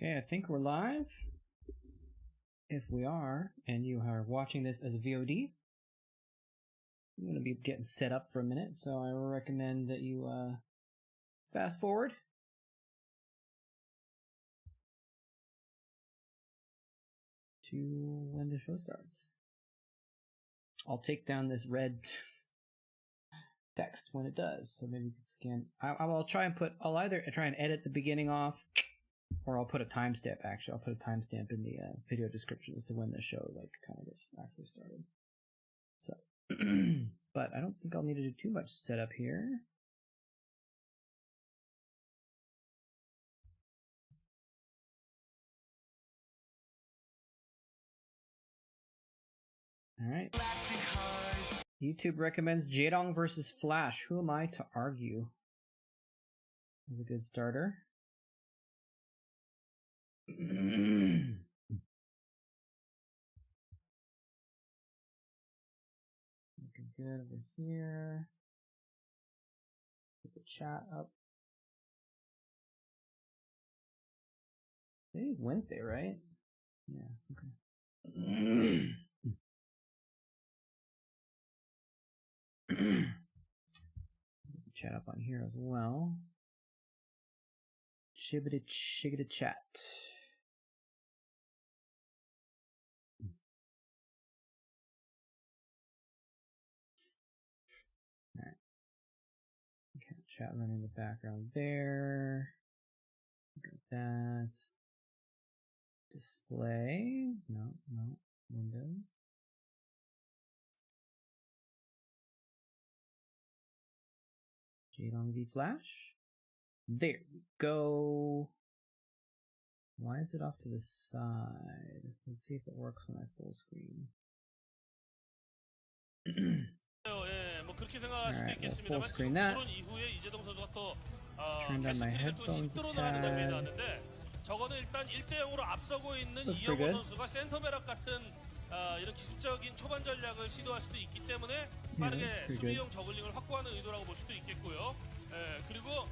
Okay, I think we're live. If we are, and you are watching this as a VOD, I'm going to be getting set up for a minute, so I recommend that you fast forward. To when the show starts. I'll take down this red text when it does, so maybe you can scan. I'll try and put. I'll either try and edit the beginning off, or I'll put a timestamp. Actually, I'll put a timestamp in the video description as to when the show kind of gets actually started. So, but I don't think I'll need to do too much setup here. All right. YouTube recommends Jaedong versus Flash. Who am I to argue? Is a good starter. Looking good over here. Get the chat up. Today's Wednesday, right? Yeah, okay. Chat up on here as well. Shibbity shiggity chat. Alright. Okay, chat running in the background there. Got that. Display. No. Window. Jaedong v Flash. There we go. Why is it off to the side? Let's see if it works when I full screen. Alright, we'll full screen that. Turn down my headphones a tad. Looks pretty good. 이런 기습적인 초반 전략을 시도할 수도 있기 때문에 빠르게 수비형 저글링을 확보하는 의도라고 볼 수도 있겠고요. 그리고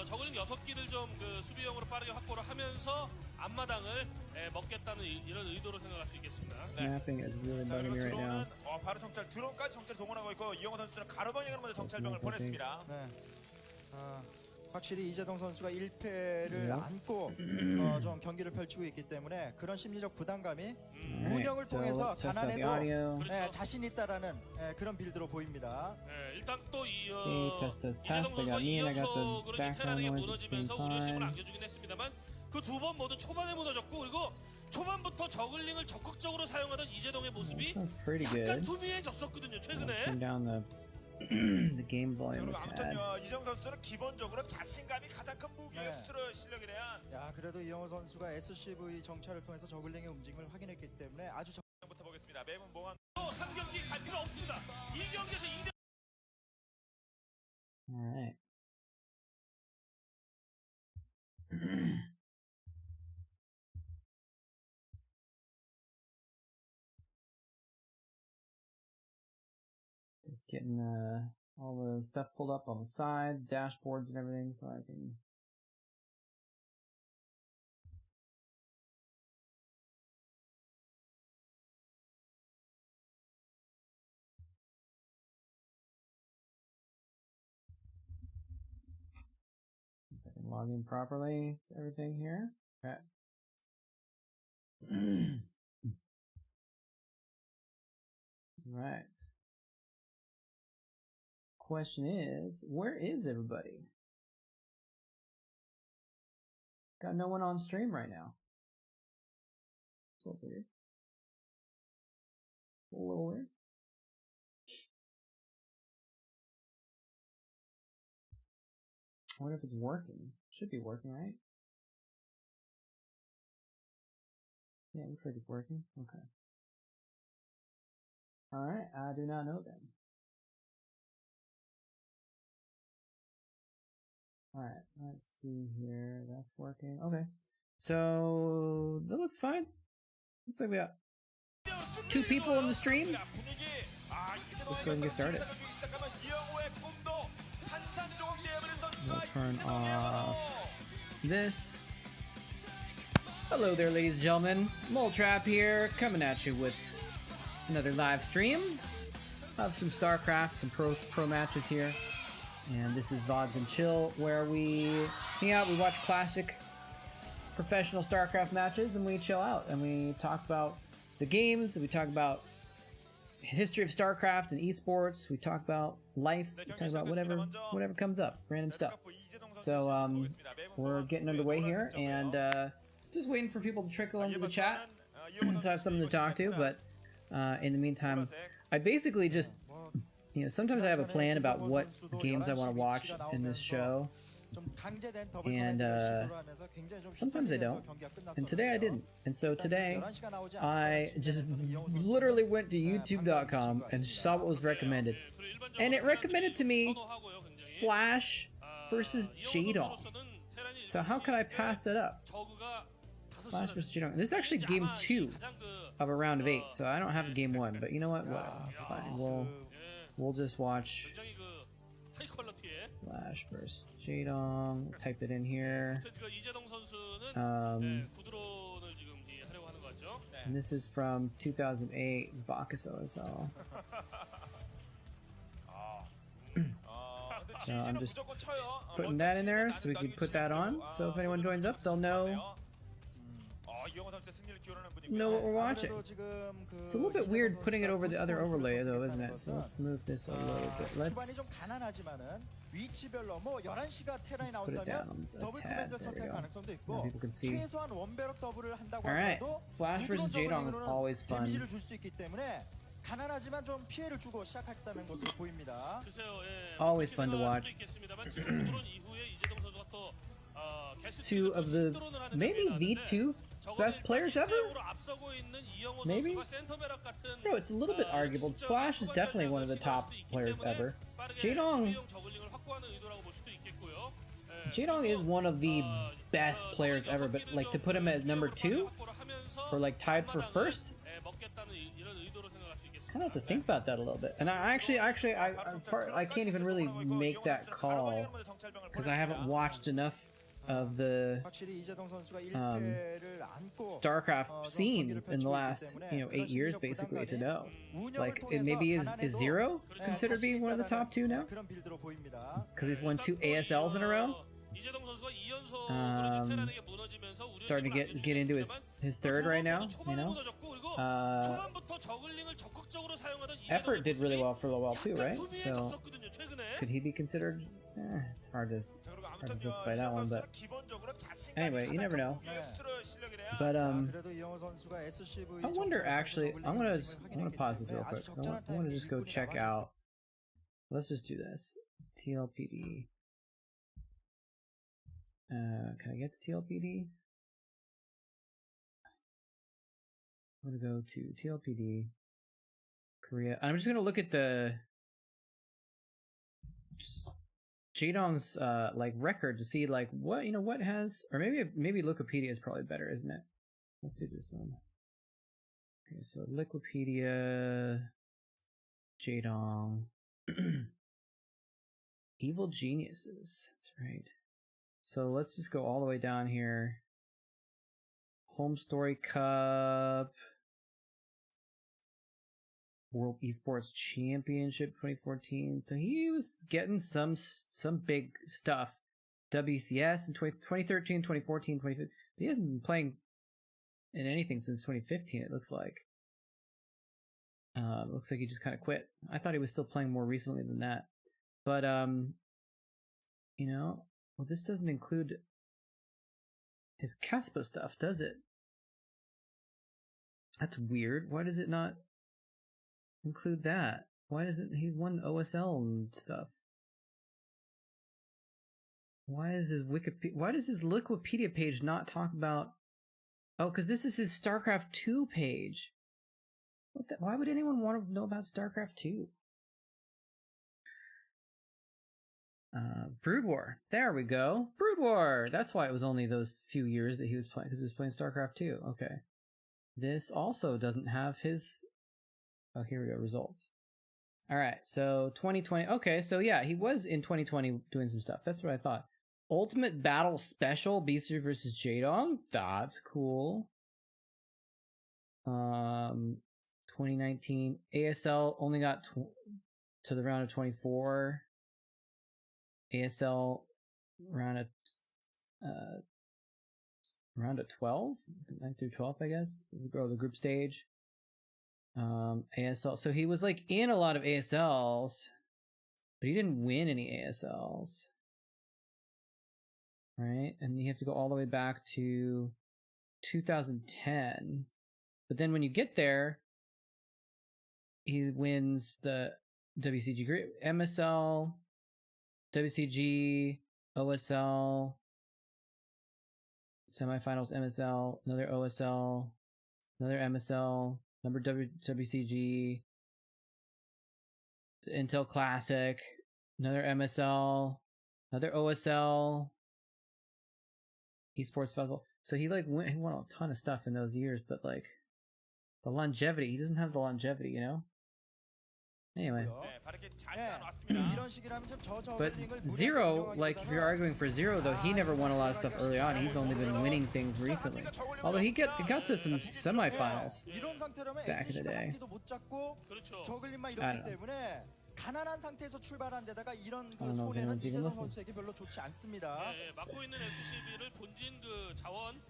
저글링 6기를 좀 그 수비형으로 빠르게 확보를 하면서 앞마당을 먹겠다는 이런 의도로 생각할 수 있겠습니다. Snapping is really bugging me right now. 바로 정찰 드론까지 정찰 동원하고 있고 이영호 선수는 가로 방향으로 먼저 정찰병을 보냈습니다. 네. 확실히 이재동 선수가 1패를 안고 좀 경기를 펼치고 있기 때문에 그런 심리적 부담감이 운영을 통해서 가난해도 자신 있다라는 그런 빌드로 보입니다. 일단 또 이 test. 이재동 선수가 I got the 2연속으로 background 테란에게 noise at the same 무너지면서 우려심을 time. 안겨주긴 했습니다만 그 두 번 모두 초반에 무너졌고 그리고 초반부터 저글링을 적극적으로 사용하던 이재동의 모습이 약간 투비해졌었거든요 최근에. Turn down the game volume. 아무튼 이재동 선수는 기본적으로 자신감이 가장 큰 무기의 실력에 대한. 야 그래도 이영호 선수가 SCV 정찰을 통해서 저글링의 움직임을 확인했기 때문에 아주 부터 보겠습니다. 매번 몽환. 3경기 갈 필요 없습니다. 2경기에서 2대. All right. Just getting all the stuff pulled up on the side, dashboards and everything, so I can. If I can log in properly to everything here. Okay. Right. Question is, where is everybody? Got no one on stream right now. It's a little weird. A little weird. I wonder if it's working. Should be working, right? Yeah, it looks like it's working. Okay. Alright, I do not know then. Alright, let's see here. That's working. Okay. So, that looks fine. Looks like we got 2 people in the stream. So let's go ahead and get started. We'll turn off this. Hello there, ladies and gentlemen. Moletrap here, coming at you with another live stream of some StarCraft, some pro matches here. And this is VODs and Chill, where we hang out, we watch classic professional StarCraft matches, and we chill out, and we talk about the games, we talk about history of StarCraft and esports, we talk about life, we talk about whatever comes up, random stuff. So we're getting underway here, and just waiting for people to trickle into the chat so I have something to talk to. But in the meantime, I basically just, you know, sometimes I have a plan about what games I want to watch in this show, and sometimes I don't, and today I didn't. And so today I just literally went to youtube.com and saw what was recommended, and it recommended to me Flash versus Jaedong. So how could I pass that up? Flash versus Jaedong. This is actually game 2 of a round of 8, so I don't have a game 1, but you know what, whatever, it's fine. We'll just watch Flash versus Jaedong. We'll type it in here. And this is from 2008 Bacchus OSL. So I'm just putting that in there so we can put that on. So if anyone joins up, they'll know what we're watching. It's a little bit weird putting it over the other overlay though, isn't it? So let's move this a little bit. Let's put it down a tad. There we go. So now people can see. Alright, Flash versus Jaedong is always fun. Always fun to watch. 2 of the, maybe the 2 best players ever? Maybe? No, it's a little bit arguable. Flash is definitely one of the top players ever. Jaedong is one of the best players ever, but like to put him at number 2 or like tied for first, I kind of have to think about that a little bit. And I can't even really make that call because I haven't watched enough of the StarCraft scene in the last 8 years basically to know. Like, it maybe is Zero considered being one of the top 2 now because he's won 2 ASLs in a row. Starting to get into his third right now, you know. Effort did really well for a while too, right? So could he be considered? It's hard to justify that one, but anyway, you never know. But I wonder, actually, I'm gonna pause this real quick because I want to just go check out. Let's just do this. TLPD. Can I get the TLPD? I'm gonna go to TLPD Korea. I'm just gonna look at the Jaedong's like record to see like what what has, or maybe Wikipedia is probably better, isn't it? Let's do this one. Okay, so Wikipedia Jaedong Evil Geniuses. That's right. So let's just go all the way down here. Home Story Cup, World Esports Championship 2014. So he was getting some big stuff. WCS in 2013, 2014, 2015. He hasn't been playing in anything since 2015, it looks like. Looks like he just kind of quit. I thought he was still playing more recently than that. But, well, this doesn't include his Caspa stuff, does it? That's weird. Why does it not include that? Why doesn't he won OSL and stuff? Why is his Wikipedia page not talk about? Oh, because this is his StarCraft 2 page. Why would anyone want to know about StarCraft 2? Brood War. There we go. Brood War. That's why it was only those few years that he was playing, because he was playing StarCraft 2. Okay. This also doesn't have his. Oh, here we go. Results. All right. So 2020. Okay. So yeah, he was in 2020 doing some stuff. That's what I thought. Ultimate Battle Special, Beaster versus Jaedong. That's cool. 2019 ASL only got to the round of 24. ASL round of 12, 9 through 12, I guess. Or the group stage. ASL. So he was like in a lot of ASLs, but he didn't win any ASLs. Right? And you have to go all the way back to 2010. But then when you get there, he wins the WCG group, MSL, WCG, OSL, semifinals MSL, another OSL, another MSL, number WCG, the Intel Classic, another MSL, another OSL, Esports Festival. So he won a ton of stuff in those years, but like the longevity, he doesn't have the longevity, you know? Anyway. But Zero, like if you're arguing for Zero though, he never won a lot of stuff early on. He's only been winning things recently. Although he got to some semifinals back in the day. I don't know. 가난한 상태에서 출발한 데다가 이런 I don't know if 손해는 anyone's even 이재동 listening. 선수에게 별로 좋지 않습니다. 맡고 있는 SCB를 본진 그 자원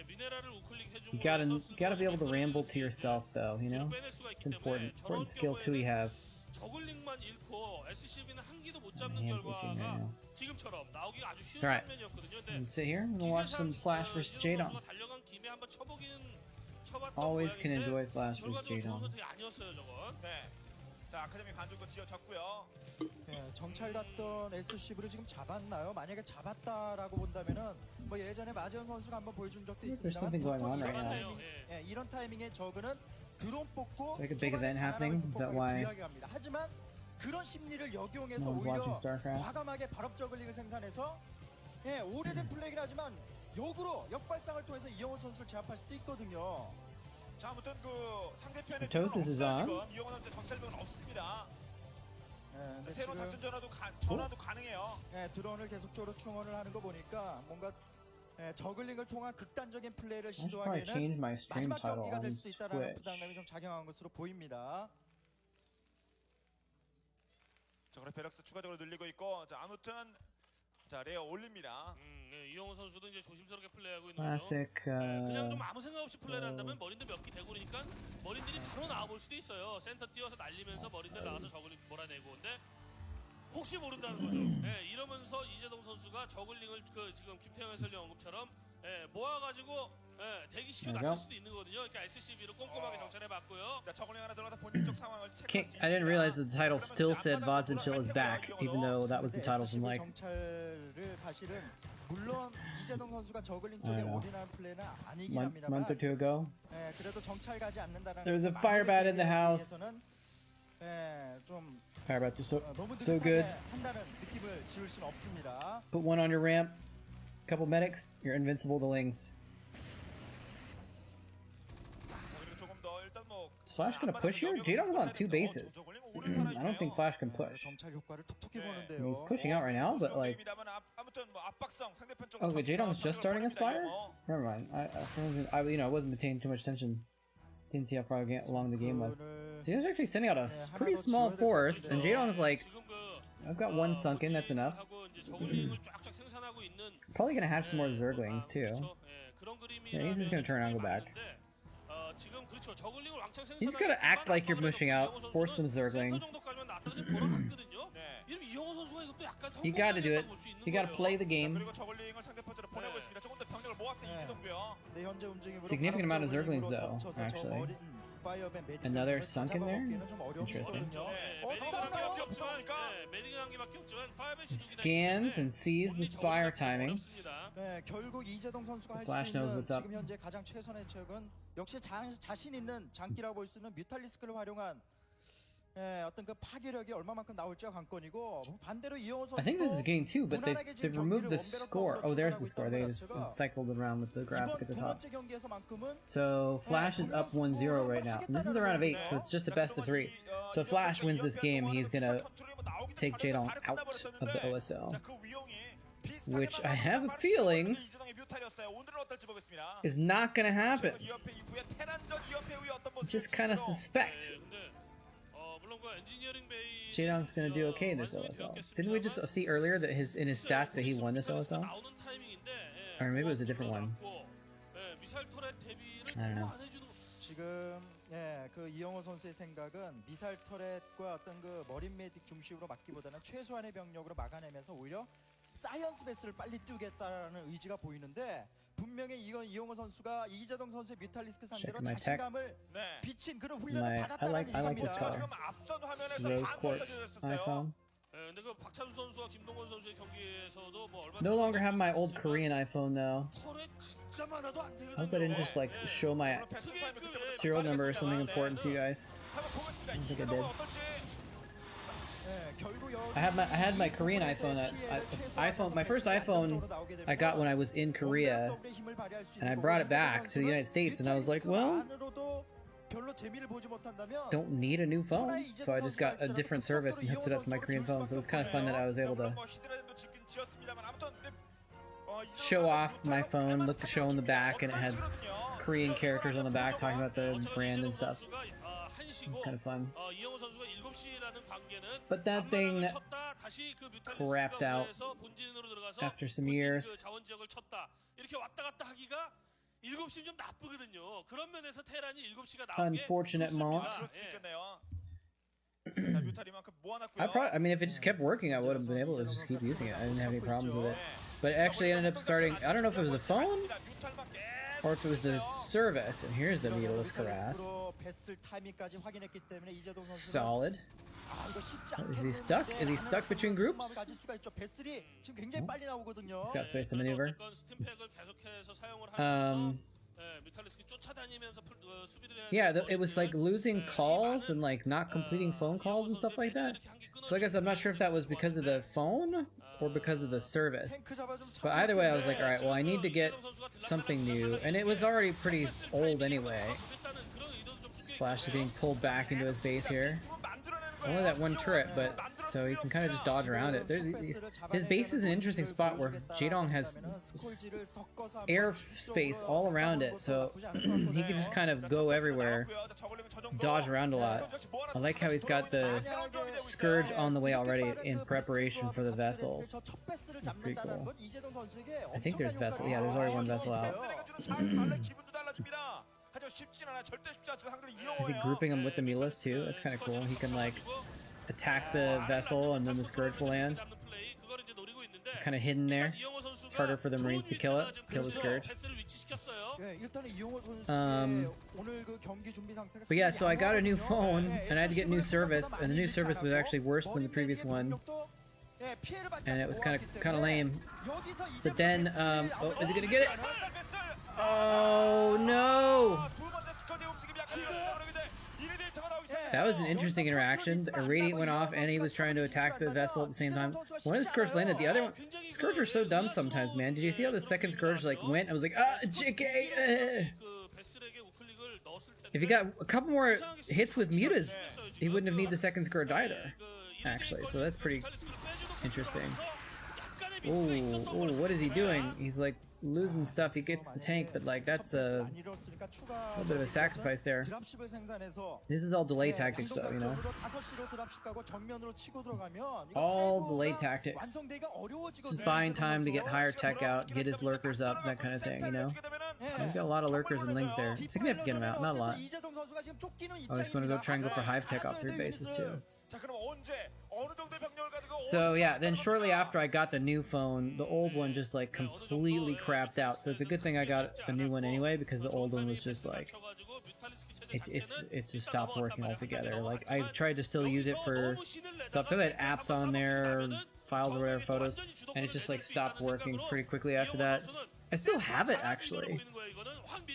미네랄을 우클릭 해주고 You gotta be able to ramble to yourself though, you know? It's important. Important skill too we have. 저글링만 잃고 SCB는 한 기도 못 잡는 결과가 지금처럼 나오기가 아주 쉬운 장면이었거든요. I'm gonna sit here and watch some Flash vs Jaedong. 달려간 김에 한번 쳐봤던 Always can enjoy Flash vs Jaedong. 아니었어요, 저건. 네. 자, 아카데미 반죽도 지어졌고요. 네, 정찰 갔던 SCV를 지금 잡았나요? 만약에 잡았다라고 본다면은 뭐 예전에 마지원 선수가 한번 보여준 적도 There's something going on right now. 예, 이런 타이밍에 저그는 드론 뽑고 It's like a big event happening. Is that why 하지만 그런 심리를 역용해서 no one's 오히려 watching StarCraft? 과감하게 발업 저글링을 생산해서 예, 오래된 플레이긴 하지만 역으로 역발상을 통해서 이영호 선수를 제압할 수도 있거든요. 자, 아무튼 그 상대편의 Tosis is on. 이영호 선수 정찰병은 없습니다. 네, 새로운 작전 전환도 가능해요. 네, 드론을 계속적으로 충원을 하는 거 보니까 뭔가 저글링을 통한 극단적인 플레이를 시도하기에는 마지막 경기가 될 수 있다는 부담감이 좀 작용한 것으로 보입니다. 자, 그래 베럭스 추가적으로 늘리고 있고, 자 아무튼 자 레어 올립니다. 네, 이영호 선수도 이제 조심스럽게 플레이하고 있는 Classic. 거죠. 그냥 좀 아무 생각 없이 플레이를 한다면 머린들 몇 개 대고 그러니까 머린들이 바로 나와볼 수도 있어요. 센터 뛰어서 날리면서 머린들 나와서 저글링 몰아내고. 근데 혹시 모른다는 거죠. 네, 이러면서 이재동 선수가 저글링을 그 지금 김태형 해설위원 언급처럼 모아가지고 대기시켜 놨을 수도 있는 거거든요. 그러니까 SCB로 꼼꼼하게 정찰해봤고요. 자, 저글링 하나 들어가서 본진적 상황을 I didn't realize that the title still said VODs until is back, even though that was the title from like. 정찰을 사실은 물론 이재동 선수가 저글링 쪽에 올인하는 플레이는 아니긴 합니다만. Month or two ago. 그래도 정찰 가지 않는다는. There was a firebat in the house. 좀 Firebats are so good. 한다는 느낌을 지울 수는 없습니다. Put one on your ramp. Couple medics. You're invincible to Lings. Is Flash gonna push here? Jaedong's on 2 bases. I don't think Flash can push. He's pushing out right now, but like. Okay, Jaedong's just starting a Spire? Never mind. I wasn't paying too much attention. Didn't see how far along the game was. So he's actually sending out a pretty small force, and Jaedong's like, I've got one sunken, that's enough. Probably gonna hatch some more Zerglings too. Yeah, he's just gonna turn around and go back. He's gonna act like you're pushing out, force some Zerglings. You gotta do it. You gotta play the game. Significant amount of Zerglings though, actually. Another sunken there? Interesting. Scans and sees the Spire timing. The Flash knows what's up. 지금 현재 가장 최선의 책은 역시 자신 있는 장기라고 볼 수 있는 뮤탈리스크를 활용한 어떤 그 파괴력이 얼마만큼 나올지가 관건이고 반대로 이영호 선수. I think this is game 2, but they've removed the score. Oh, there's the score. They just cycled it around with the graphic at the top. So Flash is up 1-0 right now. And this is the round of 8, so it's just a best of 3. So if Flash wins this game, he's gonna take Jaedong out of the OSL. which I have a feeling is not gonna happen. Just kind of suspect. Jaedong's gonna do okay in this OSL. Didn't we just see earlier that in his stats that he won this OSL? Or maybe it was a different one. I don't know. 지금 그 이영호 선수의 생각은 미사일 터렛과 어떤 그 머린 메딕 중심으로 막기보다는 최소한의 병력으로 막아내면서 오히려 사이언스 베스를 빨리 띄우겠다라는 의지가 보이는데 분명히 이영호 선수가 이재동 선수의 뮤탈리스크 상대로 자신감을 비친 그런 훈련을 받았다는 얘기입니다. 지금 앞선 화면에서 Rose quartz iPhone. 근데 그 박찬수 선수와 김동건 선수의 경기에서도 뭐 얼마 No longer have my old Korean iPhone though. 터렛 진짜 많아도 안 되거든요. I hope I didn't just like show my serial number or something important to you guys. I don't think I did. I had my Korean iPhone. My first iPhone I got when I was in Korea, and I brought it back to the United States, and I was like, well, don't need a new phone, so I just got a different service and hooked it up to my Korean phone. So it was kind of fun that I was able to show off my phone, show in the back, and it had Korean characters on the back talking about the brand and stuff. It's kind of fun. But that thing crapped out after some years. Unfortunate Mont. I mean, if it just kept working, I would have been able to just keep using it. I didn't have any problems with it. But it actually ended up starting, I don't know if it was the phone or if it was the service. And here's the needless harass. Solid. Is he stuck? Is he stuck between groups? He's got space to maneuver. Yeah, it was like losing calls and like not completing phone calls and stuff like that. So I guess I'm not sure if that was because of the phone or because of the service. But either way, I was like, alright, well, I need to get something new. And it was already pretty old anyway. Flash is getting pulled back into his base here. Only that one turret, but so he can kind of just dodge around it. His base is an interesting spot where Jaedong has air space all around it, so he can just kind of go everywhere, dodge around a lot. I like how he's got the Scourge on the way already in preparation for the vessels. That's pretty cool. I think there's vessel. Yeah, there's already one vessel out. Is he grouping them with the Mulas too? That's kind of cool. He can like attack the vessel and then the Scourge will land. Kind of hidden there. It's harder for the Marines to kill it. Kill the Scourge. But yeah, so I got a new phone and I had to get new service, and the new service was actually worse than the previous one. And it was kind of lame. But then, oh, is he gonna get it? Oh no! That was an interesting interaction. A Radiant went off and he was trying to attack the vessel at the same time. One of the Scourge landed, the other one... Scourge are so dumb sometimes, man. Did you see how the second Scourge like went? I was like, ah, JK! If he got a couple more hits with Mutas, he wouldn't have needed the second Scourge either, actually. So that's pretty interesting. Ooh, what is he doing? He's like losing stuff. He gets the tank, but like that's a little bit of a sacrifice there. This is all delay tactics though, you know? All delay tactics. Just buying time to get higher tech out, get his lurkers up, that kind of thing, you know? He's got a lot of lurkers and lings there. Significant amount, not a lot. Oh, he's going to go try and go for hive tech off 3 bases too. So yeah, then shortly after I got the new phone, the old one just like completely crapped out. So it's a good thing I got a new one anyway, because the old one was just like it just stopped working altogether. Like I tried to still use it for stuff because I had apps on there, or files or whatever, photos, and it just like stopped working pretty quickly after that. I still have it actually.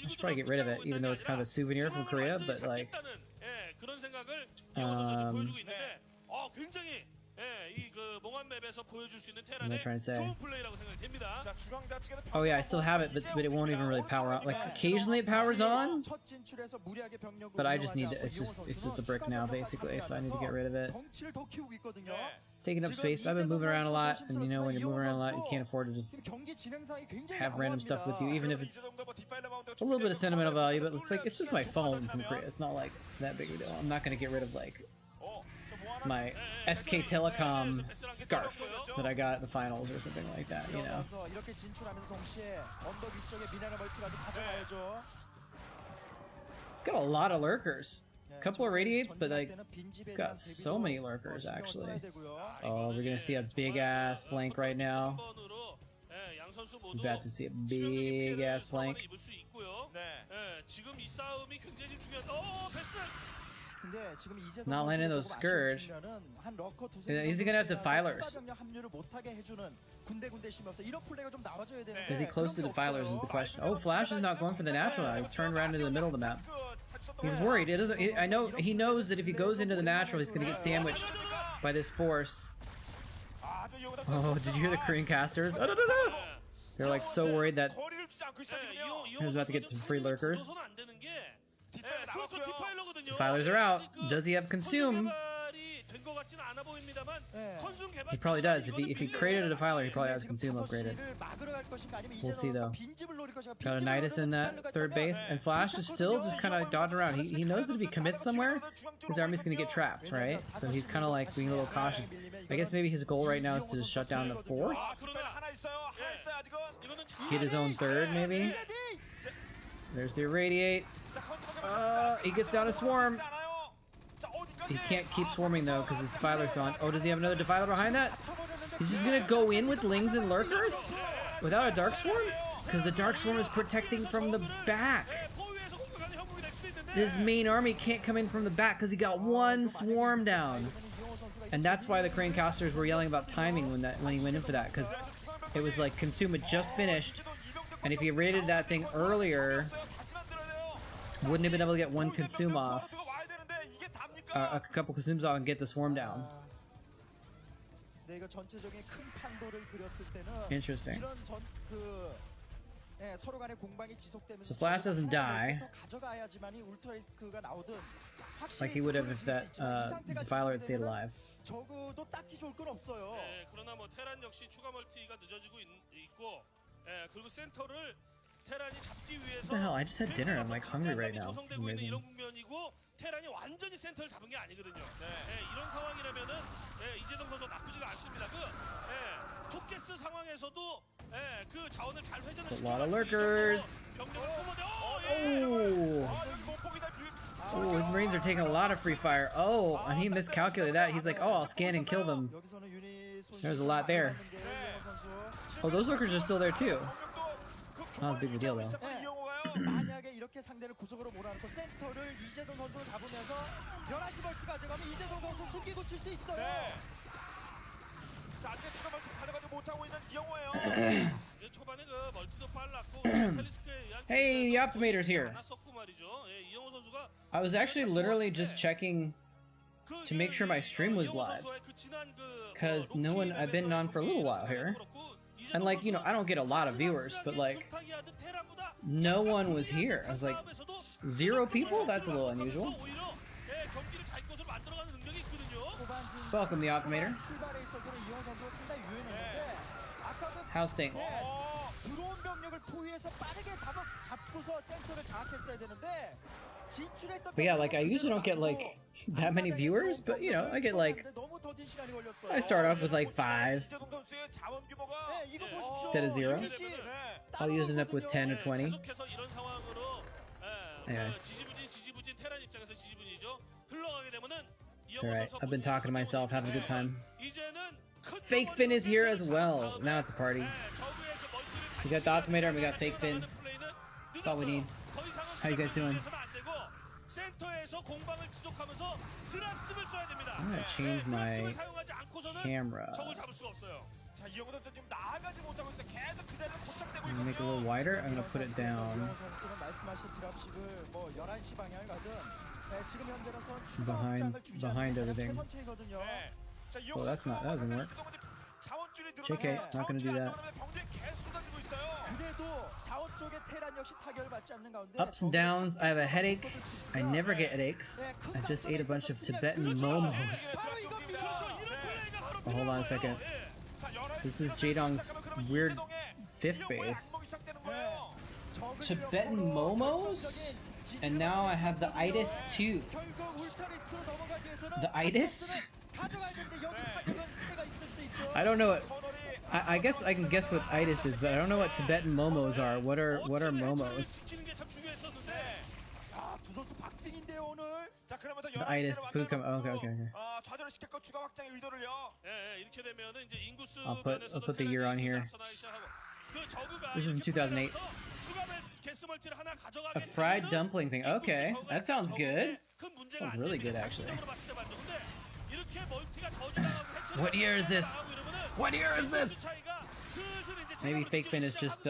I should probably get rid of it, even though it's kind of a souvenir from Korea, but like am I trying to say? 좋은 플레이라고 생각이 됩니다. Oh yeah, I still have it, but it won't even really power on. Like occasionally it powers on, but I just need to, it's just a brick now basically, so I need to get rid of it. It's taking up space. I've been moving around a lot, and you know when you're moving around a lot, you can't afford to just have random stuff with you, even if it's a little bit of sentimental value. But it's like, it's just my phone from Korea. It's not like that big of a deal. I'm not gonna get rid of like my SK Telecom scarf that I got at the finals or something like that, you know. It's got a lot of lurkers. A couple of radiates, but like, it's got so many lurkers actually. Oh, we're gonna see a big ass flank right now. We're about to see a big ass flank. It's not landing those Scourge. Is he gonna have defilers? Is he close to defilers is the question. Oh, Flash is not going for the natural now. He's turned around into the middle of the map. He's worried. It doesn't. I know he knows that if he goes into the natural, he's gonna get sandwiched by this force. Oh, did you hear the Korean casters? Oh, no, no, no. They're like so worried that he was about to get some free lurkers. Defilers are out. Does he have consume? He probably does. If he created a defiler, he probably has consume upgraded. We'll see though. Got a Nidus in that third base, and Flash is still just kind of dodging around. He knows that if he commits somewhere, his army's gonna get trapped, right? So he's kind of like being a little cautious. I guess maybe his goal right now is to just shut down the fourth, get his own third, maybe. There's the irradiate. He gets down a swarm. He can't keep swarming though because his defiler's gone. Oh, does he have another defiler behind that? He's just gonna go in with lings and lurkers without a dark swarm? Because the dark swarm is protecting from the back. His main army can't come in from the back because he got one swarm down. And that's why the Crane casters were yelling about timing when he went in for that, because it was like consume had just finished, and if he raided that thing earlier, wouldn't have been able to get one consume off, a couple consumes off, and get the swarm down. Interesting. So Flash doesn't die like he would have if that defiler had stayed alive. What the hell? I just had dinner. I'm like hungry right now. For some reason. 테란이 완전히 센터를 잡은 게 아니거든요. 이런 상황이라면은 이재동 선수 나쁘지가 않습니다. 토케스 상황에서도 그 자원을 잘 회전을 시키고. A lot of lurkers. Oh, his Marines are taking a lot of free fire. Oh, and he miscalculated that. He's like, oh, I'll scan and kill them. There's a lot there. Oh, those lurkers are still there too. Not as big of a deal though. 만약에 이렇게 상대를 구석으로 몰아넣고 센터를 이재동 선수가 잡으면서 11시 벌스 가져가면 이재동 선수 숨기고 칠 수 있어요. 네. 자, 아직 추가 멀티 가져가지 못하고 있는 이영호예요. 초반에 그 멀티도 빨랐고 Hey, the Optimator's here. I was actually literally just checking to make sure my stream was live, because I've been on for a little while here. And like, you know, I don't get a lot of viewers, but like, no one was here. I was like, 0 people? That's a little unusual. Welcome, the Optimator. How's things? But yeah, like I usually don't get like that many viewers, but you know, I get like, I start off with like 5 instead of 0. I'll use it up with 10 or 20. Anyway. Alright, I've been talking to myself, having a good time. Fake Finn is here as well. Now it's a party. We got the Optimator and we got Fake Finn. That's all we need. How you guys doing? I'm gonna change my camera. I'm gonna make it a little wider. I'm gonna put it down behind everything. Oh, that doesn't work. JK, not gonna do that. Ups and downs. I have a headache. I never get headaches. I just ate a bunch of Tibetan momos. Oh, hold on a second. This is Jaedong's weird 5th base. Tibetan momos? And now I have the itis too. The itis? I don't know what. I guess I can guess what itis is, but I don't know what Tibetan momos are. What are momos? The itis food come. Oh, okay. I'll put the year on here. This is from 2008. A fried dumpling thing. Okay, that sounds good. Sounds really good, actually. What year is this? What year is this? Maybe Fake Fin is just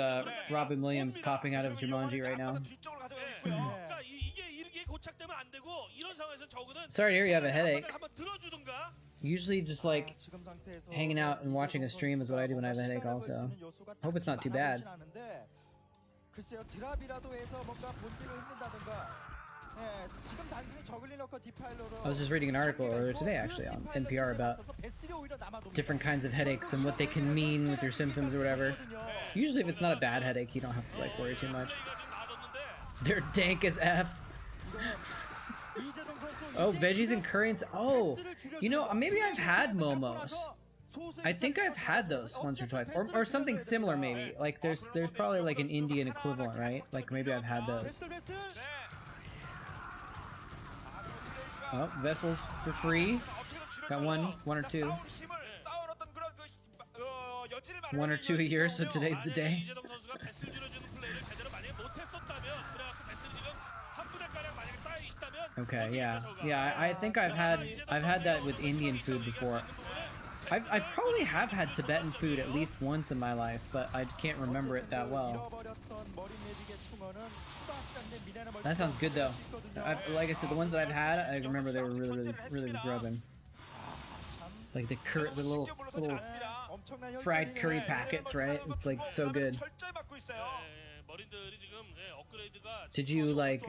Robin Williams popping out of Jumanji right now. Sorry to hear you have a headache. Usually just like hanging out and watching a stream is what I do when I have a headache also. Hope it's not too bad. I was just reading an article earlier today actually on NPR about different kinds of headaches and what they can mean with your symptoms or whatever. Usually if it's not a bad headache, you don't have to like worry too much. They're dank as F. Oh, veggies and currants. Oh, you know, maybe I've had momos. I think I've had those once or twice, or something similar maybe. Like there's probably like an Indian equivalent, right? Like maybe I've had those. Oh, vessels for free. Got one or two. 1 or 2 a year, so today's the day. Okay, yeah. I think I've had that with Indian food before. I probably have had Tibetan food at least once in my life, but I can't remember it that well. That sounds good though. Like I said, the ones that I've had, I remember they were really grubbing. Like the little fried curry packets, right? It's like so good. Did you like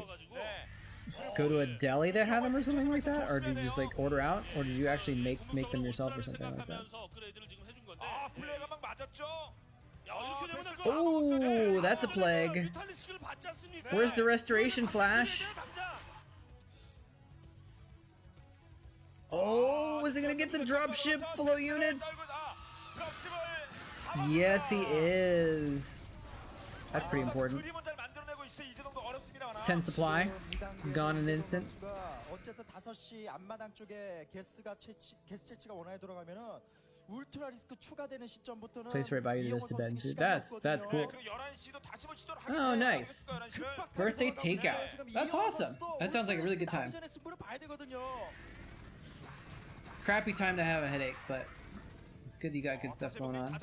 go to a deli that had them or something like that, or did you just like order out, or did you actually make them yourself or something like that? Oh, that's a plague. Where's the restoration flash? Oh, is he gonna get the dropship flow units? Yes, he is. That's pretty important. It's 10 supply. Gone in an instant. Place right by you to Tibetan food. That's cool. Oh, nice. Birthday takeout. That's awesome. That sounds like a really good time. Crappy time to have a headache, but it's good you got good stuff going on.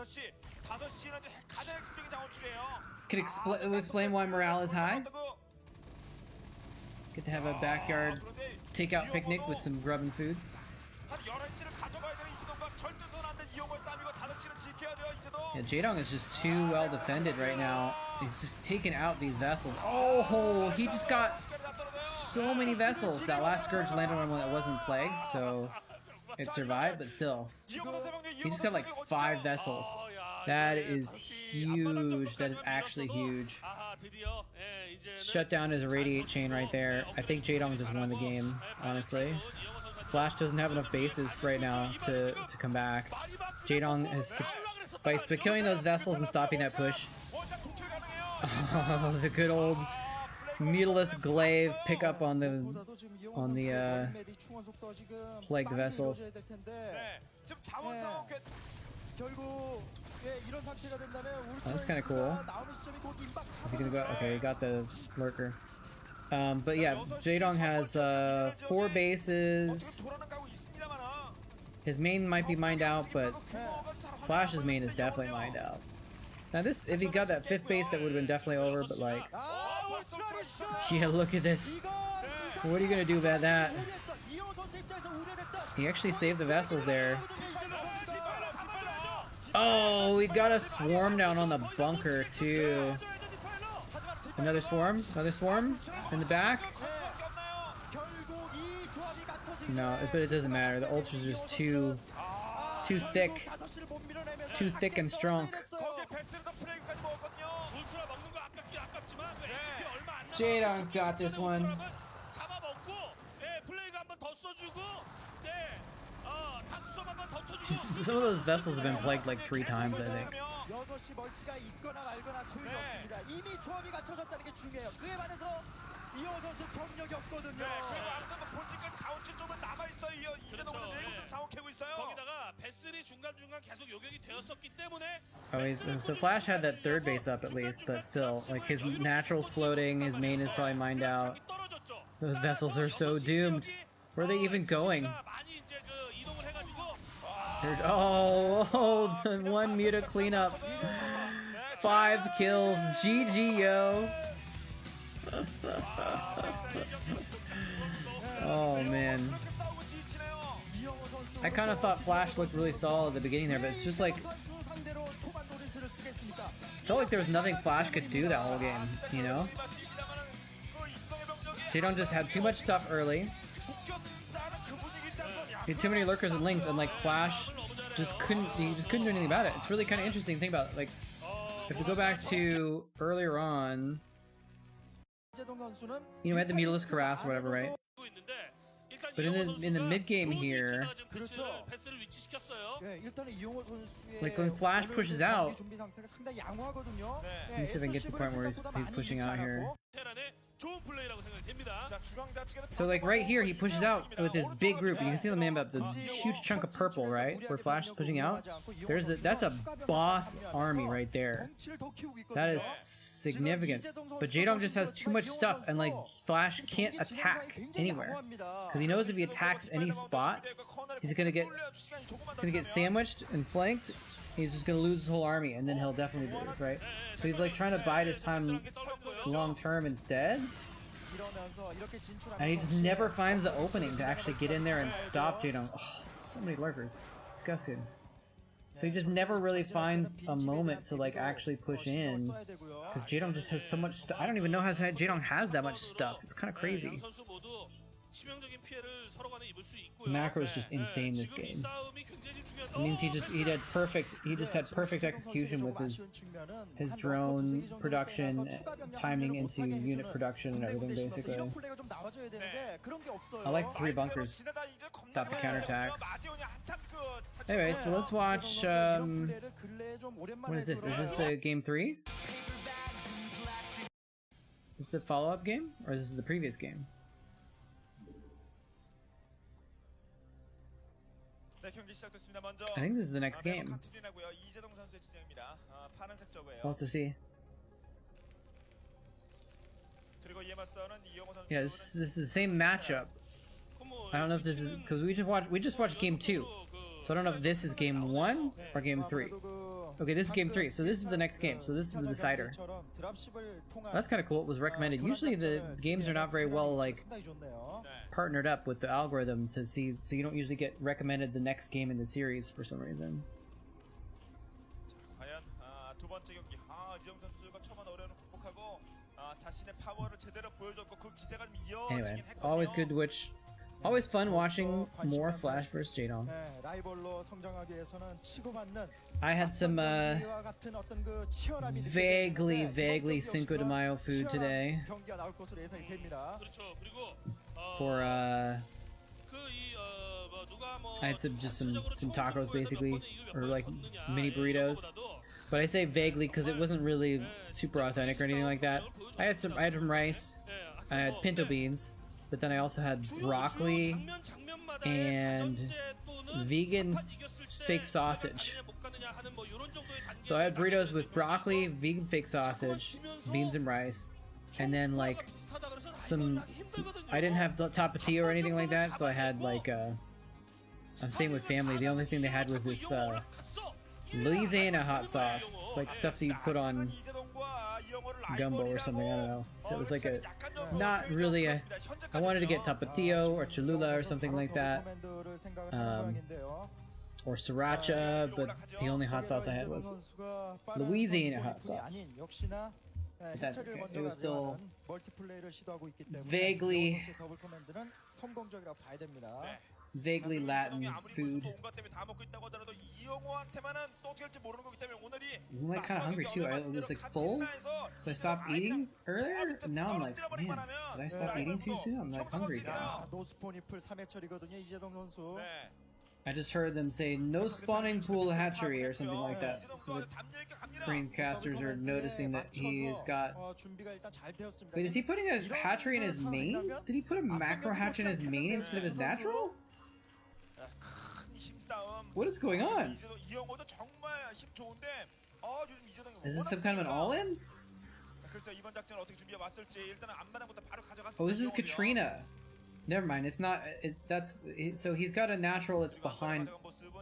Could explain why morale is high. Get to have a backyard takeout picnic with some grub and food. Yeah, Jaedong is just too well defended right now. He's just taking out these vessels. Oh, he just got so many vessels. That last Scourge landed on one that wasn't plagued, so it survived, but still. He just got like 5 vessels. That is huge. That is actually huge. Shut down his radiate chain right there. I think Jaedong just won the game, honestly. Flash doesn't have enough bases right now to come back. Jaedong has, by killing those vessels and stopping that push. Oh, the good old mutilous glaive pick up on the plagued vessels. Oh, that's kind of cool. Is he gonna go? Okay, he got the lurker. But yeah, Jaedong has 4 bases. His main might be mined out, but Flash's main is definitely mined out. Now this, if he got that 5th base, that would have been definitely over, but like, yeah, look at this. What are you gonna do about that? He actually saved the vessels there. Oh, Oh, we got a swarm down on the bunker too. Another swarm? Another swarm? In the back? No, but it doesn't matter. The ultras are just too thick. Too thick and strong. J-Dong's got this one. Some of those vessels have been plagued like 3 times, I think. Oh, so Flash had that 3rd base up at least, but still, like his natural's floating, his main is probably mined out. Those vessels are so doomed. Where are they even going? Oh, the 1 Muta cleanup. 5 kills. GG, yo. Oh, man. I kind of thought Flash looked really solid at the beginning there, but it's just like... felt like there was nothing Flash could do that whole game, you know? J-Dong just had too much stuff early. He had too many lurkers and lings, and like Flash just couldn't do anything about it. It's really kind of interesting to think about. Like, if we go back to earlier on, you know, we had the Mutalist Harass or whatever, right? But in the mid game here, like when Flash pushes out, let me see if I can get to the point where he's pushing out here. So like right here, he pushes out with this big group. You can see the man up the huge chunk of purple, right? Where Flash is pushing out. That's a boss army right there. That is significant. But J-Dong just has too much stuff, and like Flash can't attack anywhere because he knows if he attacks any spot, he's gonna get sandwiched and flanked. He's just gonna lose his whole army, and then he'll definitely lose, right? So he's like trying to bide his time long term instead, and he just never finds the opening to actually get in there and stop J-Dong. Oh, so many lurkers, it's disgusting. So he just never really finds a moment to like actually push in, because J-Dong just has so much stuff. I don't even know how J-Dong has that much stuff. It's kind of crazy. Macro is just insane this game. It means he just had perfect execution with his drone production, timing into unit production and everything basically. I like 3 bunkers. Stop the counterattack. Anyway, so let's watch what is this? Is this the game 3? Is this the follow-up game? Or is this the previous game? I think this is the next game. We'll have to see. Yeah, this is the same matchup. I don't know if this is because we just watched game 2, so I don't know if this is game 1 or game 3. Okay, this is game 3, so this is the next game. So this is the decider. That's kind of cool. It was recommended. Usually the games are not very well like partnered up with the algorithm to see, so you don't usually get recommended the next game in the series for some reason. Anyway, always good to watch. Always fun watching more Flash vs J-Dong. I had some vaguely Cinco de Mayo food today. For I had some tacos basically, or like mini burritos. But I say vaguely because it wasn't really super authentic or anything like that. I had some rice, I had pinto beans, but then I also had broccoli and vegan fake sausage. So I had burritos with broccoli, vegan fake sausage, beans and rice, and then like some, I didn't have tapatio or anything like that, so I had like I'm staying with family. The only thing they had was this Louisiana hot sauce, like stuff that you put on gumbo or something, I don't know. So it was like a, not really a, I wanted to get tapatio or cholula or something like that. or sriracha, but the only hot sauce I had was Louisiana hot sauce. But that's okay. It was still vaguely Latin food. I'm like kind of hungry too. I was like full, so I stopped eating earlier. And now I'm like, man, did I stop eating too soon? I'm like hungry again. I just heard them say no spawning pool hatchery or something like that. So the Korean casters are noticing that he's got. Wait, is he putting a hatchery in his main? Did he put a macro hatchery in his main instead of his natural? What is going on? Is this some kind of an all-in? Oh, this is Katrina. Never mind, it's not. So he's got a natural. It's behind.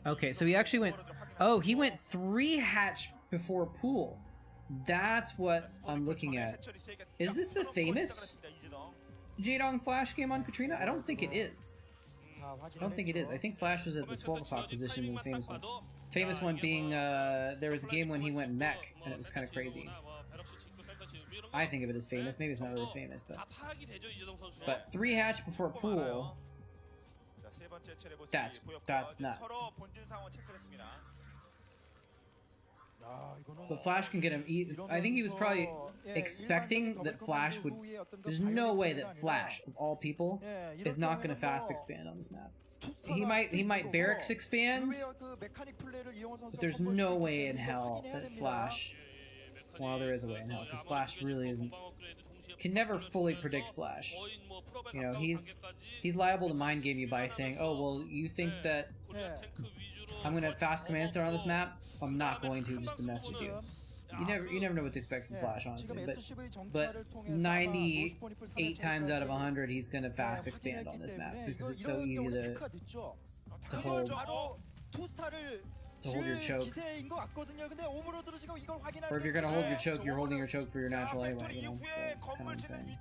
Okay, so he actually went. Oh, he went 3 hatch before pool. That's what I'm looking at. Is this the famous Jaedong Flash game on Katrina? I don't think it is. I don't think it is. I think Flash was at the 12 o'clock position in the famous one. Famous one being there was a game when he went mech and it was kind of crazy. I think of it as famous. Maybe it's not really famous, but 3 hatch before pool. That's nuts. But Flash can get him. I think he was probably expecting that Flash would. There's no way that Flash, of all people, is not going to fast expand on this map. He might barracks expand, but there's no way in hell that Flash. Well, there is a way in hell, because Flash really isn't. Can never fully predict Flash. You know, he's liable to mind game you by saying, "Oh, well, you think that I'm gonna fast command center on this map? I'm not going to, just to mess with you." You never know what to expect from Flash, honestly. But 98 times out of 100, he's gonna fast expand on this map because it's so easy to hold your choke. Or if you're gonna hold your choke, you're holding your choke for your natural anyway, you know, so that's kind of what I'm saying.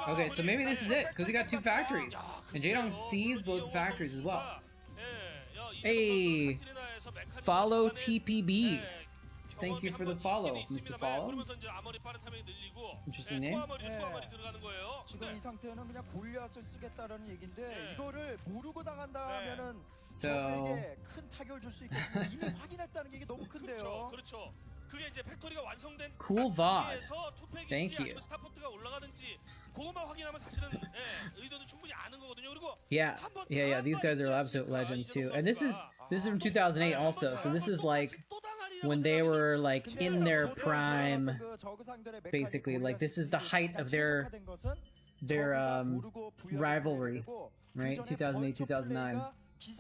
Okay, so maybe this is it, because we got 2 factories. And Jaedong sees both factories as well. Hey, follow TPB. Thank you for the follow, Mr. Follow. Interesting name. So cool VOD. Thank you. Yeah. These guys are absolute legends too. And this is from 2008 also. So this is like when they were like in their prime, basically. Like this is the height of their rivalry, right? 2008, 2009.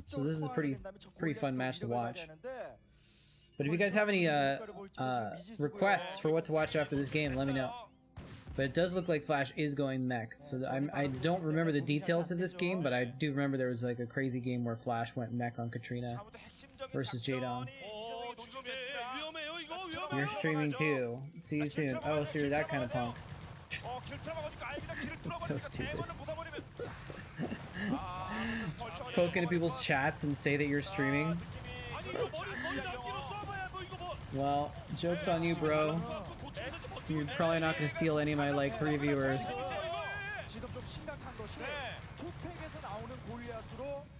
So this is a pretty fun match to watch. But if you guys have any requests for what to watch after this game, let me know. But it does look like Flash is going mech. So I don't remember the details of this game, but I do remember there was like a crazy game where Flash went mech on Katrina versus Jaedong. You're streaming too. See you soon. Oh, so you're that kind of punk. It's so stupid. Poke into people's chats and say that you're streaming. Well, joke's on you, bro. You're probably not going to steal any of my, like, 3 viewers.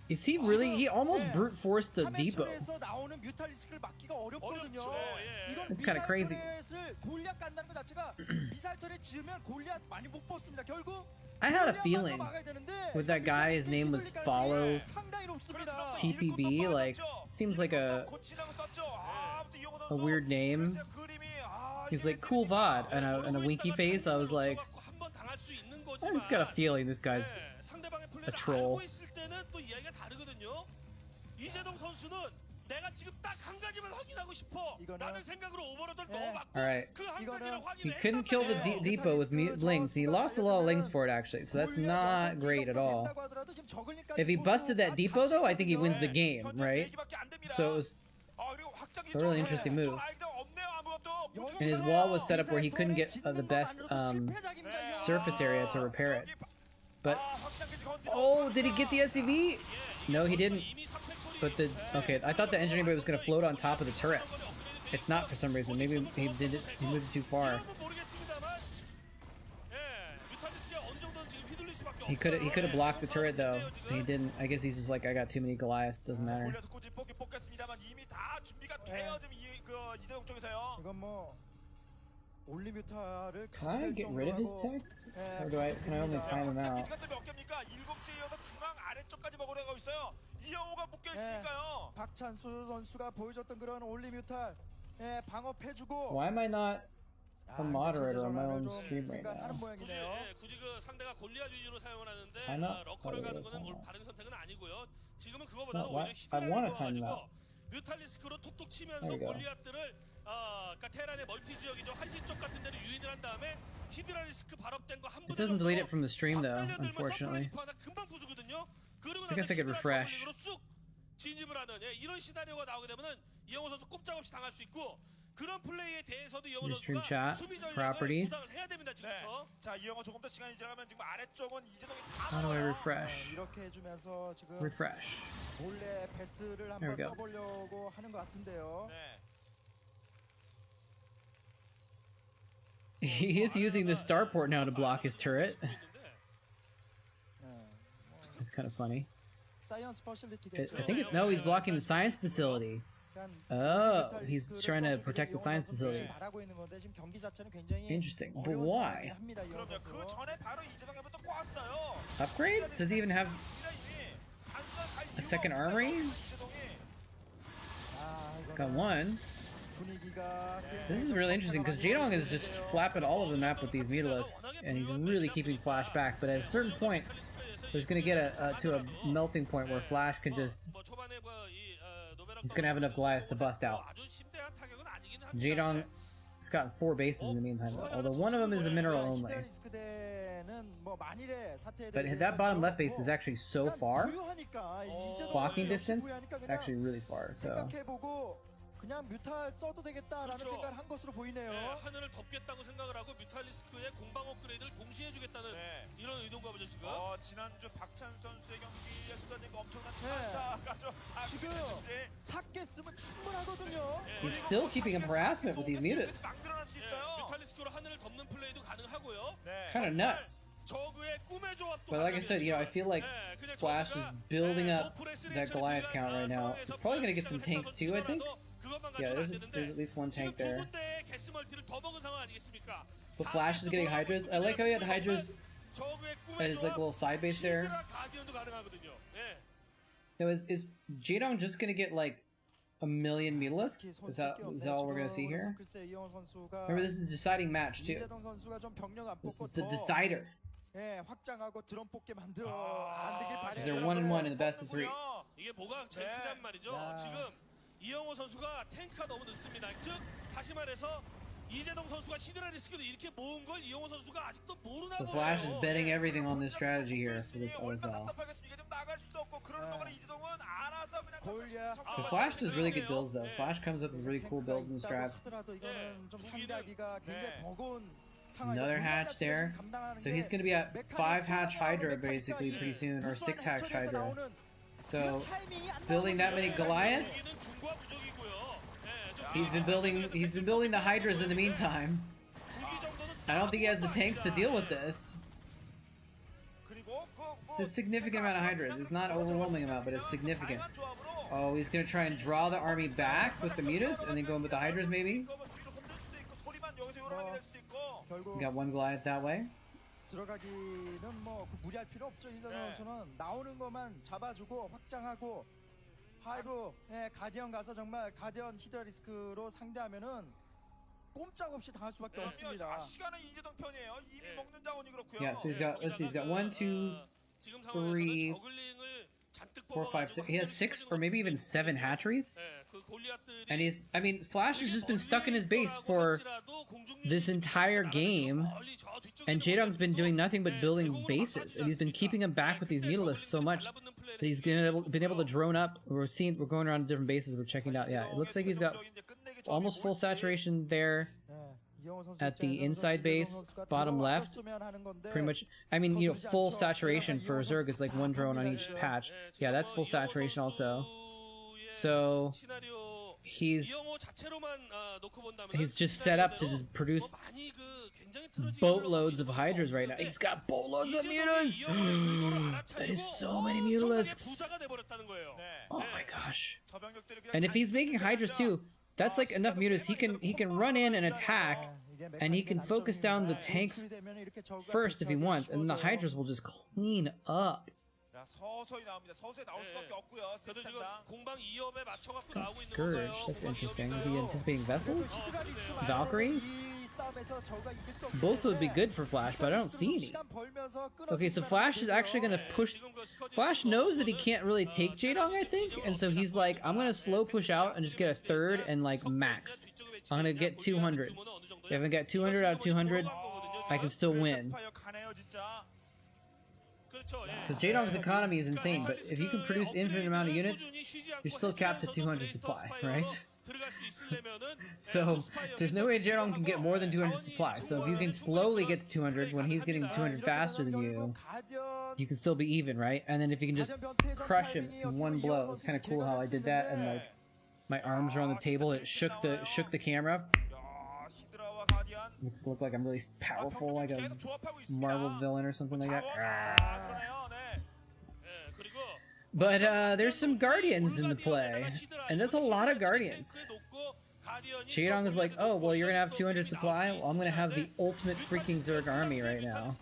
Is he really? He almost brute forced the depot. It's kind of crazy. I had a feeling with that guy, his name was Follow TPB, like, seems like a weird name. He's like, cool VOD, and a winky face. I was like, I just got a feeling this guy's a troll. Alright. He couldn't kill the depot with lings. He lost a lot of lings for it, actually, so that's not great at all. If he busted that depot, though, I think he wins the game, right? So it was a really interesting move. And his wall was set up where he couldn't get the best surface area to repair it. But Oh, did he get the SCV? No, he didn't. But the okay, I thought the engineering blade was gonna float on top of the turret. It's not for some reason. Maybe he did it. He moved it too far. He could have blocked the turret though. He didn't. I guess he's just like, I got too many Goliaths. Doesn't matter. Can I get rid of his text? Or can I only time him out? Why am I not a moderator on my own stream right now? I'm not. I want to time him out. There we go. It doesn't delete it from the stream though, unfortunately. I guess I could refresh. Stream chat, properties. How do I refresh? Refresh. There we go. He is using the starport now to block his turret. It's kind of funny. I think no, he's blocking the science facility. Oh, he's trying to protect the science facility. Interesting, but why? Upgrades? Does he even have a second armory? Got one. This is really interesting because Jaedong is just flapping all over the map with these mutilisks, and he's really keeping Flash back. But at a certain point, there's going to get to a melting point where Flash can just... He's going to have enough Goliaths to bust out. Jaedong has gotten 4 bases in the meantime, although one of them is a mineral only. But that bottom left base is actually so far. Blocking distance, it's actually really far, so... 그냥 뮤탈 써도 되겠다라는 생각을 한 것으로 보이네요. 하늘을 덮겠다고 생각을 하고 뮤탈리스크의 공방 업그레이드를 동시에 해주겠다는 이런 의도인가 보죠 지금. 지난주 박찬 선수의 경기에 쏟아진 거 엄청난 찬사가 좀 지금 4개 쓰면 충분하거든요. He's still keeping up harassment with these mutas. 뮤탈리스크로 하늘을 덮는 플레이도 가능하고요. Kind of nuts. But like I said, you know, I feel like Flash is building up that Goliath count right now. He's probably going to get some tanks too, I think. Yeah, there's at least one tank there. But Flash is getting Hydras. I like how he had Hydras at his like little side base there. Now, is Jaedong just going to get like a million mutilisks? Is that all we're going to see here? Remember, this is the deciding match too. This is the decider. Because they're 1-1 in the best of 3. 이영호 선수가 탱크가 너무 늦습니다. 즉 다시 말해서 이재동 선수가 히드라 리스크를 이렇게 모은 걸 이영호 선수가 아직도 모르나 So Flash is betting everything on this strategy here for this OSL. But Flash does really good builds though. Flash comes up with really cool builds and strats. Another hatch there. So he's going to be at 5 hatch Hydra basically pretty soon, or 6 hatch Hydra. So, building that many Goliaths, he's been building the Hydras in the meantime. I don't think he has the tanks to deal with this. It's a significant amount of Hydras. It's not an overwhelming amount, but it's significant. Oh, he's gonna try and draw the army back with the mutas, and then go in with the Hydras maybe. Got one Goliath that way. 들어가기는 뭐 무리할 필요 없죠. 이재동 선수는 나오는 것만 잡아주고 확장하고 하이브 가디언 가서 정말 가디언 히드라 리스크로 상대하면은 꼼짝없이 당할 수밖에 없습니다. 시간은 이재동 편이에요. 이미 먹는 자원이 그렇고요. Yeah, so he's got, let's see, he's got 1, 2, 3, 4, 5, 6. He has 6 or maybe even 7 hatcheries. And he's, I mean, Flash has just been stuck in his base for this entire game. And Jaedong's been doing nothing but building bases. And he's been keeping him back with these mutilisks so much that he's been able to drone up. We're going around to different bases. We're checking it out. Yeah, it looks like he's got almost full saturation there. at the inside base, bottom left. Pretty much, I mean, you know, full saturation for Zerg is like 1 drone on each patch. Yeah, that's full saturation also. So he's just set up to just produce boatloads of Hydras right now. He's got boatloads of mutas. That is so many mutalisks. Oh my gosh. And if he's making Hydras too, that's like enough mutas. He can run in and attack, and he can focus down the tanks first if he wants, and the Hydras will just clean up. Scourge, that's interesting. Is he anticipating vessels? Valkyries? Both would be good for Flash, but I don't see any. Okay, so Flash is actually going to push... Flash knows that he can't really take Jaedong, I think, and so he's like, I'm going to slow push out and just get a third and like max. I'm going to get 200. If I get 200 out of 200, I can still win. Because Jaedong's economy is insane, but if you can produce infinite amount of units, you're still capped at 200 supply, right? So there's no way Jaedong can get more than 200 supply. So if you can slowly get to 200 when he's getting 200 faster than you, you can still be even, right? And then if you can just crush him in one blow, it's kind of cool how I did that. And like my arms are on the table, it shook the camera. Makes it look like I'm really powerful, like a Marvel villain or something like that. But there's some Guardians in the play, and that's a lot of Guardians. Jaedong is like, oh, well, you're gonna have 200 supply? Well, I'm gonna have the ultimate freaking Zerg army right now.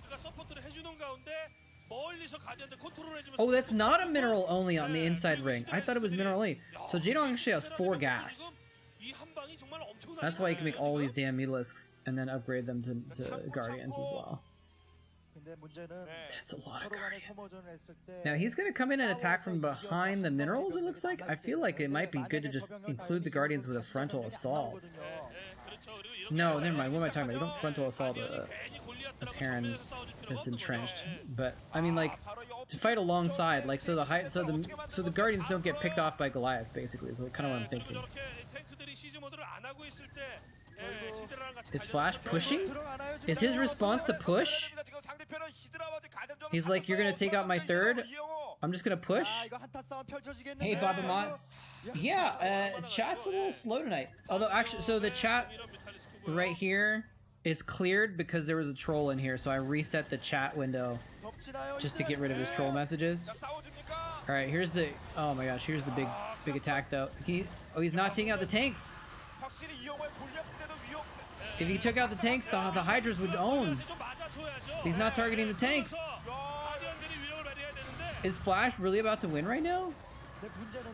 Oh, that's not a mineral only on the inside ring. I thought it was mineral only. So Jaedong actually has 4 gas. That's why you can make all these damn mutalisks and then upgrade them to Guardians as well. That's a lot of Guardians. Now he's going to come in and attack from behind the minerals, it looks like. I feel like it might be good to just include the Guardians with a frontal assault. No, never mind. What am I talking about? You don't frontal assault a Terran that's entrenched. But I mean, like, to fight alongside, like, so the Guardians don't get picked off by Goliaths, basically. Is kind of what I'm thinking. Is Flash pushing? Is his response to push? He's like, you're gonna take out my third? I'm just gonna push? Hey, Baba Mots. Yeah, chat's a little slow tonight. Although, actually, so the chat right here is cleared because there was a troll in here, so I reset the chat window just to get rid of his troll messages. Alright, here's the... Oh my gosh, here's the big attack, though. He's not taking out the tanks! If he took out the tanks, the Hydras would own. He's not targeting the tanks. Is Flash really about to win right now?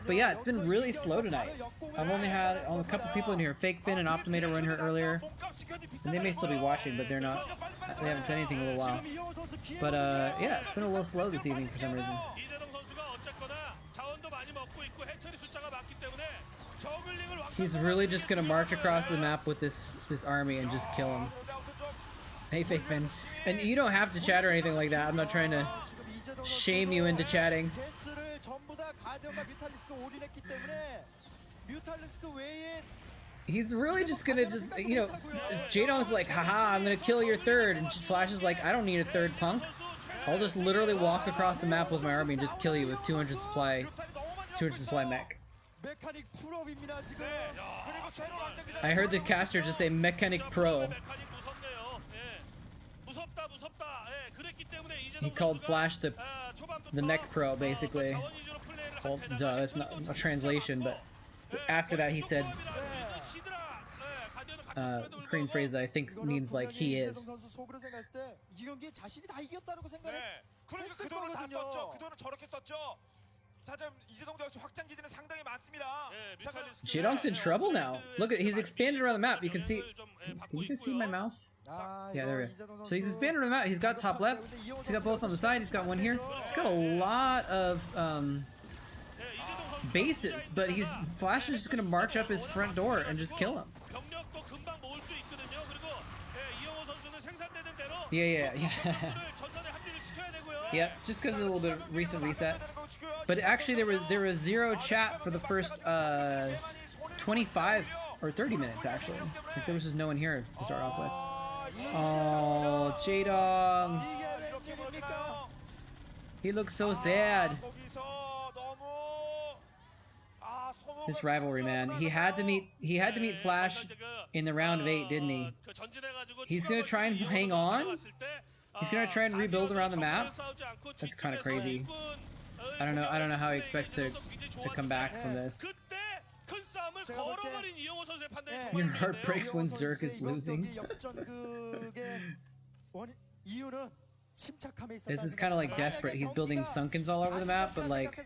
But yeah, it's been really slow tonight. I've only had a couple people in here. Fake Finn and Optimator were in here earlier. And they may still be watching, but they're not. They haven't said anything in a little while. But yeah, it's been a little slow this evening for some reason. He's really just gonna march across the map with this army and just kill him. Hey, Fake Finn. And you don't have to chat or anything like that. I'm not trying to shame you into chatting. He's really just gonna you know, Jaedong's like, haha, I'm gonna kill your third, and Flash is like, I don't need a third, punk. I'll just literally walk across the map with my army and just kill you with 200 supply mech. I heard the caster just say Mechanic Pro. He called Flash the Mech Pro, basically. Well, duh, that's not a translation, but after that he said Korean phrase that I think means like he is. Jaedong's in trouble now. Look, he's expanded around the map. You can see. Can you guys see my mouse? Yeah, there we go. So he's expanded around the map. He's got top left. He's got both on the side. He's got one here. He's got a lot of bases, but Flash is just gonna march up his front door and just kill him. Yeah. Yep, just because of a little bit of recent reset. But actually, there was 0 chat for the first 25 or 30 minutes actually. Like there was just no one here to start off with. Oh, Jaedong. He looks so sad. This rivalry, man. He had to meet Flash in the round of 8, didn't he? He's gonna try and hang on. He's gonna try and rebuild around the map. That's kind of crazy. I don't know how he expects to come back from this. Your heart breaks when Zerk is losing. This is kind of like desperate. He's building Sunkens all over the map, but like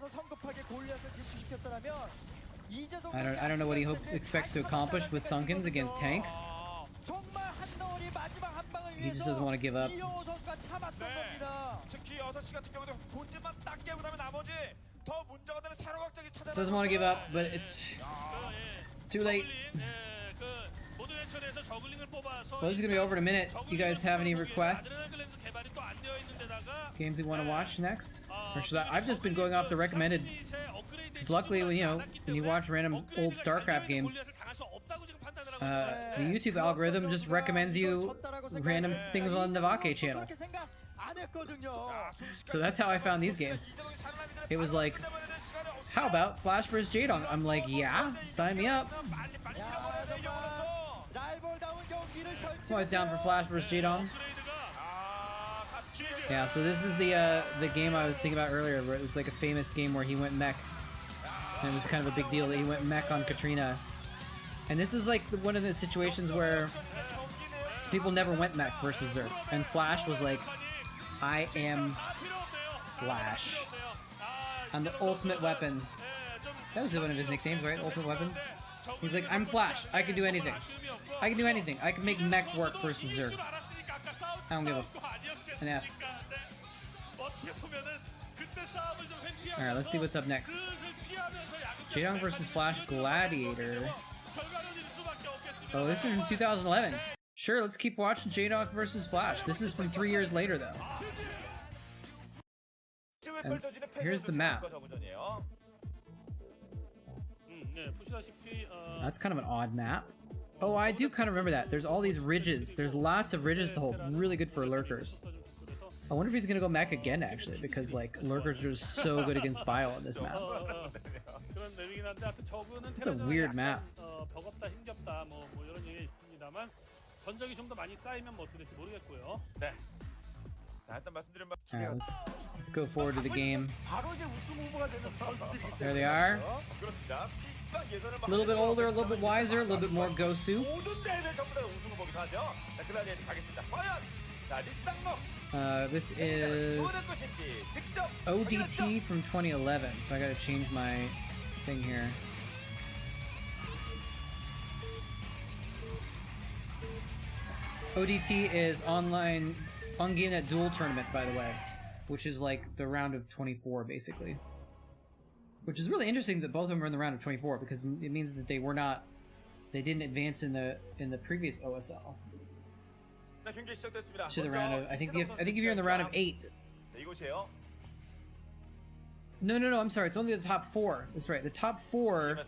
I don't know what he expects to accomplish with Sunkens against tanks. He just doesn't want to give up. Doesn't want to give up, but it's too late. Well, this is gonna be over in a minute. You guys have any requests? Games you want to watch next? Or should I? I've just been going off the recommended. Because luckily, when you watch random old StarCraft games, the YouTube algorithm just recommends you random things on the Vake channel. So that's how I found these games. It was like, how about Flash vs. Jaedong? I'm like, yeah, sign me up. I'm always down for Flash vs. Jaedong. Yeah, so this is the game I was thinking about earlier, where it was like a famous game where he went mech. And it was kind of a big deal that he went mech on Katrina. And this is like one of the situations where people never went mech versus Zerk. And Flash was like, I am Flash. I'm the ultimate weapon. That was one of his nicknames, right? Ultimate weapon. He's like, I'm Flash. I can do anything. I can do anything. I can make mech work versus Zerk. I don't give an F. Alright, let's see what's up next. Jaedong versus Flash Gladiator. Oh, this is from 2011. Sure, let's keep watching Jaedong versus Flash. This is from 3 years later, though. And here's the map. That's kind of an odd map. Oh, I do kind of remember that. There's all these ridges. There's lots of ridges to hold. Really good for lurkers. I wonder if he's gonna go mech again, actually, because like lurkers are so good against bio on this map. It's a weird map. Alright, let's go forward to the game. There they are. A little bit older, a little bit wiser, a little bit more Gosu. This is ODT from 2011, so I gotta change my thing here. ODT is online on-GameNet duel tournament, by the way, which is like the round of 24, basically. Which is really interesting that both of them are in the round of 24, because it means that they didn't advance in the previous OSL to the round of. I think if you're in the round of 8. No, I'm sorry. It's only the top 4. That's right. The top 4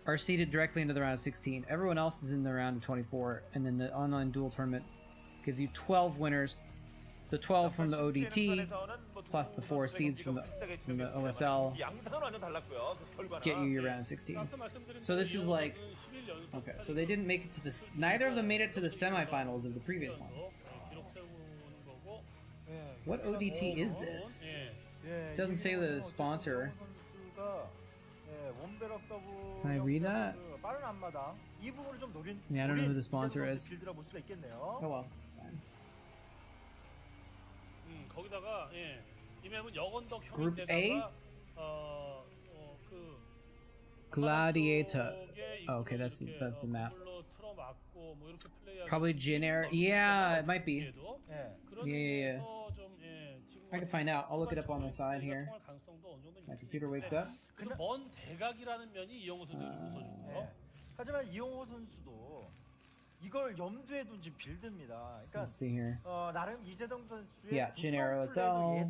are seeded directly into the round of 16. Everyone else is in the round of 24, and then the online duel tournament gives you 12 winners. The 12 from the ODT, plus the 4 seeds from the OSL, get you your round of 16. So this is like, okay, so they didn't make it to the, neither of them made it to the semifinals of the previous one. What ODT is this? It doesn't say the sponsor. Can I read that? Yeah, I don't know who the sponsor is. Oh well, it's fine. Group A? Gladiator. Oh, okay, that's the map. Probably generic. Yeah, it might be. Yeah. I can find out. I'll look it up on the side here. My computer wakes up. Let's see here. Yeah, Jin OSL.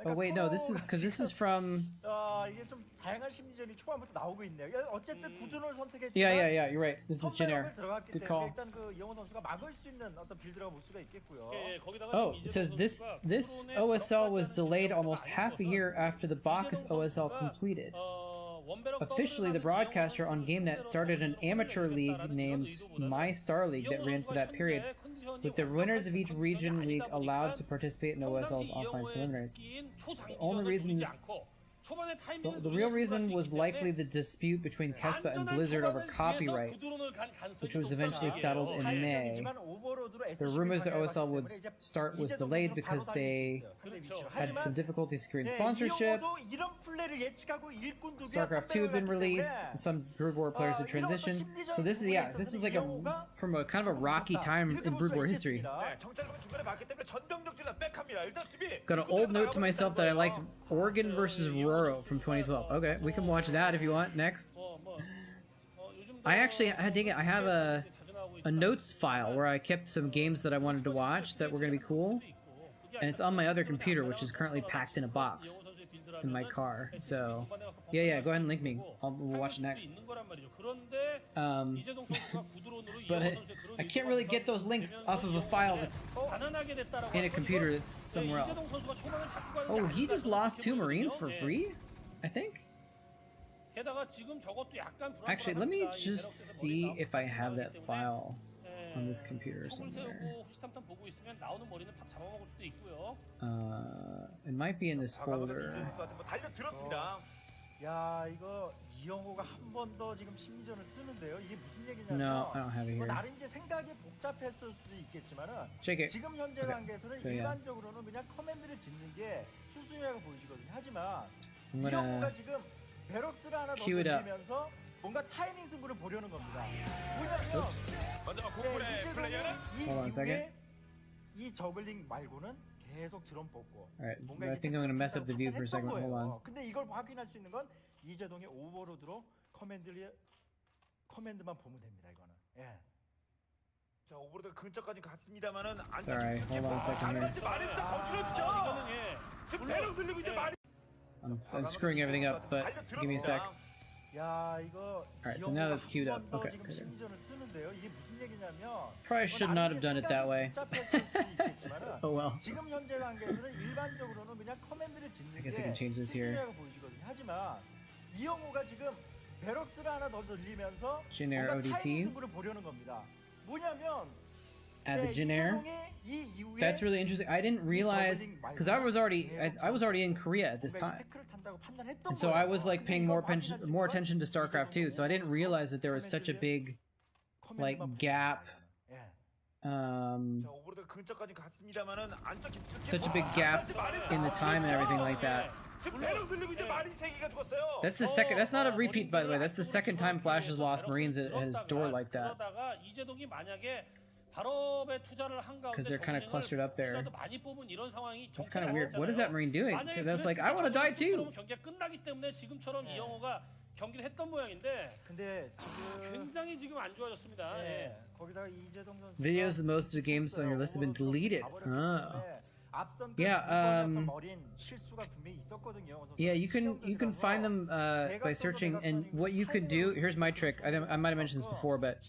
Oh wait, no, this is because this is from. 이게 좀 다양한 심리전이 초반부터 나오고 있네요. 어쨌든 구준을 선택했지만 Yeah. You're right. This is generic. 들어갔기 Good 때문에 call. 일단 그 이영호 선수가 막을 수 있는 어떤 빌드라고 볼 수가 있겠고요. Oh, it says this OSL was delayed almost half a year after the Bacchus OSL completed. Officially, the broadcaster on GameNet started an amateur league named My Star League that ran for that period, with the winners of each region league allowed to participate in OSL's offline preliminaries. The only reason the real reason was likely the dispute between Kespa and Blizzard over copyrights, which was eventually settled in May. The rumors the OSL would start was delayed because they had some difficulty securing sponsorship. StarCraft 2 had been released, and some Brood War players had transitioned. So this is like from a kind of a rocky time in Brood War history. Got an old note to myself that I liked Oregon versus Roro from 2012. Okay, we can watch that if you want next. I actually, dang it, I have a notes file where I kept some games that I wanted to watch that were going to be cool. And it's on my other computer, which is currently packed in a box in my car. So, yeah, go ahead and link me. We'll watch it next. But I can't really get those links off of a file that's in a computer that's somewhere else. Oh, he just lost 2 Marines for free? I think? Actually, let me just see if I have that file on this computer somewhere. It might be in this folder. 야, 이거 이영호가 한 번 더 지금 심리전을 쓰는데요. 이게 무슨 얘기냐면 No, I don't have it here. 나름 이제 생각이 복잡했을 수도 있겠지만은 Check it. 지금 현재 관계에서는 일반적으로는 그냥 커맨드를 짓는 게 수순이라고 보이시거든요. 하지만 이영호가 지금 베럭스를 하나 더 돌리면서 뭔가 타이밍 승부를 보려는 겁니다. 뭐냐면 Hold on a second. 이 저글링 말고는 계속 드론 뽑고. Alright, I think I'm gonna mess up the view for a second. Hold on. 근데 이걸 확인할 수 있는 건 이재동의 오버로드로 커맨드만 보면 됩니다. 이거는. 예. 자, 오버로드 근처까지 갔습니다만은 안 Sorry, hold on a second here. I'm screwing everything up, but give me a sec. Alright, so now that's queued up. Okay. Probably should not have done it that way. Oh well. I guess I can change this here. Genair ODT. Add the Genair. That's really interesting. I didn't realize because I was already in Korea at this time, and so I was like paying more attention to StarCraft 2. So I didn't realize that there was such a big like gap. Such a big gap in the time and everything like that. That's the second. That's not a repeat, by the way. That's the second time Flash has lost Marines at his door like that. Because they're kind of clustered up there. That's kind of weird. What is that Marine doing? So that's like, I want to die too. Videos of most of the games on your list have been deleted. Oh. Yeah, yeah, you can find them by searching, and what you could do, here's my trick. I might have mentioned this before, but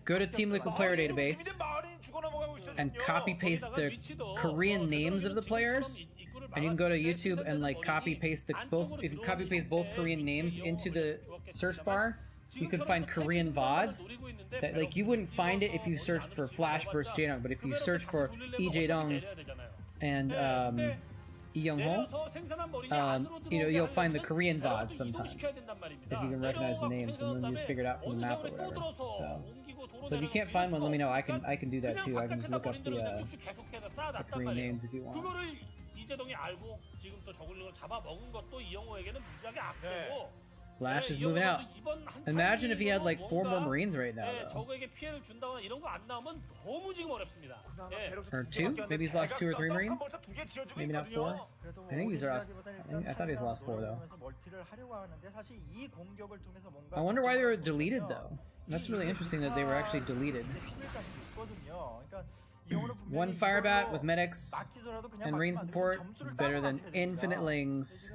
go to Team Liquid Player Database and copy paste the Korean names of the players, and you can go to YouTube and like copy paste if you copy paste both Korean names into the search bar, you can find Korean VODs. That, like, you wouldn't find it if you searched for Flash versus Jaedong, but if you search for Lee Jaedong and Lee Young-ho, you know, you'll find the Korean VODs sometimes if you can recognize the names, and then you just figure it out from the map or whatever. So if you can't find one, let me know. I can do that too. I can just look up the Korean names if you want. Flash is moving out. Imagine if he had like 4 more Marines right now, though. Or 2? Maybe he's lost 2 or 3 Marines? Maybe not 4? I think he's lost. I thought he's lost 4 though. I wonder why they were deleted though. That's really interesting that they were actually deleted. One firebat with medics and rain support better than infinite lings.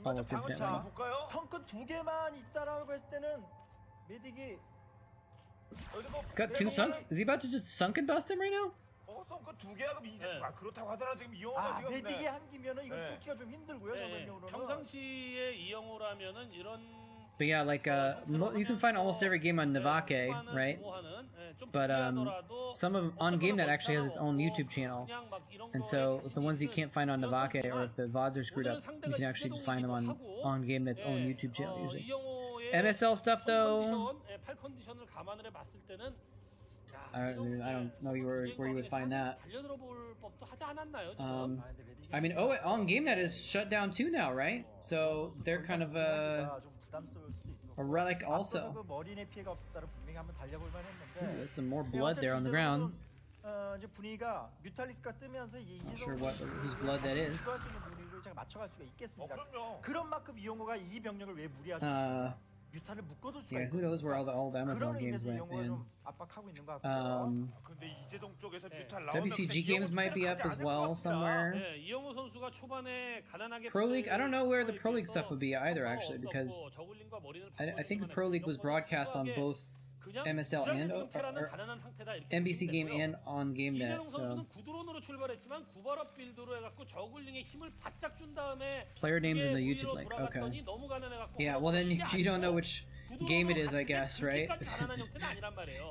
Almost infinite lings. 성큰 2개만 있다라고 했을 때는 메딕이 He's got 2 sunks? Is he about to just sunken bust him right now? 성큰 2개 하고 이제 그렇다고 하더라도 지금 이영호가 지금 메딕이 한 기면은 이거 뚫기가 좀 힘들고요. 전면적으로는. 평상시에 이영호라면은 이런 But yeah, like you can find almost every game on Navake, right? But some of on GameNet actually has its own YouTube channel, and so the ones you can't find on Navake, or if the VODs are screwed up, you can actually just find them on GameNet's own YouTube channel usually. MSL stuff though, I don't know where you would find that. I mean, oh, on GameNet is shut down too now, right? So they're kind of a relic also. Ooh, there's some more blood there on the ground. Not sure whose blood that is. Yeah, who knows where all the Amazon games went, man. WCG games might be up as well somewhere. Pro League, I don't know where the Pro League stuff would be either, actually, because I think the Pro League was broadcast on both MSL and or NBC Game and on GameNet, so player names in the YouTube link. Okay. Yeah, well then you don't know which game it is, I guess, right?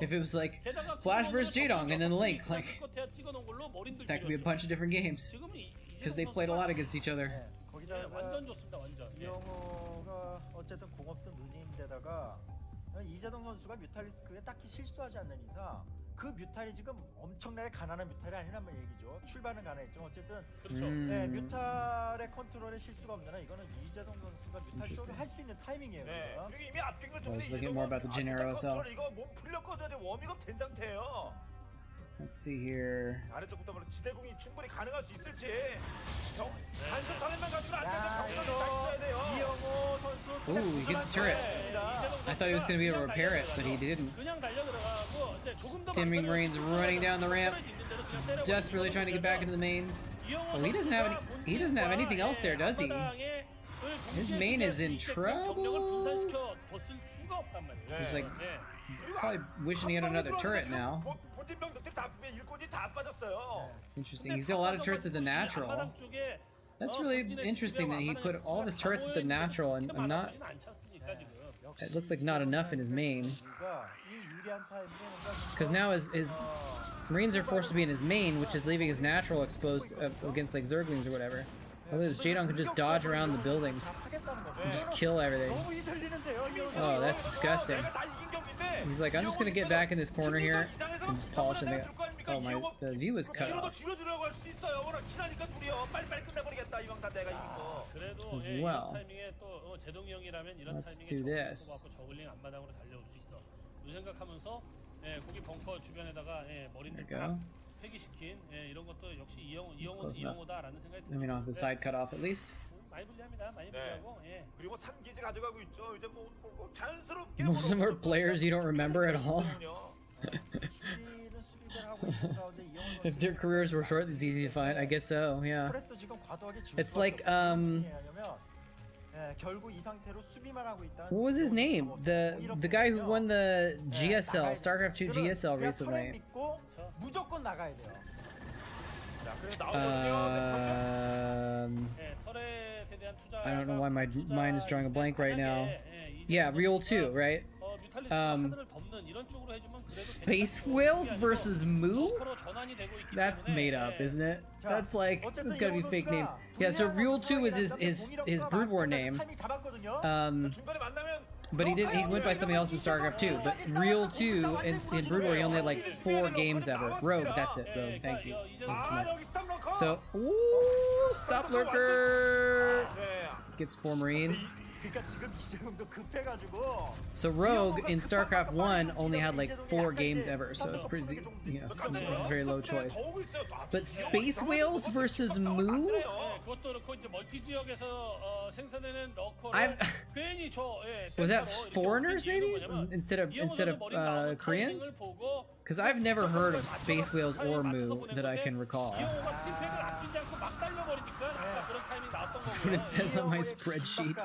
If it was like Flash vs Jadong and then Link, like that could be a bunch of different games because they played a lot against each other. 이재동 선수가 뮤탈리스크에 딱히 실수하지 않는 이상 그 뮤탈이 지금 엄청나게 가난한 뮤탈이 아니란 얘기죠. 출발은 가난했지만 어쨌든 네, 뮤탈의 컨트롤에 실수가 없는 한 이거는 이재동 선수가 뮤탈 쇼를 할 수 있는 타이밍이에요. 네. 그리고 이미 앞뀐 걸 Let's look at more about the Gennaro cell. 이거 몸 풀렸거든요. 워밍업 된 상태예요. Let's see here. 아래쪽부터 바로 지대공이 충분히 가능할 수 있을지. 단순 터렛만 가지고 안 되면 정면을 잘 써야 돼요. 이영호 선수. Ooh, he gets a turret. I thought he was going to be able to repair it, but he didn't. Stimming Marines running down the ramp, desperately trying to get back into the main. Oh, he doesn't have anything else there, does he? His main is in trouble. He's like probably wishing he had another turret now. Interesting. He's got a lot of turrets at the natural. That's really interesting that he put all of his turrets at the natural and not. It looks like not enough in his main. Because now his Marines are forced to be in his main, which is leaving his natural exposed against like Zerglings or whatever. Look at this, Jadon can just dodge around the buildings and just kill everything. Oh, that's disgusting. He's like, I'm just gonna get back in this corner here and just polish it. Oh, the view is cut off. As well. Let's do this. There we go. Close enough. Let me know if the side cut off at least. Most of them are players you don't remember at all. If their careers were short, it's easy to find. I guess so, yeah. It's like, what was his name? The guy who won the GSL, StarCraft 2 GSL recently. I don't know why my mind is drawing a blank right now. Yeah, Real 2, right? Space Whales versus Moo? That's made up, isn't it? That's like, it's gotta be fake names. Yeah, so Real 2 is his Brood War name. But he went by something else in StarCraft 2. But Real 2 in Brood War, he only had like 4 games ever. Rogue, that's it, Rogue. Thank you. So, ooh, stop lurker! Gets 4 Marines. So Rogue in StarCraft 1 only had like 4 games ever, so it's pretty, you know, very low choice. But Space Whales versus Moo? Was that foreigners maybe instead of Koreans? Because I've never heard of Space Whales or Moo that I can recall. That's what it says on my spreadsheet.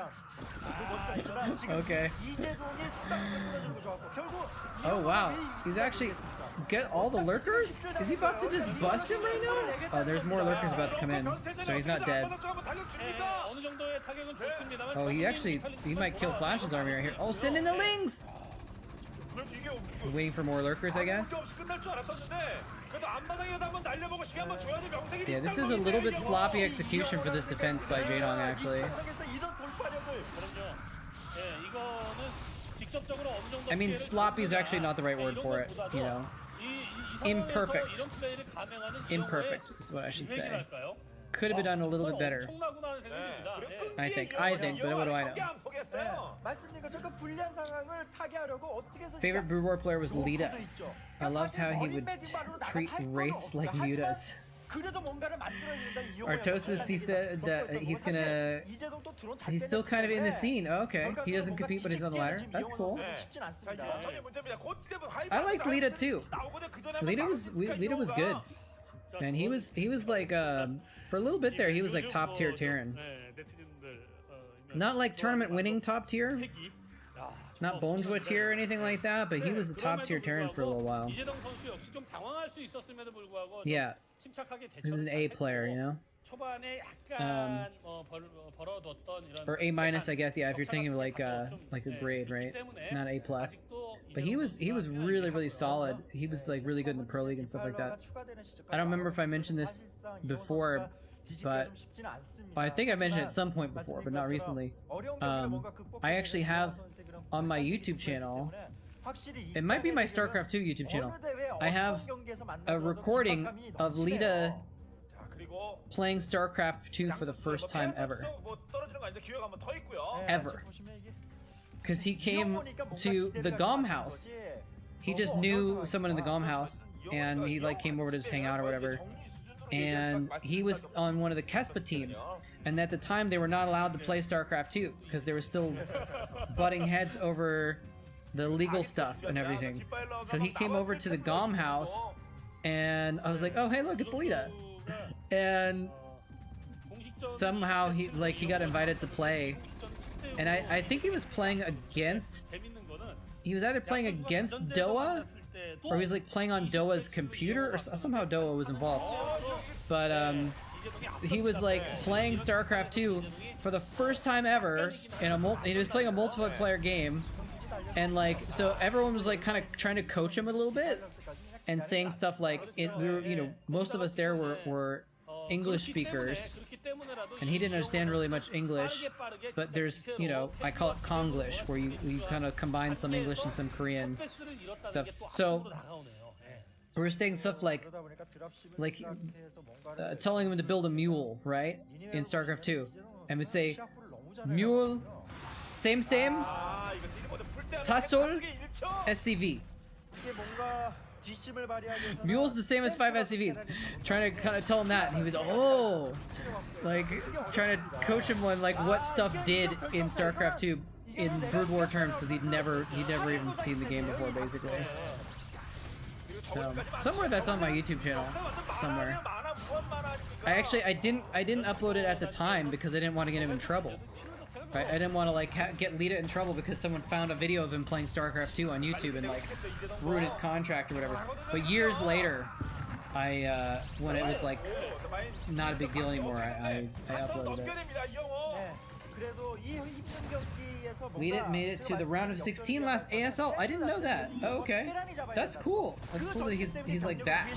Okay. Oh wow, he's actually get all the lurkers? Is he about to just bust him right now? Oh, there's more lurkers about to come in, so he's not dead. Oh, he might kill Flash's army right here. Oh, send in the Lings! Waiting for more lurkers, I guess. Yeah, this is a little bit sloppy execution for this defense by Jaedong, actually. I mean, sloppy is actually not the right word for it, you know. Imperfect. Imperfect is what I should say. Could have been done a little bit better. I think, but what do I know? Favorite Brood War player was Lita. I loved how he would treat wraiths like mutas. Artosis, he said that he's still kind of in the scene. Oh, okay, he doesn't compete, but he's on the ladder. That's cool. I liked Lita too. Lita was good, and he was like for a little bit there he was like top tier Terran. Not like tournament winning top tier, not Bonjour tier or anything like that, but he was a top tier Terran for a little while. Yeah, he was an A player, you know. Or A minus, I guess. Yeah, if you're thinking of like a grade, right? Not A plus. But he was really solid. He was like really good in the pro league and stuff like that. I don't remember if I mentioned this before, but I think I mentioned it at some point before, but not recently. I actually have on my YouTube channel, it might be my StarCraft 2 YouTube channel, I have a recording of Lita playing StarCraft 2 for the first time ever. Ever. Because he came to the GOM house. He just knew someone in the GOM house, and he like came over to just hang out or whatever. And he was on one of the Kespa teams, and at the time they were not allowed to play StarCraft 2 because they were still butting heads over the legal stuff and everything. So he came over to the GOM house, and I was like, oh hey look, it's Lita. And somehow he got invited to play, and I think he was playing against, he was either playing against Doa, or he was like playing on Doa's computer, or somehow Doa was involved. But he was like playing StarCraft 2 for the first time ever in he was playing a multiplayer game, and like so everyone was like kind of trying to coach him a little bit and saying stuff like we were, you know, most of us there were English speakers, and he didn't understand really much English, but there's, you know, I call it Konglish, where you kind of combine some English and some Korean stuff. So we were saying stuff like telling him to build a mule, right, in StarCraft 2, and would say mule, same, tasol, SCV. Mule's the same as 5 SCVs. Trying to kind of tell him that, and he was like trying to coach him on like what stuff did in StarCraft 2 in Brood War terms, because he'd never even seen the game before, basically. So somewhere that's on my YouTube channel, somewhere. I didn't upload it at the time because I didn't want to get him in trouble. Right? I didn't want to like get Lita in trouble because someone found a video of him playing StarCraft 2 on YouTube and like ruin his contract or whatever. But years later, when it was like not a big deal anymore, I uploaded it. Lita made it to the round of 16 last ASL. I didn't know that. Oh, okay, that's cool. That's cool that he's like back.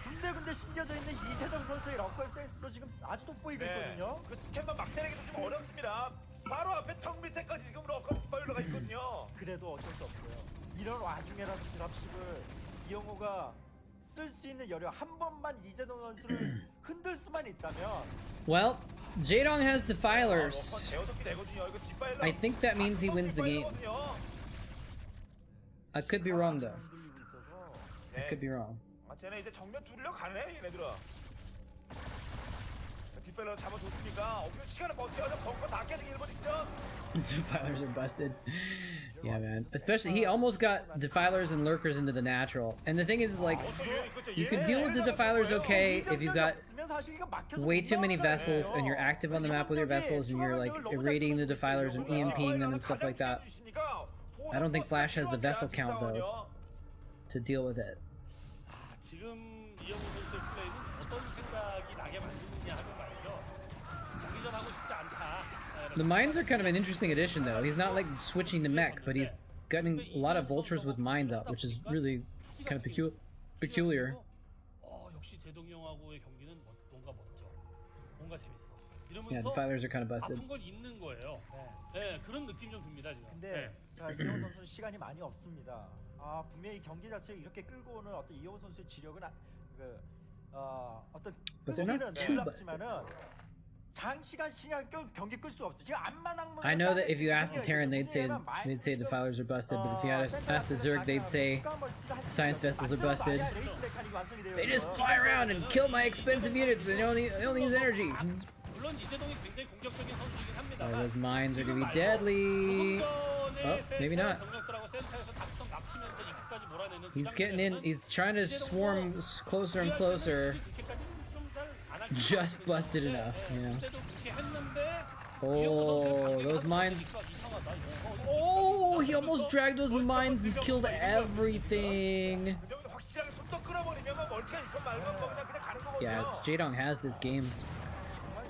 군데군데 심겨져 있는 이재동 선수의 러컬 센스도 지금 아주 돋보이고 있거든요. 그 스캔만 막 때리기도 좀 어렵습니다. 바로 앞에 턱 밑에까지 지금 러컬 스파일러가 있거든요. 그래도 어쩔 수 없어요. 이런 와중에라도 드랍십을 이영호가 쓸 수 있는 여력, 한 번만 이재동 선수를 흔들 수만 있다면. Well, Jaedong has defilers. I think that means he wins the game. I could be wrong though. I could be wrong. 쟤네 이제 정면 뚫으려 가네, 얘네들은. 뒷벨로 잡아줬으니까 시간을 버텨야죠. 벙커 다 깨지기 일본 직전. Defilers are busted. Yeah, man. Especially, he almost got Defilers and Lurkers into the natural. And the thing is, like, you can deal with the Defilers okay if you've got way too many vessels and you're active on the map with your vessels and you're, like, irradiating the Defilers and EMPing them and stuff like that. I don't think Flash has the vessel count, though, to deal with it. The mines are kind of an interesting addition, though. He's not like switching to mech, but he's getting a lot of vultures with mines up, which is really kind of peculiar. Yeah, the Defilers are kind of busted. 근데 자, 이영호 선수는 시간이 많이 없습니다. 아, 분명히 경기 자체를 이렇게 끌고 오는 어떤 이영호 선수의 지력은 어떤 끌고는 놀랍지만은 장시간 경기 끌 수 없어. 지금 안마당 I know that if you asked the Terran, they'd say the Defilers are busted, but if you asked the Zerg, they'd say science vessels are busted. They just fly around and kill my expensive units. They only use energy. Oh, those mines are gonna be deadly. Oh, maybe not. He's getting in. He's trying to swarm closer and closer. Just busted enough, you know. Oh, those mines. Oh, he almost dragged those mines and killed everything. Yeah, Jaedong has this game.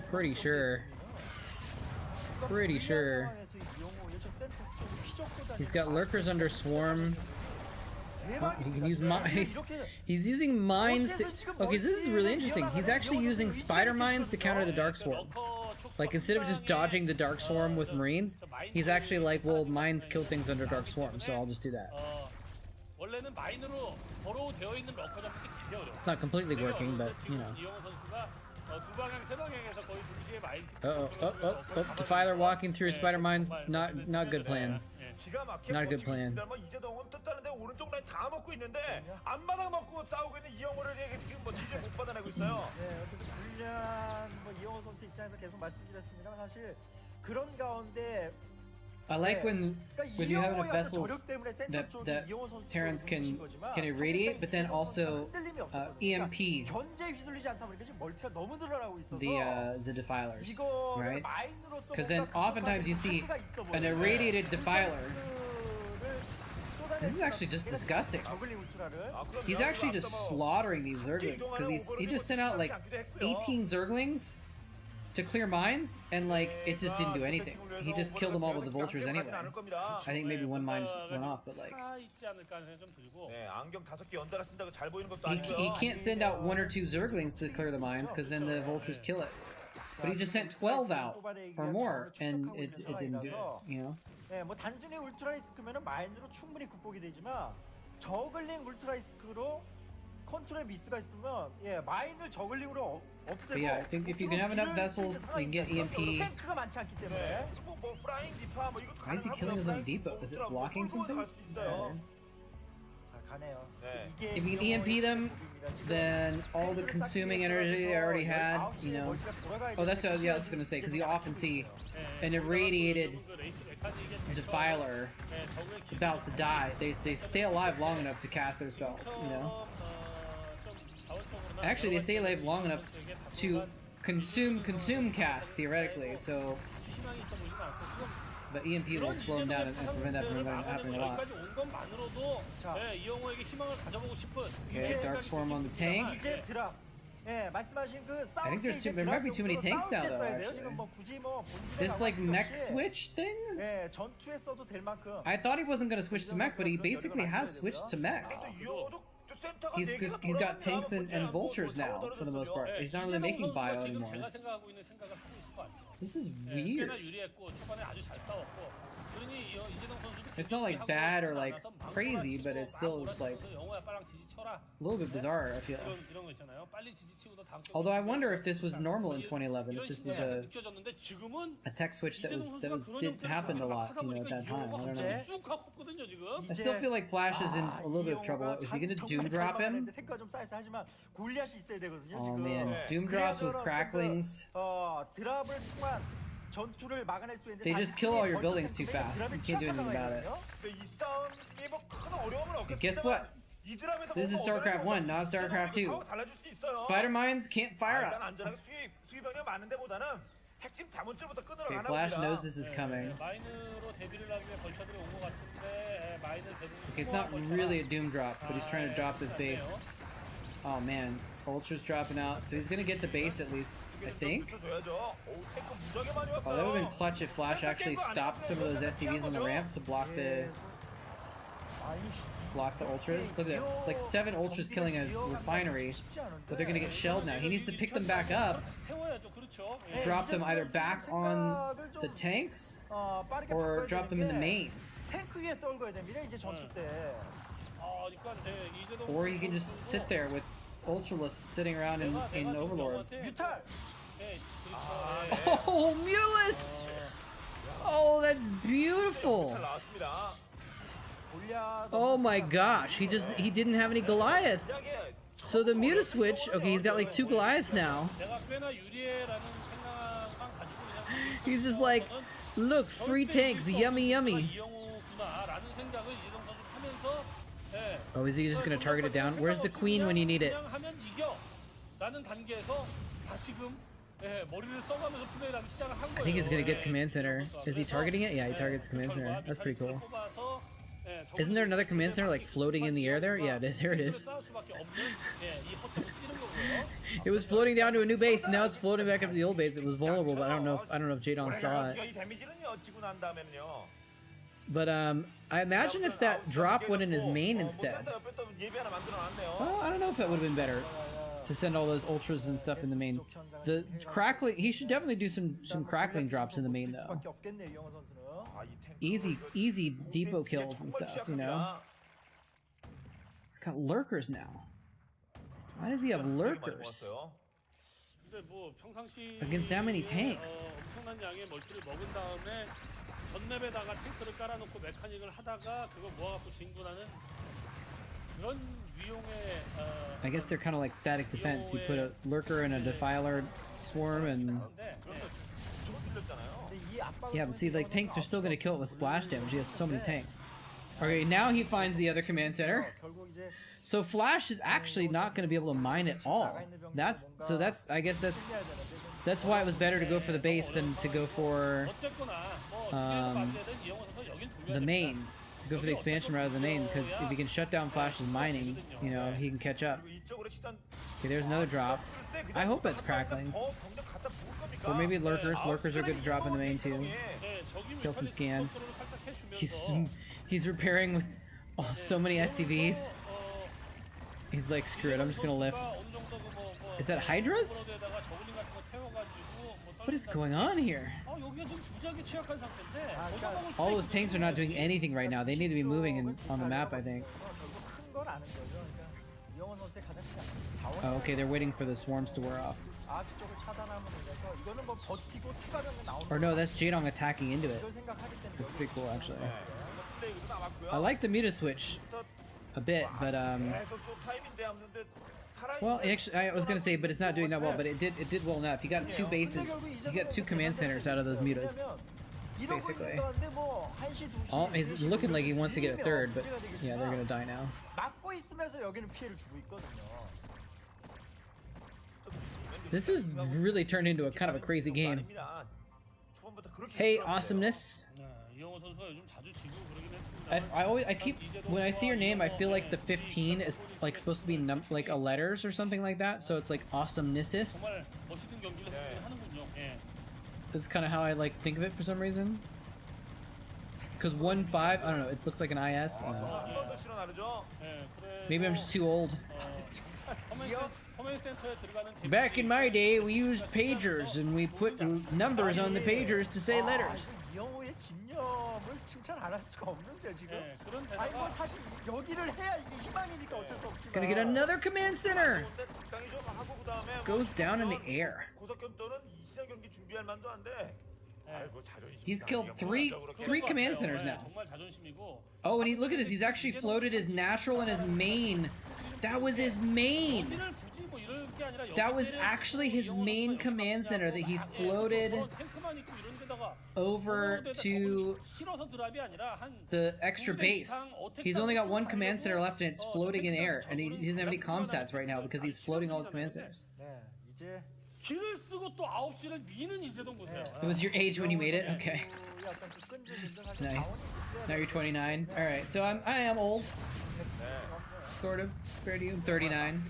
Pretty sure. Pretty sure. He's got lurkers under swarm. Oh, he can use mines. He's using mines to... Okay, so this is really interesting. He's actually using spider mines to counter the dark swarm. Like, instead of just dodging the dark swarm with marines, he's actually like, well, mines kill things under dark swarm, so I'll just do that. It's not completely working, but, you know. Uh-oh, Defiler walking through spider mines, not good plan. Not a good plan. I like when you have enough vessels that Terrans can irradiate, but then also EMP the Defilers, right? Because then oftentimes you see an irradiated Defiler. This is actually just disgusting. He's actually just slaughtering these Zerglings because he just sent out like 18 Zerglings to clear mines, and like it just didn't do anything. He just killed them all with the vultures anyway. I think maybe one mine went off, but like he can't send out 1 or 2 Zerglings to clear the mines because then the vultures kill it. But he just sent 12 out or more, and it didn't do it. You know. 뭐 단순히 울트라리스크면은 마인으로 충분히 극복이 되지만 저글링 울트라리스크로 컨트롤 미스가 있으면 예 마인을 저글링으로 없애고. Yeah, I think if you can have enough vessels, you can get EMP. 탱크가 많지 않기 때문에. Why is he killing his own depot? Is it blocking something? If you can EMP them, then all the consuming energy they already had, you know. Oh, that's what I was gonna say, because you often see an irradiated Defiler is about to die. They stay alive long enough to cast their spells, you know. Actually, they stay alive long enough to consume cast theoretically. So, but EMP will slow them down and prevent that from happening a lot. Okay, Dark Swarm on the tank. I think there might be too many tanks now, though, actually. This, like, mech switch thing? I thought he wasn't going to switch to mech, but he basically has switched to mech. He's got tanks and vultures now, for the most part. He's not really making bio anymore. This is weird. It's not, like, bad or, like, crazy, but it's still just, like, a little bit bizarre, I feel. Although I wonder if this was normal in 2011, if this was a tech switch that happened a lot, you know, at that time. I don't know. I still feel like Flash is in a little bit of trouble. Is he gonna Doom drop him? Oh man, Doom drops with cracklings. 전투를 막아낼 수 있는데 They just kill all your buildings too fast. You can't do anything about it. 이 싸움이 뭐 큰 어려움은 없겠지만 Guess what? 이 드랍에서 This is StarCraft 1, not StarCraft 2. 달라질 수 있어요. Spider mines can't fire 일단 up. 안전하게 수비병력 많은 데보다는 핵심 자문줄부터 끊으러 Okay, 가나 Flash 봅니다. knows this is coming. 마인으로 대비를 하기 위해 벌처들이 온 것 같은데 마인을 Okay, it's not really a doom drop, but he's trying to drop this base. Oh man, Ultra's dropping out, so he's gonna get the base at least, I think. Oh, that would have been clutch if Flash actually stopped some of those SCVs on the ramp to block the Ultras. Look at that, it's like 7 Ultras killing a refinery, but they're gonna get shelled now. He needs to pick them back up, drop them either back on the tanks, or drop them in the main. Or he can just sit there with Ultralisks sitting around in Overlords. Oh, Mutalisks! Oh, that's beautiful! Oh my gosh, he didn't have any Goliaths. So the Mutaswitch, okay, he's got like 2 Goliaths now. He's just like, look, free tanks, yummy yummy. Oh, is he just gonna target it down? Where's the queen when you need it? I think he's gonna get command center. Is he targeting it? Yeah, he targets command center. That's pretty cool. Isn't there another command center like floating in the air there? Yeah, there it is. It was floating down to a new base, and now it's floating back up to the old base. It was vulnerable, but I don't know if Jadon saw it. But I imagine if that drop went in his main instead. Well, I don't know if that would have been better to send all those ultras and stuff in the main. The crackling, he should definitely do some crackling drops in the main though. Easy depot kills and stuff, you know. He's got lurkers now. Why does he have lurkers against that many tanks? I guess they're kind of like static defense. You put a lurker and a defiler swarm and... Yeah, but see, like, tanks are still going to kill it with splash damage. He has so many tanks. Okay, now he finds the other command center. So Flash is actually not going to be able to mine at all. I guess that's why it was better to go for the base than to go for the main. To go for the expansion rather than the main, because if he can shut down Flash's mining, you know, he can catch up. Okay, there's another drop. I hope it's cracklings. Or maybe lurkers. Lurkers are good to drop in the main too. Kill some scans. He's repairing with so many SCVs. He's like, screw it, I'm just gonna lift. Is that Hydras? What is going on here? All those tanks are not doing anything right now. They need to be moving on the map, I think. Oh, okay, they're waiting for the swarms to wear off. Or no, that's Jadong attacking into it. That's pretty cool, actually. I like the Mutaswitch a bit, but well, actually, I was gonna say, but it's not doing that well. But it did well enough. He got 2 bases. He got 2 command centers out of those mutas, basically. He's looking like he wants to get a 3rd, but yeah, they're gonna die now. This has really turned into a kind of a crazy game. Hey, awesomeness. I keep, when I see your name, I feel like the 15 is like supposed to be like a letters or something like that, so it's like awesomenesses. This is kind of how I like think of it for some reason. Because 1-5, I don't know, it looks like an IS. Maybe I'm just too old. Back in my day, we used pagers and we put numbers on the pagers to say letters. It's gonna get another command center. Goes down in the air. He's killed three command centers now. Oh, and look at this. He's actually floated his natural and his main. That was his main. That was actually his main command center that he floated over to the extra base. He's only got one command center left and it's floating in air, and he doesn't have any comm stats right now because he's floating all his command centers. It was your age when you made it? Okay. Nice. Now you're 29. Alright, so I am old. Sort of. Compared to you. I'm 39.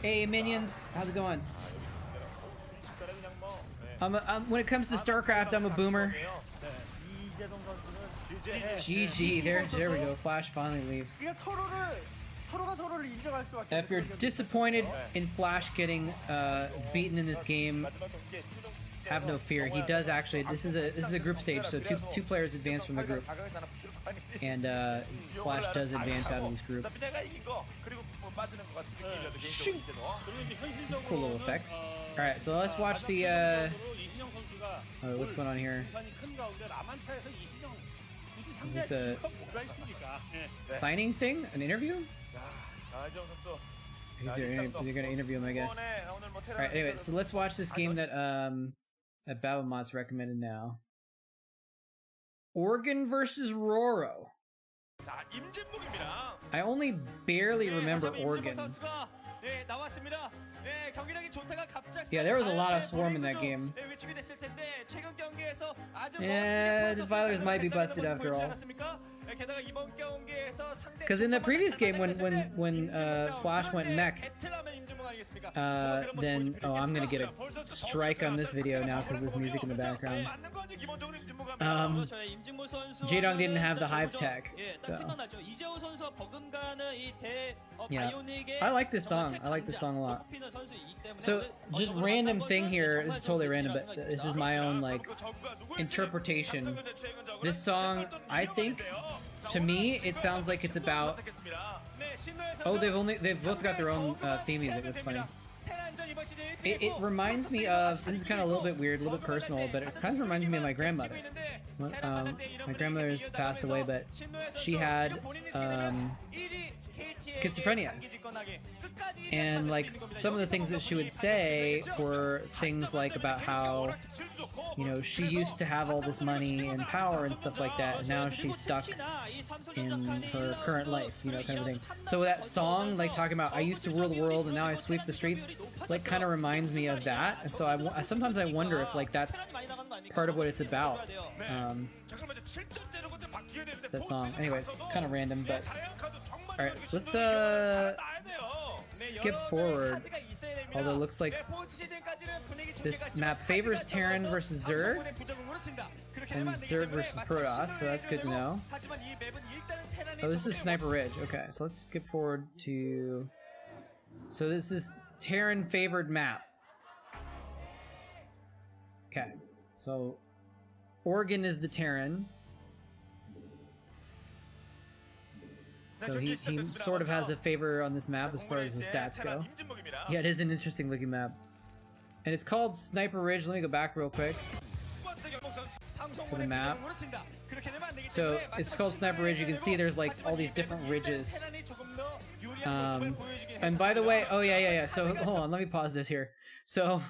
Hey, minions. How's it going? When it comes to StarCraft, I'm a boomer. GG. There we go. Flash finally leaves. If you're disappointed in Flash getting beaten in this game, have no fear. He does actually. This is a group stage, so two players advance from the group, and Flash does advance out of this group. It's a cool little effect. All right, so let's watch the. Oh, what's going on here? Is this a signing thing? An interview? They're going to interview him, I guess. All right. Anyway, so let's watch this game that Babamot's recommended now. Oregon versus Roro. I only barely remember Oregon. Yeah, there was a lot of swarm in that game. Yeah, the Devilers might be busted after all. Because in the previous game, when Flash went mech, then I'm gonna get a strike on this video now because there's music in the background. Jaedong didn't have the hive tech, so yeah. I like this song. I like this song a lot. So just random thing here. This is totally random, but this is my own like interpretation. This song, I think, to me, it sounds like it's about. Oh, they've both got their own theme music. That's funny. It reminds me of. This is kind of a little bit weird, a little bit personal, but it kind of reminds me of my grandmother. My grandmother's passed away, but she had schizophrenia. And like some of the things that she would say were things like about how, you know, she used to have all this money and power and stuff like that, and now she's stuck in her current life, you know, kind of thing. So that song, like talking about I used to rule the world and now I sweep the streets, like kind of reminds me of that. And so sometimes I wonder if like that's part of what it's about. That song. Anyways, kind of random, but all right, let's skip forward. Although it looks like this map favors Terran versus Zerg and Zerg versus Protoss, so that's good to know. Oh, this is Sniper Ridge. Okay, so let's skip forward to. So this is Terran favored map. Okay, so Oregon is the Terran. So he sort of has a favor on this map as far as the stats go. Yeah, it is an interesting looking map. And it's called Sniper Ridge. Let me go back real quick to the map. So it's called Sniper Ridge. You can see there's like all these different ridges. And by the way, oh yeah. So hold on, let me pause this here. So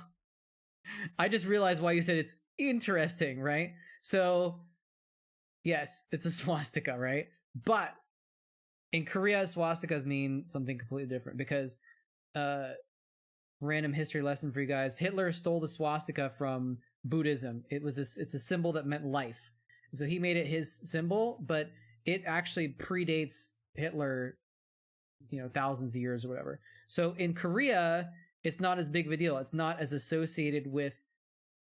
I just realized why you said it's interesting, right? So yes, it's a swastika, right? But in Korea, swastikas mean something completely different because, random history lesson for you guys, Hitler stole the swastika from Buddhism. It's a symbol that meant life. So he made it his symbol, but it actually predates Hitler, you know, thousands of years or whatever. So in Korea, it's not as big of a deal. It's not as associated with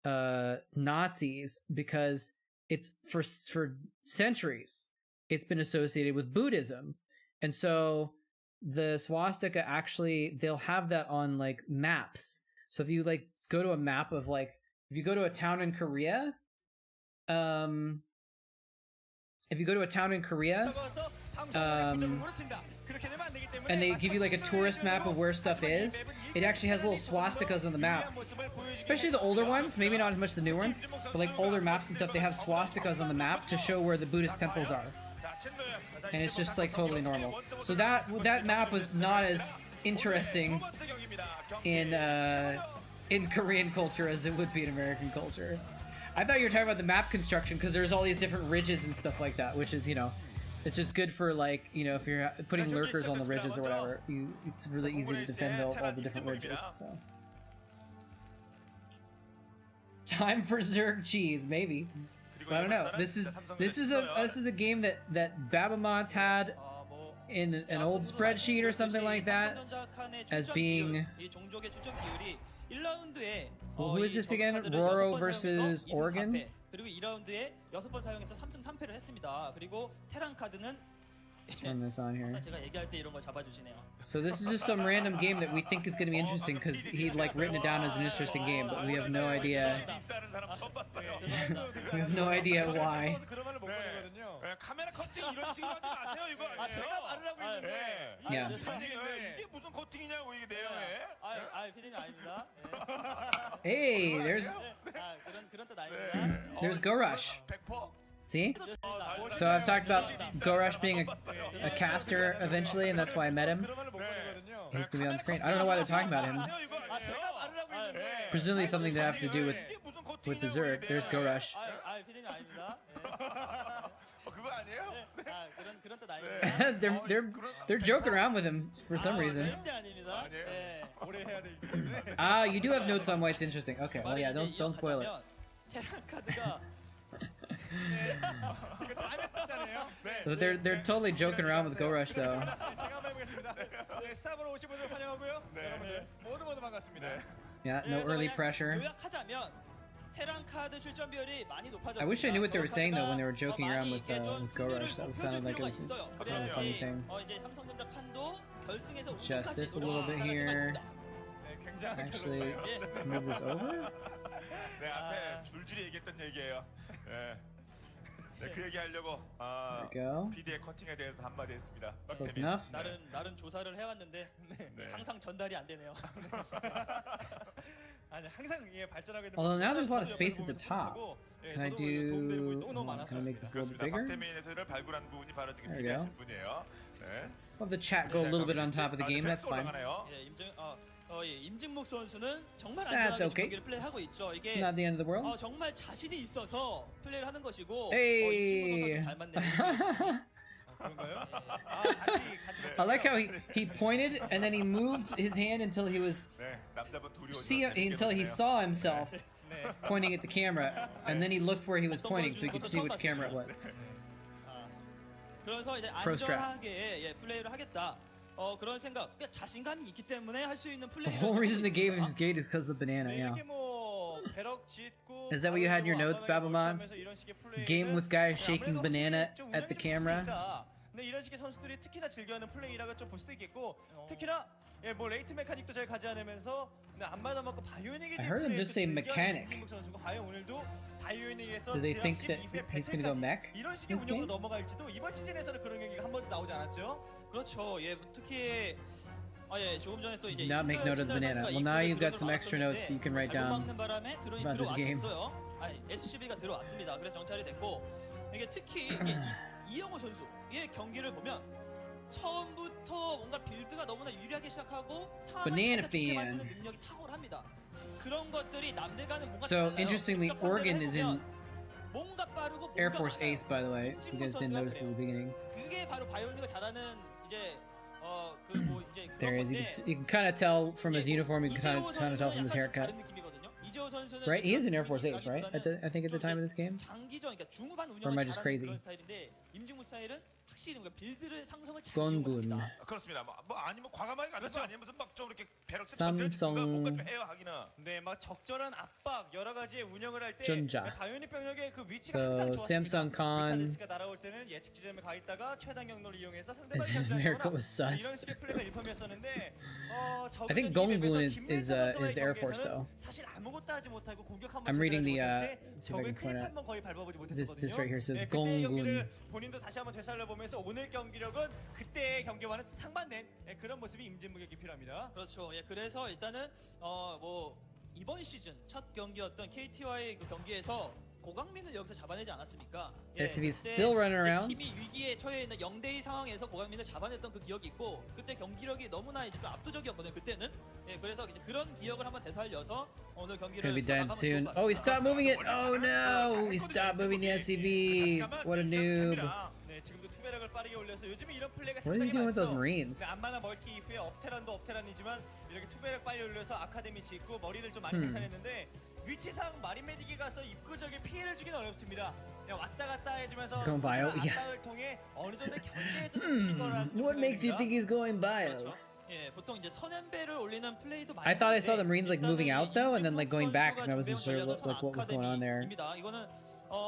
Nazis because it's for centuries it's been associated with Buddhism. And so the swastika actually, they'll have that on like maps. So if you like go to a map of like, if you go to a town in Korea, and they give you like a tourist map of where stuff is, it actually has little swastikas on the map. Especially the older ones, maybe not as much the new ones, but like older maps and stuff, they have swastikas on the map to show where the Buddhist temples are. And it's just like totally normal. So that map was not as interesting in Korean culture as it would be in American culture. I thought you were talking about the map construction because there's all these different ridges and stuff like that, which is, you know, it's just good for, like, you know, if you're putting lurkers on the ridges or whatever, it's really easy to defend all the different ridges. So time for Zerg cheese, maybe. But I don't know. This is a game that Babamont's had in an old spreadsheet or something like that as being. Well, who is this again? Roro versus Oregon? 그리고 2라운드에 6번 사용해서 3승 3패를 했습니다. 그리고 테란 카드는 Turn this on here. 제가 얘기할 때 이런 거 잡아주시네요. So this is just some random game that we think is going to be interesting because he'd like written it down as an interesting game, but we have no idea. We have no idea why. 카메라 커팅 이런 식으로 하지 마세요 이거. 제가 말을 하고 있는데. Yeah. 이게 무슨 커팅이냐고 이게 내용에. 피디님 아닙니다. Hey, there's 그런 뜻 아닙니다. there's Go Rush. 100%. See? So I've talked about Go Rush being a caster eventually, and that's why I met him. He's gonna be on screen. I don't know why they're talking about him. Presumably something to have to do with the Zerg. There's Go Rush. 피디님 아닙니다. 그거 아니에요? 그런 뜻 아닙니다. they're joking around with him for some reason. 절대 아닙니다. 오래 해야 되기 때문에. Ah, you do have notes on why it's interesting. Okay, well yeah, don't spoil it. 테란 카드가 But they're totally joking around with Go Rush though. 제가 한번 해보겠습니다. 스탑으로 오신 분들 환영하고요. 여러분들 모두 반갑습니다. Yeah, no early pressure. 요약하자면 테란 카드 출전 비율이 많이 높아졌습니다. I wish I knew what they were saying though when they were joking around with Go Rush. That sounded like it was a kind of a funny thing. 이제 삼성전자 칸도 결승에서 Adjust this a little bit here. Actually, let's move this over. 네, 앞에 줄줄이 얘기했던 얘기예요. 네. 네, 그 얘기 하려고 There we go. PD의 커팅에 대해서 한마디 했습니다. Close enough. 나름 조사를 해왔는데 항상 전달이 안 되네요. 아니 항상 예 발전하게 되는. Although now there's a lot of space at the top. Can I make this a little bit bigger? 박태민에서를 발굴한 부분이 바로 지금 There we go. PD하신 분이에요. 네. We'll have the chat go a little bit on top of the game. That's fine. 임진묵 선수는 정말 That's 안전하게 okay. 경기를 플레이하고 있죠. 이게 Not the end of the world. 정말 자신이 있어서 플레이를 하는 것이고 Hey. 임진묵 선수 잘 맞네요. 그런가요? I like how he pointed and then he moved his hand until he was 네, 남자분 둘이 until he saw himself pointing at the camera, and then he looked where he was pointing so he could see which camera it was. 그래서 이제 Pro straps. 안전하게 플레이를 하겠다. 그런 생각, 자신감이 있기 때문에 할 수 있는 플레이. The whole reason the game is gate is because of the banana. Yeah. Is that what you had in your notes, Babamons? Game with guys shaking banana at the camera. 네, 이런 식의 선수들이 특히나 즐겨하는 플레이라고 좀 볼 수도 있겠고, 특히나 예, 뭐 레이트 메카닉도 잘 가지 않으면서 안 받아먹고 바이오닉이 I heard him just say mechanic. 과연 오늘도 바이오닉에서 Do they think that he's gonna go mech 이런 식의 this 운영으로 game? 넘어갈지도 이번 시즌에서는 그런 경기가 한 번도 나오지 않았죠. 그렇죠. 예, 특히 조금 전에 또 이제 Did not make note of the banana. Well, now you've got some extra notes that you can write down about this game. SCB가 들어왔습니다. 그래서 정찰이 됐고 이게 특히 이영호 선수의 경기를 보면 처음부터 뭔가 빌드가 너무나 유리하게 시작하고 상황을 좋게 만드는 능력이 탁월합니다. 그런 것들이 남들과는 뭔가 So 달라요. interestingly, Oregon is in 뭔가 빠르고 Air 뭔가 Force 빨라요. Ace, by the way. If you guys didn't notice at the beginning. 그게 바로 바이오닉을 잘하는 이제 그뭐 이제 There he is. You can kind of tell from his uniform. You can kind of tell from his haircut. Right? He is an Air Force Ace, right? I think at the time of this game. Or am I just crazy? 확실히 뭔가 빌드를 상성을 잘 곤군. 그렇습니다. 뭐 아니면 과감하게 가는 거 아니면 무슨 막 좀 이렇게 배럭 삼성. 뭔가 좀 해요 하기나. 네, 막 적절한 압박 여러 가지의 운영을 할 때 전자. 바이오닉 병력의 그 위치가 So 항상 좋았습니다. Samsung Con. 가 날아올 때는 예측 지점에 가 있다가 최단 경로를 이용해서 상대방이 His America was sus. 이런 식의 플레이가 일품이었었는데 I think Gongun is the Air Force though. 사실 아무것도 하지 못하고 공격 한번 I'm reading the see if I can point out. 거의 밟아보지 This right here says 그때의 Gongun. 경기를 본인도 다시 한번 되살려 보면서 오늘 경기력은 그때의 경기와는 상반된 그런 모습이 임진묵에게 필요합니다. 그렇죠. 예, 그래서 일단은 뭐 이번 시즌 첫 경기였던 KT와의 그 경기에서 고강민을 여기서 잡아내지 않았습니까? Yes, if he's 그때 still running around. 팀이 위기에 처해 있는 0대2 상황에서 고강민을 잡아냈던 그 기억이 있고 그때 경기력이 너무나 이제 좀 압도적이었거든요. 그때는. 예, 그래서 이제 그런 기억을 한번 되살려서 오늘 It's 경기를 gonna be done 돌아가면 soon. 좋을 것 Oh, he 같습니다. stopped moving it. Oh no, he stopped moving the SCV. What a noob. 네, 지금도 투배력을 빠르게 올려서 요즘에 이런 플레이가 What is he 상당히 doing with those 많죠. Marines? 그 안마나 멀티 이후에 업테란도 업테란이지만 이렇게 투배력 빨리 올려서 아카데미 짓고 머리를 좀 많이 생산했는데 위치상 마린 메딕이 가서 입구적인 피해를 주긴 어렵습니다. 그냥 왔다 갔다 해주면서 He's going bio? Yes. 압박을 통해 어느 정도 견제해서 질 거라는 좀 What makes you 생각입니다. think he's going bio? 그렇죠. 예, 보통 이제 선연배를 올리는 플레이도 많이 I thought I saw 하는데 the Marines like moving out though, and then like going back, and I wasn't sure 임진묵 what was going on there. 아카데미입니다. 이거는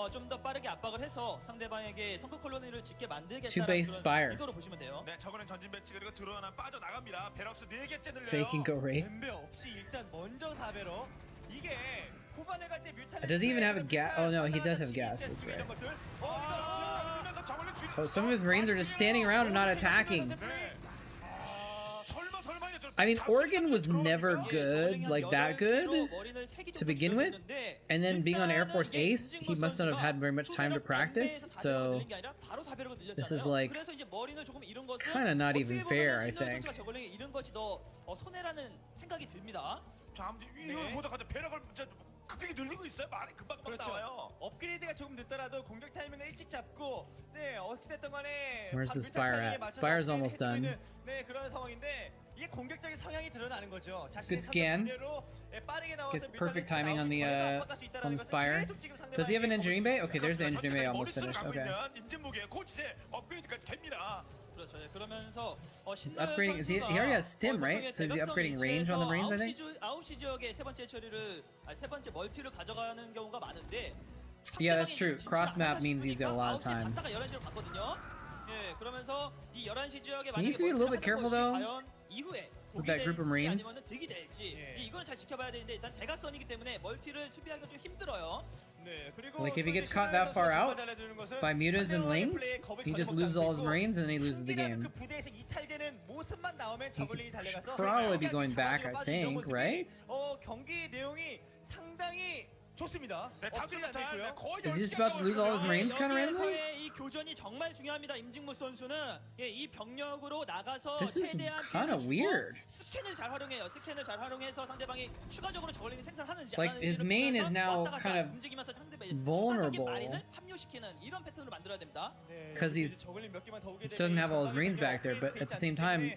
좀 더 빠르게 압박을 해서 상대방에게 성크 콜로니를 짓게 만들겠다는 Two base spire. 의도로 보시면 돼요. 네, 저거는 전진 배치 그리고 들어오나 빠져나갑니다. 베럭스 4개째 늘려요. Fake and go Wraith. 덤벼 없이 일단 먼저 4배로 이게 후반에 갈 때 뮤탈리스트 Does he even have a gas? Oh no, he does have gas. That's right. Oh, some of his Marines are just standing around and not attacking. I mean, Oregon was never good, like that good, to begin with. And then being on Air Force Ace, he must not have had very much time to practice. So this is like kind of not even fair, I think. 급하게 늘리고 있어요. 말이 금방 나와요. 업그레이드가 조금 늦더라도 공격 타이밍을 일찍 잡고 네 어찌됐든 간에 Where's the Spire at? Spire's almost done. 네 그런 상황인데 이게 공격적인 성향이 드러나는 거죠. Good scan. Gets perfect timing on the Spire. Does he have an engineering bay? Okay, there's the engineering bay almost finished. Okay. 그렇죠. 예, 그러면서 He's upgrading. Is he already has stim, right? So is he upgrading range on the Marines, I think? 9시 지역에 세 번째 처리를 세 번째 멀티를 가져가는 경우가 많은데 Yeah, that's true. Cross map means he's got a lot of time. 갔다가 11시로 갔거든요. 예, 그러면서 이 11시 지역에 He needs to be a little bit careful though 이후에 with that group of Marines. 아니면 득이 될지 이거는 잘 지켜봐야 되는데 일단 대각선이기 때문에 멀티를 수비하기가 좀 힘들어요. Like if he gets caught that far out by mutas and lings, he just loses all his Marines and then he loses the game. He should probably be going back, I think, right? 경기 내용이 상당히 좋습니다. Is he just about to lose all his Marines kind of randomly? 이 교전이 정말 중요합니다. 임진무 선수는 이 병력으로 나가서 This is 최대한 kind of weird. 스캔을 잘 활용해요. 스캔을 잘 활용해서 상대방이 추가적으로 저글링 생산하는지 Like his main is now kind of vulnerable because he doesn't have all his Marines back there, but at the same time,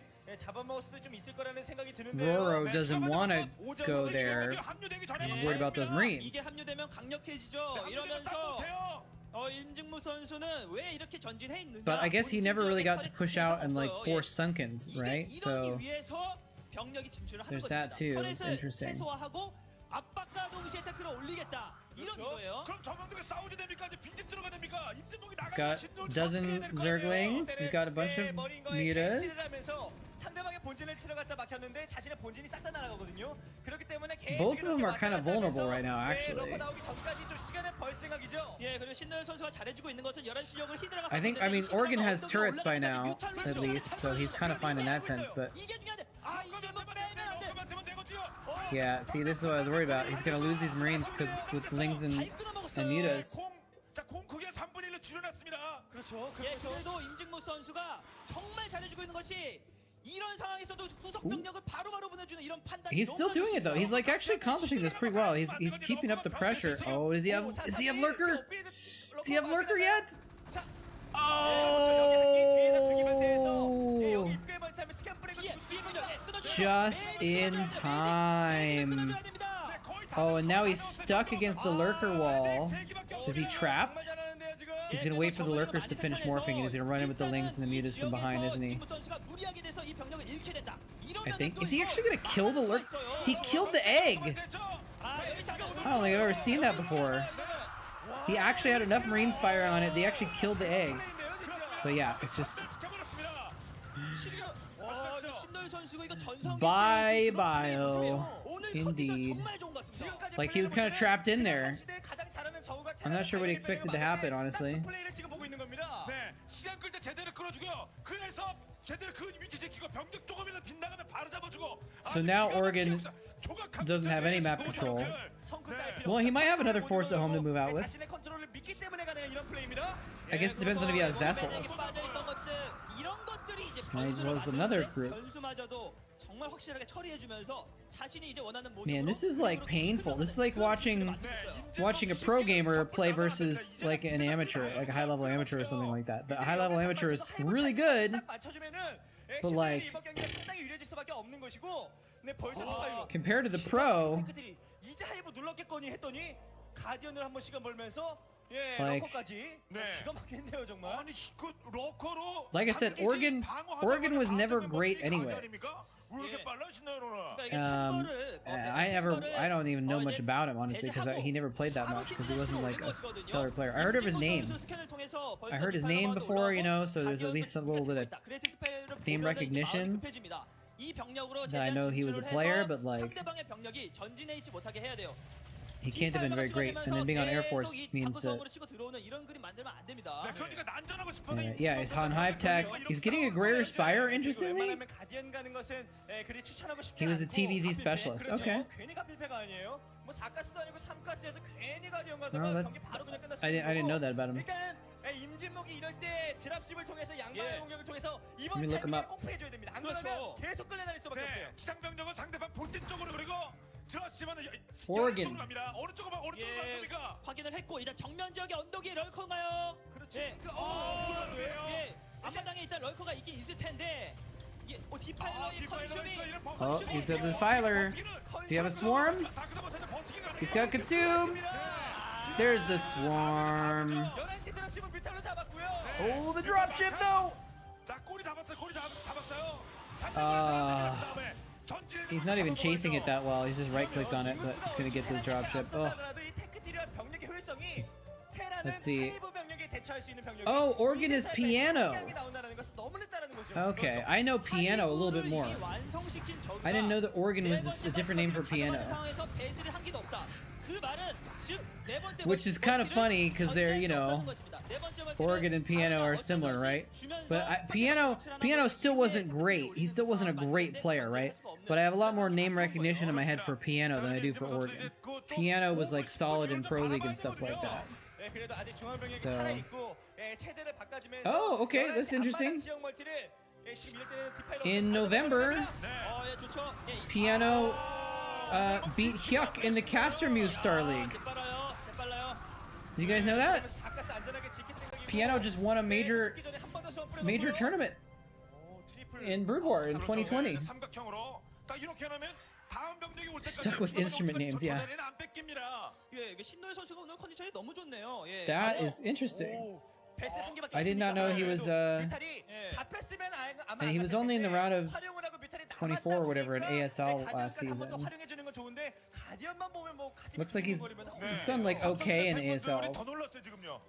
Roro doesn't want to go there. He's worried about those Marines. 이게 합류되면 강력해지죠. 이러면서 임진무 선수는 왜 이렇게 전진해 있느냐? But I guess he never really got to push out and like force Sunkens, right? So there's that too. It's interesting. 압박과 동시에 태클을 올리겠다. 이런 거예요. 그럼 정명도가 싸우지 됩니까? 이제 빈집 들어가 됩니까? 임진묵이 He's got a dozen Zerglings. He's got a bunch of mutas. 상대방의 본진을 치러 갔다 막혔는데 자신의 본진이 싹 다 날아가거든요. 그렇기 때문에 Both of them are kind of vulnerable right now, actually. 나오기 전까지 좀 시간을 벌 생각이죠. 예, 그리고 신노현 선수가 잘해주고 있는 것은 11시 지역을 히드라가 I mean, Oregon has turrets by now, at least, so he's kind of fine in that sense, but 이게 중요한데 아, 이제 뭐 빼면 안 돼. yeah, see, this is what I was worried about. He's gonna lose these Marines because with Lings and mutas. 자, 공 크게 3분의 1로 줄여놨습니다. 그렇죠. 예, 그래도 임진무 선수가 정말 잘해주고 있는 것이 이런 상황에서도 후속 병력을 바로바로 보내주는 이런 판단이 He's still doing it though. He's like actually accomplishing this pretty well. He's keeping up the pressure. Oh, does he have lurker? Does he have lurker yet? Oh! Just in time. Oh, and now he's stuck against the lurker wall. Is he trapped? He's gonna wait for the lurkers to finish morphing and he's gonna run in with the lings and the mutas from behind, isn't he? I think. Is he actually gonna kill the lurker? He killed the egg! I don't think I've ever seen that before. He actually had enough Marines fire on it, they actually killed the egg. But yeah, it's just... Bye, bio. Indeed. Like, he was kind of trapped in there. I'm not sure what he expected to happen, honestly. 시간 끌 때 제대로 끌어주고요. 그래서 제대로 그 위치 지키고 병력 조금이라도 빗나가면 바로 잡아주고. So now Oregon doesn't have any map control. Well, he might have another force at home to move out with. 자신의 컨트롤을 믿기 때문에 가능한 이런 플레이입니다. I guess it depends on if he has vessels. 이런 것들이 이제 And he has another group. 변수마저도 정말 확실하게 처리해주면서 자신이 이제 원하는 모습으로 Man, this is like painful. This is like watching a pro gamer play versus like an amateur, like a high-level amateur or something like that. The high-level amateur is really good, but like compared to the pro, 이제 하이브 눌렀겠거니 했더니 가디언을 한번 시간 벌면서 예, Like- 러커까지 기가 막히네요 정말. 아니 그 러커로 like I said, Oregon was never great anyway. 왜 이렇게 빨라 신나요로나? I don't even know much about him honestly because he never played that much because he wasn't like a stellar player. I heard of his name. I heard his name before, you know, so there's at least a little bit of name recognition that I know he was a player, but like he can't have been very great. And then being on Air Force means that yeah, he's on Hive Tech. He's getting a Greater Spire, interestingly. He was a TVZ specialist. Okay. Well, that's I didn't know that about him. 임진목이 이럴 때 드랍십을 통해서 양방의 공격을 통해서 Let 이번 me look him 타이밍에 up. 꼭 해줘야 됩니다. 안 그러면 계속 끌려다닐 수밖에 없어요. 지상병력은 상대방 본진 쪽으로 그리고 드러시면은 Oregon. 갑니다. 어느 쪽으로 갈 겁니까? 확인을 했고 일단 정면 지역의 언덕이 럴커인가요? 그렇지. 예. 예. 앞마당에 일단 럴커가 있긴 있을 텐데 이게 디파일러의 컨디션이 Oh, he's got the Filer. Does he have a swarm? He's got Consume. There's the swarm. 11시 드랍십은 뮤탈로 잡았고요. Oh, the dropship though. 자, 꼬리 잡았어요. 꼬리 잡았어요. He's not even chasing it that well. He's just right-clicked on it, but he's gonna get the dropship. Oh, let's see. Oh, Oregon is piano. Okay, I know piano a little bit more. I didn't know that Oregon was a different name for piano. Which is kind of funny because they're, you know, Oregon and piano are similar, right? But piano still wasn't great. He still wasn't a great player, right? But I have a lot more name recognition in my head for piano than I do for Oregon. Piano was like solid in Pro League and stuff like that. So, oh, okay, that's interesting. In November, piano beat Hyuk in the Castermuse Star League. Did you guys know that? Piano just won a major tournament in Brood War in 2020. Stuck with instrument names, yeah. That is interesting. I did not know he was and he was only in the round of 24 or whatever in ASL last season. Looks like he's done like okay in ASLs,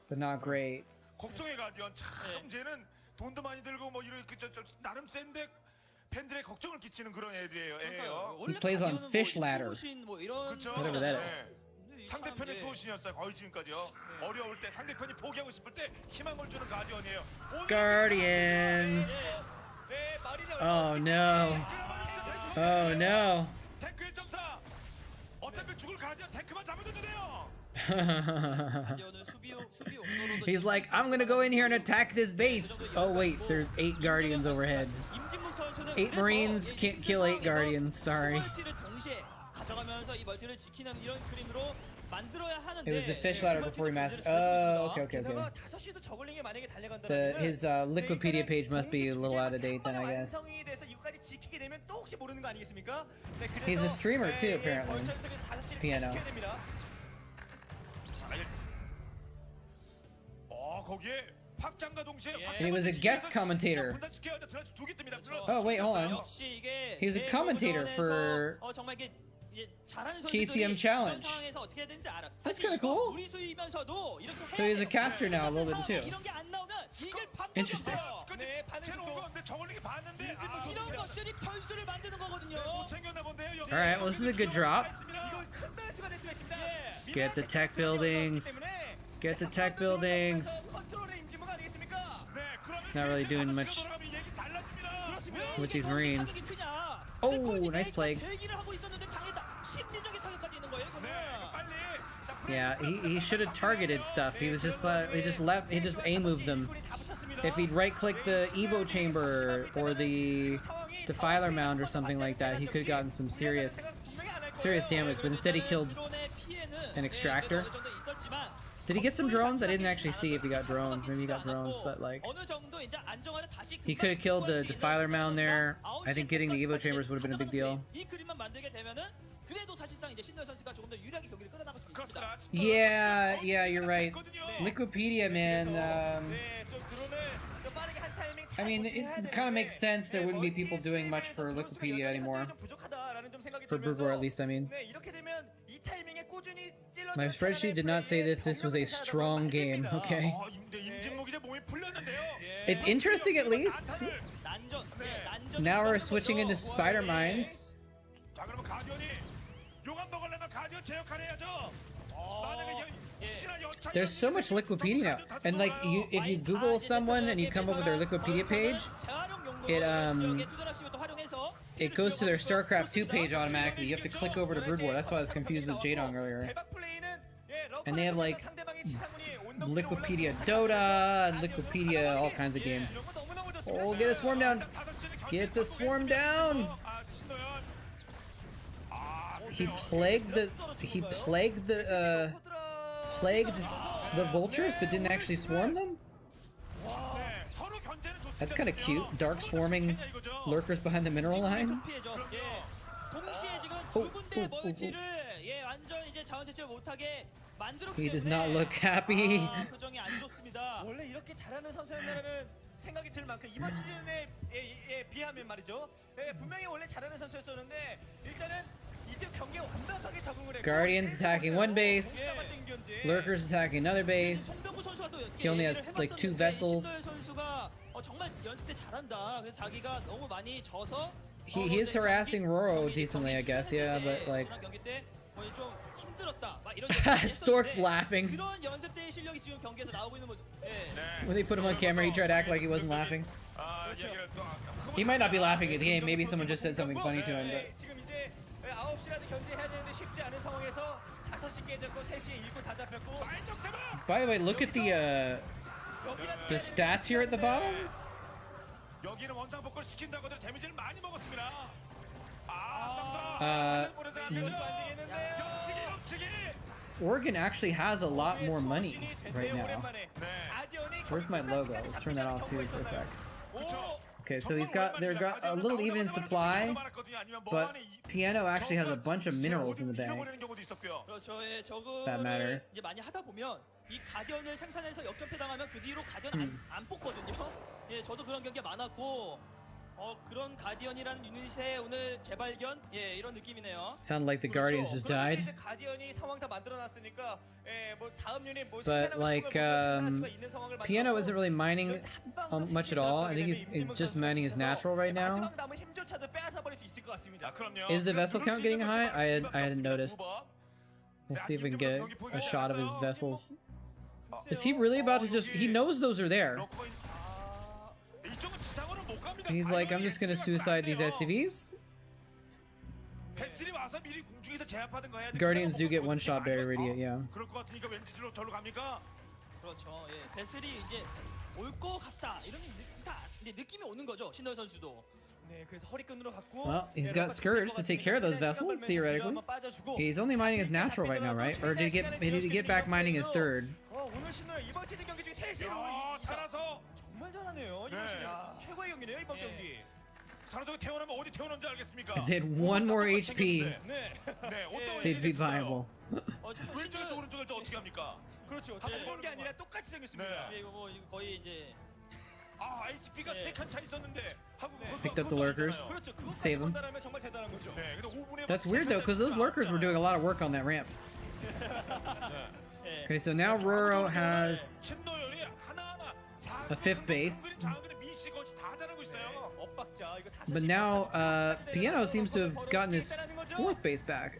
but not great. 걱정의 가디언 참 쟤는 돈도 많이 들고 뭐 이렇게 나름 센데 팬들의 걱정을 끼치는 그런 애들이에요. He plays on Fish Ladder, 그렇죠. whatever that is. 상대편의 수호신이었어요. 거의 지금까지요. 어려울 때 상대편이 포기하고 싶을 때 희망을 주는 가디언이에요. Guardians. Oh no. Oh no. 탱크 1.4. 어차피 죽을 가디언 탱크만 잡아도 돼요. He's like, I'm gonna go in here and attack this base. Oh wait, there's 8 Guardians overhead. 8 Marines can't kill 8 Guardians, sorry. It was the Fish Ladder before he mastered. Oh, okay. His Liquipedia page must be a little out of date then, I guess. He's a streamer too, apparently. Piano. And he was a guest commentator. Oh wait, hold on. He's a commentator for KCM Challenge. That's kind of cool. So he's a caster now a little bit too. Interesting. Alright, well this is a good drop. Get the tech buildings. Get the tech buildings. Not really doing much with these Marines. Oh, nice plague. Yeah, he should have targeted stuff. He was just he just A moved them. If he'd right click the Evo chamber or the Defiler mound or something like that, he could have gotten some serious damage, but instead he killed an extractor. Did he get some drones? I didn't actually see if he got drones. Maybe he got drones, but like he could have killed the Defiler mound there. I think getting the Evo chambers would have been a big deal. Yeah, you're right. Liquipedia, man. I mean, it kind of makes sense. There wouldn't be people doing much for Liquipedia anymore. For Brood War, at least, I mean. My spreadsheet did not say that this was a strong game, okay? It's interesting, at least. Now we're switching into Spider Mines. There's so much Liquipedia now, and like if you Google someone and you come up with their Liquipedia page, it goes to their StarCraft 2 page automatically. You have to click over to Brood War. That's why I was confused with Jaedong earlier. And they have like Liquipedia Dota and Liquipedia all kinds of games. Oh, get a swarm down! Get the swarm down! He plagued the vultures, but didn't actually swarm them? That's kind of cute. Dark swarming lurkers behind the mineral line. Oh. He does not look happy. Guardians attacking one base, lurkers attacking another base. He only has like 2 vessels. He is harassing Roro decently, I guess, yeah, but like... Stork's laughing. When they put him on camera, he tried to act like he wasn't laughing. He might not be laughing at the game, maybe someone just said something funny to him, but... By the way, look at the stats here at the bottom. Oregon actually has a lot more money right now. Where's my logo? Let's turn that off too for a sec. Okay, so they're got a little even in supply, but Piano actually has a bunch of minerals in the bag. That matters. Sound like the Guardians just died. But like Piano isn't really mining much at all. I think he's just mining his natural right now. Is the vessel count getting high? I hadn't noticed. We'll see if we can get a shot of his vessels. Is he really about to just... He knows those are there. He's like, I'm just gonna suicide these SCVs. Guardians do get one-shot barrier radiate, yeah. Well, he's got Scourge to take care of those vessels, theoretically. He's only mining his natural right now, right? Or did he get back mining his third? If they had one more HP, they'd be viable. Picked up the lurkers. Save them. That's weird though, because those lurkers were doing a lot of work on that ramp. Okay, so now Roro has a 5th base. But now Piano seems to have gotten his 4th base back.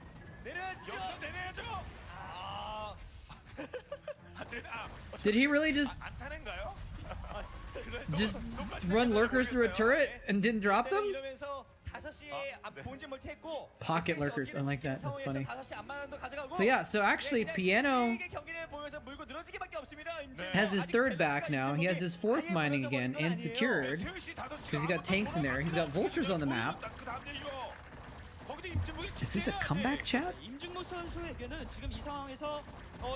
Did he really just... just run lurkers through a turret and didn't drop them? Pocket lurkers, I like that, that's funny. So yeah, so actually Piano has his third back now. He has his fourth mining again and secured because he got tanks in there. He's got vultures on the map. Is this a comeback, chat? 임중무 선수에게는 지금 이 상황에서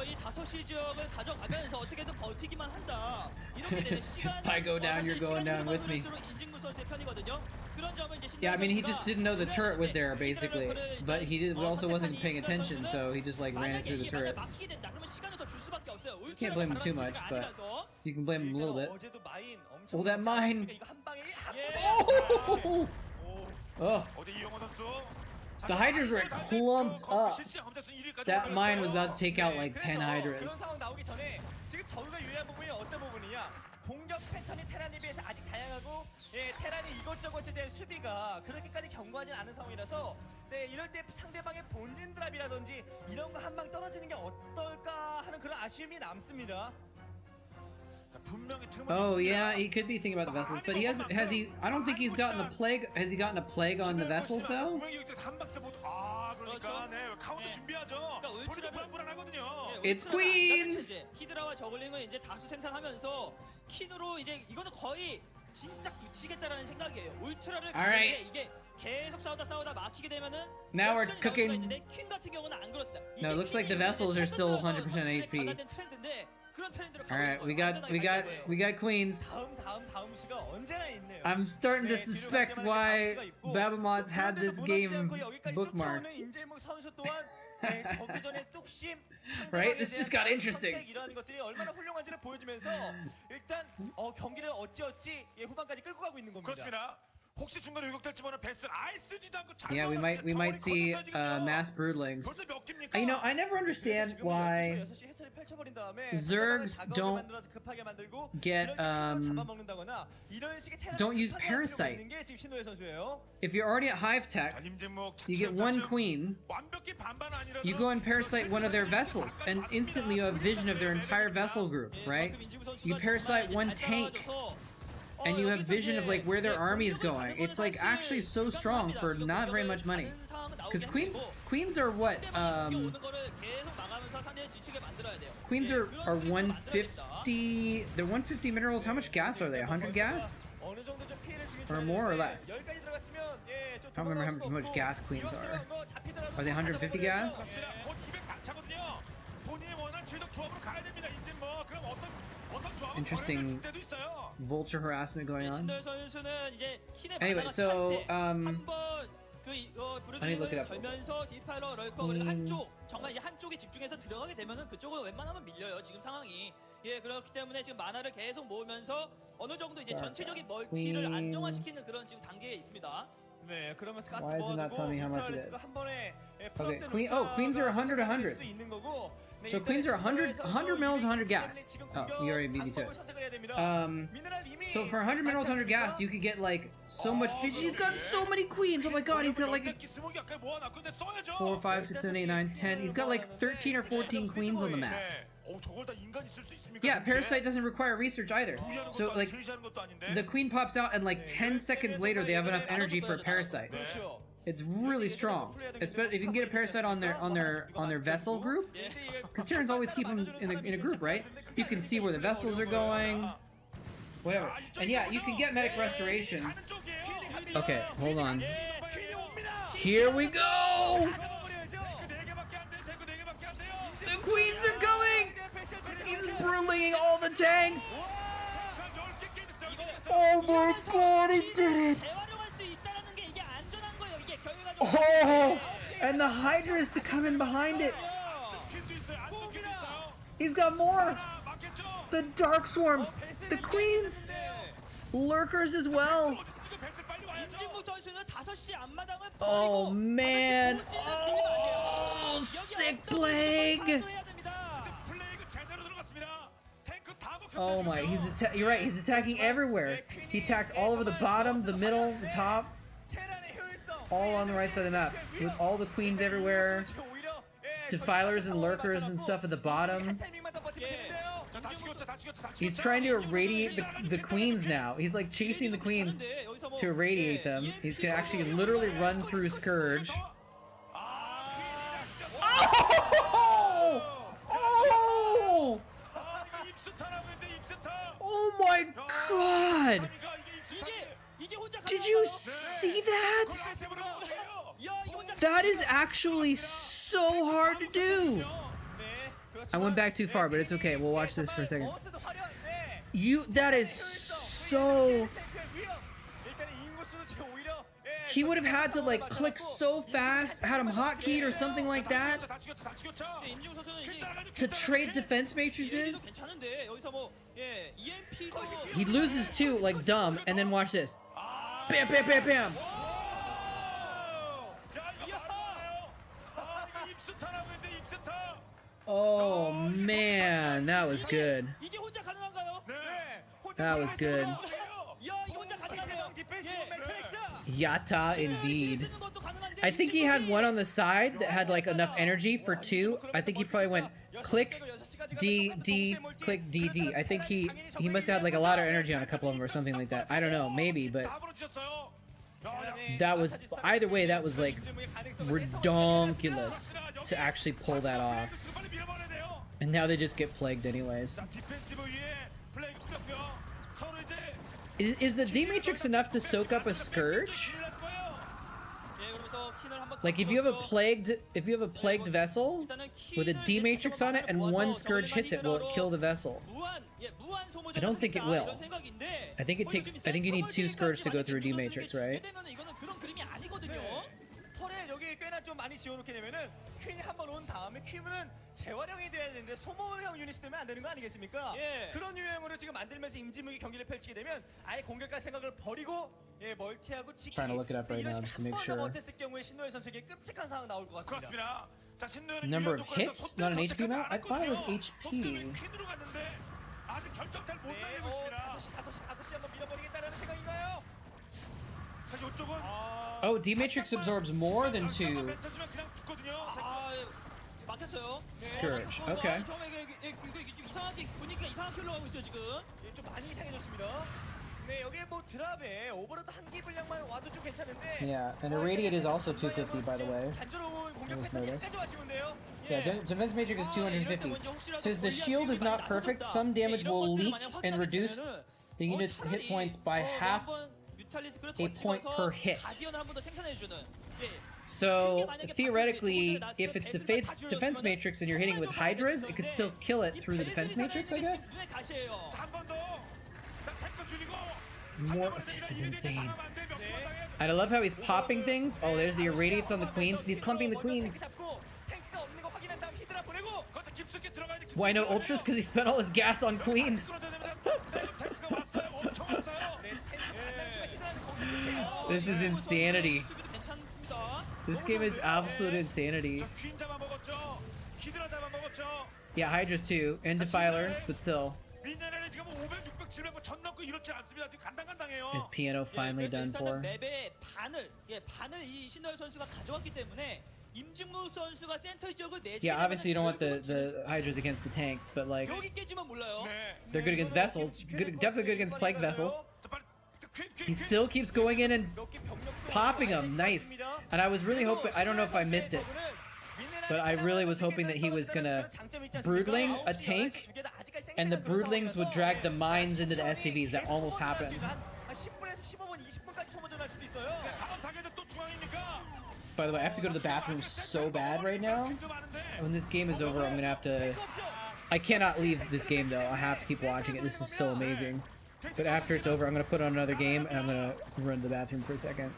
이 5시 지역을 가져가면서 어떻게든 버티기만 한다. 이렇게 되는 시간. If I go down, you're going down with me. 임중무 선수의 편이거든요. 그런 점은 이제 Yeah, I mean, he just didn't know the turret was there, basically. But he also wasn't paying attention, so he just, like, ran it through the turret. Can't blame him too much, but you can blame him a little bit. Oh, that mine! Oh! Oh! The Hydras were clumped up. That mine was about to take out, like, 10 Hydras. 공격 패턴이 테란에 비해서 아직 다양하고 테란이 이것저것에 대한 수비가 그렇게까지 견고하진 않은 상황이라서 이럴 때 상대방의 본진 드랍이라든지 이런 거 한 방 떨어지는 게 어떨까 하는 그런 아쉬움이 남습니다. Oh yeah, he could be thinking about the vessels, but I don't think he's gotten a plague. Has he gotten a plague on the vessels though? It's Queens! 히드라와 저글링을 이제 다수 생산하면서 퀸으로 이제 이거는 거의 진짜 굳히겠다라는 생각이에요. 울트라를 Alright. 이게 계속 싸우다 막히게 되면은 Now we're cooking. 퀸 같은 경우는 안 그렇습니다. No, it looks like the vessels are still 100% HP. Alright, we got Queens. I'm starting to suspect why Babamods had this game bookmarked. Right? This just got interesting. Yeah, we might see mass broodlings. You know, I never understand why Zergs don't get don't use Parasite. If you're already at Hive Tech, you get one queen, you go and Parasite one of their vessels, and instantly you have vision of their entire vessel group, right? You Parasite one tank, and you have vision of like where their army is going. It's like actually so strong for not very much money. Because queens are what? Queens are 150. They're 150 minerals. How much gas are they? 100 gas? Or more or less? I don't remember how much gas queens are. Are they 150 gas? Interesting vulture harassment going on. Anyway, so I need to look it up. 정말 이 한쪽에 집중해서 들어가게 되면은 그쪽은 웬만하면 밀려요. 지금 상황이. 예, 그렇기 때문에 지금 만화를 계속 모으면서 어느 정도 이제 전체적인 멀티를 안정화시키는 그런 지금 단계에 있습니다. 네, 그러면서 가스 Why is it not telling me how much it is? 한 번에 Okay, queens are 100, 100. So queens are 100 mils, 100 gas. Oh, you already beat me to it. So for 100 minerals, 100 gas, you could get like so much fish. He's got so many queens. Oh my god, he's got like 4, 5, 6, 7, 8, 9, 10. He's got like 13 or 14 queens on the map. Yeah, Parasite doesn't require research either. So like the queen pops out and like 10 seconds later they have enough energy for a Parasite. It's really strong, especially if you can get a Parasite on their vessel group. Because Terrans always keep them in a group, right? You can see where the vessels are going, whatever. And yeah, you can get medic restoration. Okay, hold on. Here we go! The queens are coming! He's broodlinging all the tanks! Oh my god, he did it! Oh! And the Hydras to come in behind it! He's got more! The Dark Swarms! The Queens! Lurkers as well! Oh man! Oh, sick plague! Oh my, you're right, he's attacking everywhere. He attacked all over the bottom, the middle, the top. All on the right side of the map. With all the queens everywhere. Defilers and lurkers and stuff at the bottom. He's trying to irradiate the queens now. He's like chasing the queens to irradiate them. He's gonna actually literally run through Scourge. Oh! Oh! Oh my god! Did you see that? That is actually so hard to do. I went back too far, but it's okay. We'll watch this for a second. That is so... He would have had to like click so fast, had him hotkeyed or something like that to trade defense matrices. He loses two like dumb, and then watch this. Bam, bam, bam, bam. Oh man, that was good. That was good. Yatta indeed. I think he had one on the side that had like enough energy for two. I think he probably went click D D click D D. I think he must have had like a lot of energy on a couple of them or something like that. I don't know, maybe, but that was either way. That was like redonkulous to actually pull that off. And now they just get plagued anyways. Is the D-Matrix enough to soak up a Scourge? Like if you have a plagued vessel with a D-Matrix on it and one Scourge hits it, will it kill the vessel? I don't think it will. I think you need two Scourge to go through a D-Matrix, right? 여기 꽤나 좀 많이 지어놓게 되면은 퀸이 한번 온 다음에 퀸은 재활용이 돼야 되는데 소모형 유닛이 되면 안 되는 거 아니겠습니까? 예. 그런 유형으로 지금 만들면서 임진묵이 경기를 펼치게 되면 아예 공격할 생각을 버리고 예, 멀티하고 지키기. Trying to look it up right now just to make sure. 못했을 경우에 신노예 선수에게 끔찍한 상황 나올 것 같습니다. 그렇습니다. 자, 신노예는 Number of hits, not an HP amount. I thought it was HP. 퀸으로 갔는데 아직 결정타를 못 날리고 있습니다. 5시 한번 밀어버리겠다는 생각인가요? 자, 이쪽은 Oh, D-Matrix absorbs more than two. Scourge. Okay. 이상하게 분위기가 이상하게 흘러가고 있어요 지금. 좀 많이 이상해졌습니다. 네, 여기에 뭐 드랍에 오버로드 한기 분량만 와도 좀 괜찮은데. Yeah, and irradiate is also 250 by the way. 단조로운 공격 I just 패턴이 noticed. 약간 좀 아쉬운데요. Yeah, defense matrix is 250. Since the shield is not perfect, some damage will leak and reduce the unit's hit points by half a point per hit. So theoretically, if it's defense matrix and you're hitting with Hydras, it could still kill it through the defense matrix, I guess? More. This is insane. And I love how he's popping things. Oh, there's the irradiates on the queens. He's clumping the queens. Why no ultras? Because he spent all his gas on queens. This is insanity. This game is absolute insanity. Yeah, Hydras too, and Defilers, but still. Is Piano finally done for? Yeah, obviously you don't want the Hydras against the tanks, but like they're good against vessels. Definitely good against plague vessels. He still keeps going in and popping them. Nice. And I was really hoping, I don't know if I missed it, but I really was hoping that he was gonna Broodling a tank and the Broodlings would drag the mines into the SCVs. That almost happened. By the way, I have to go to the bathroom so bad right now. When this game is over, I'm gonna have to... I cannot leave this game though. I have to keep watching it. This is so amazing. But after it's over, I'm gonna put on another game and I'm gonna run to the bathroom for a second.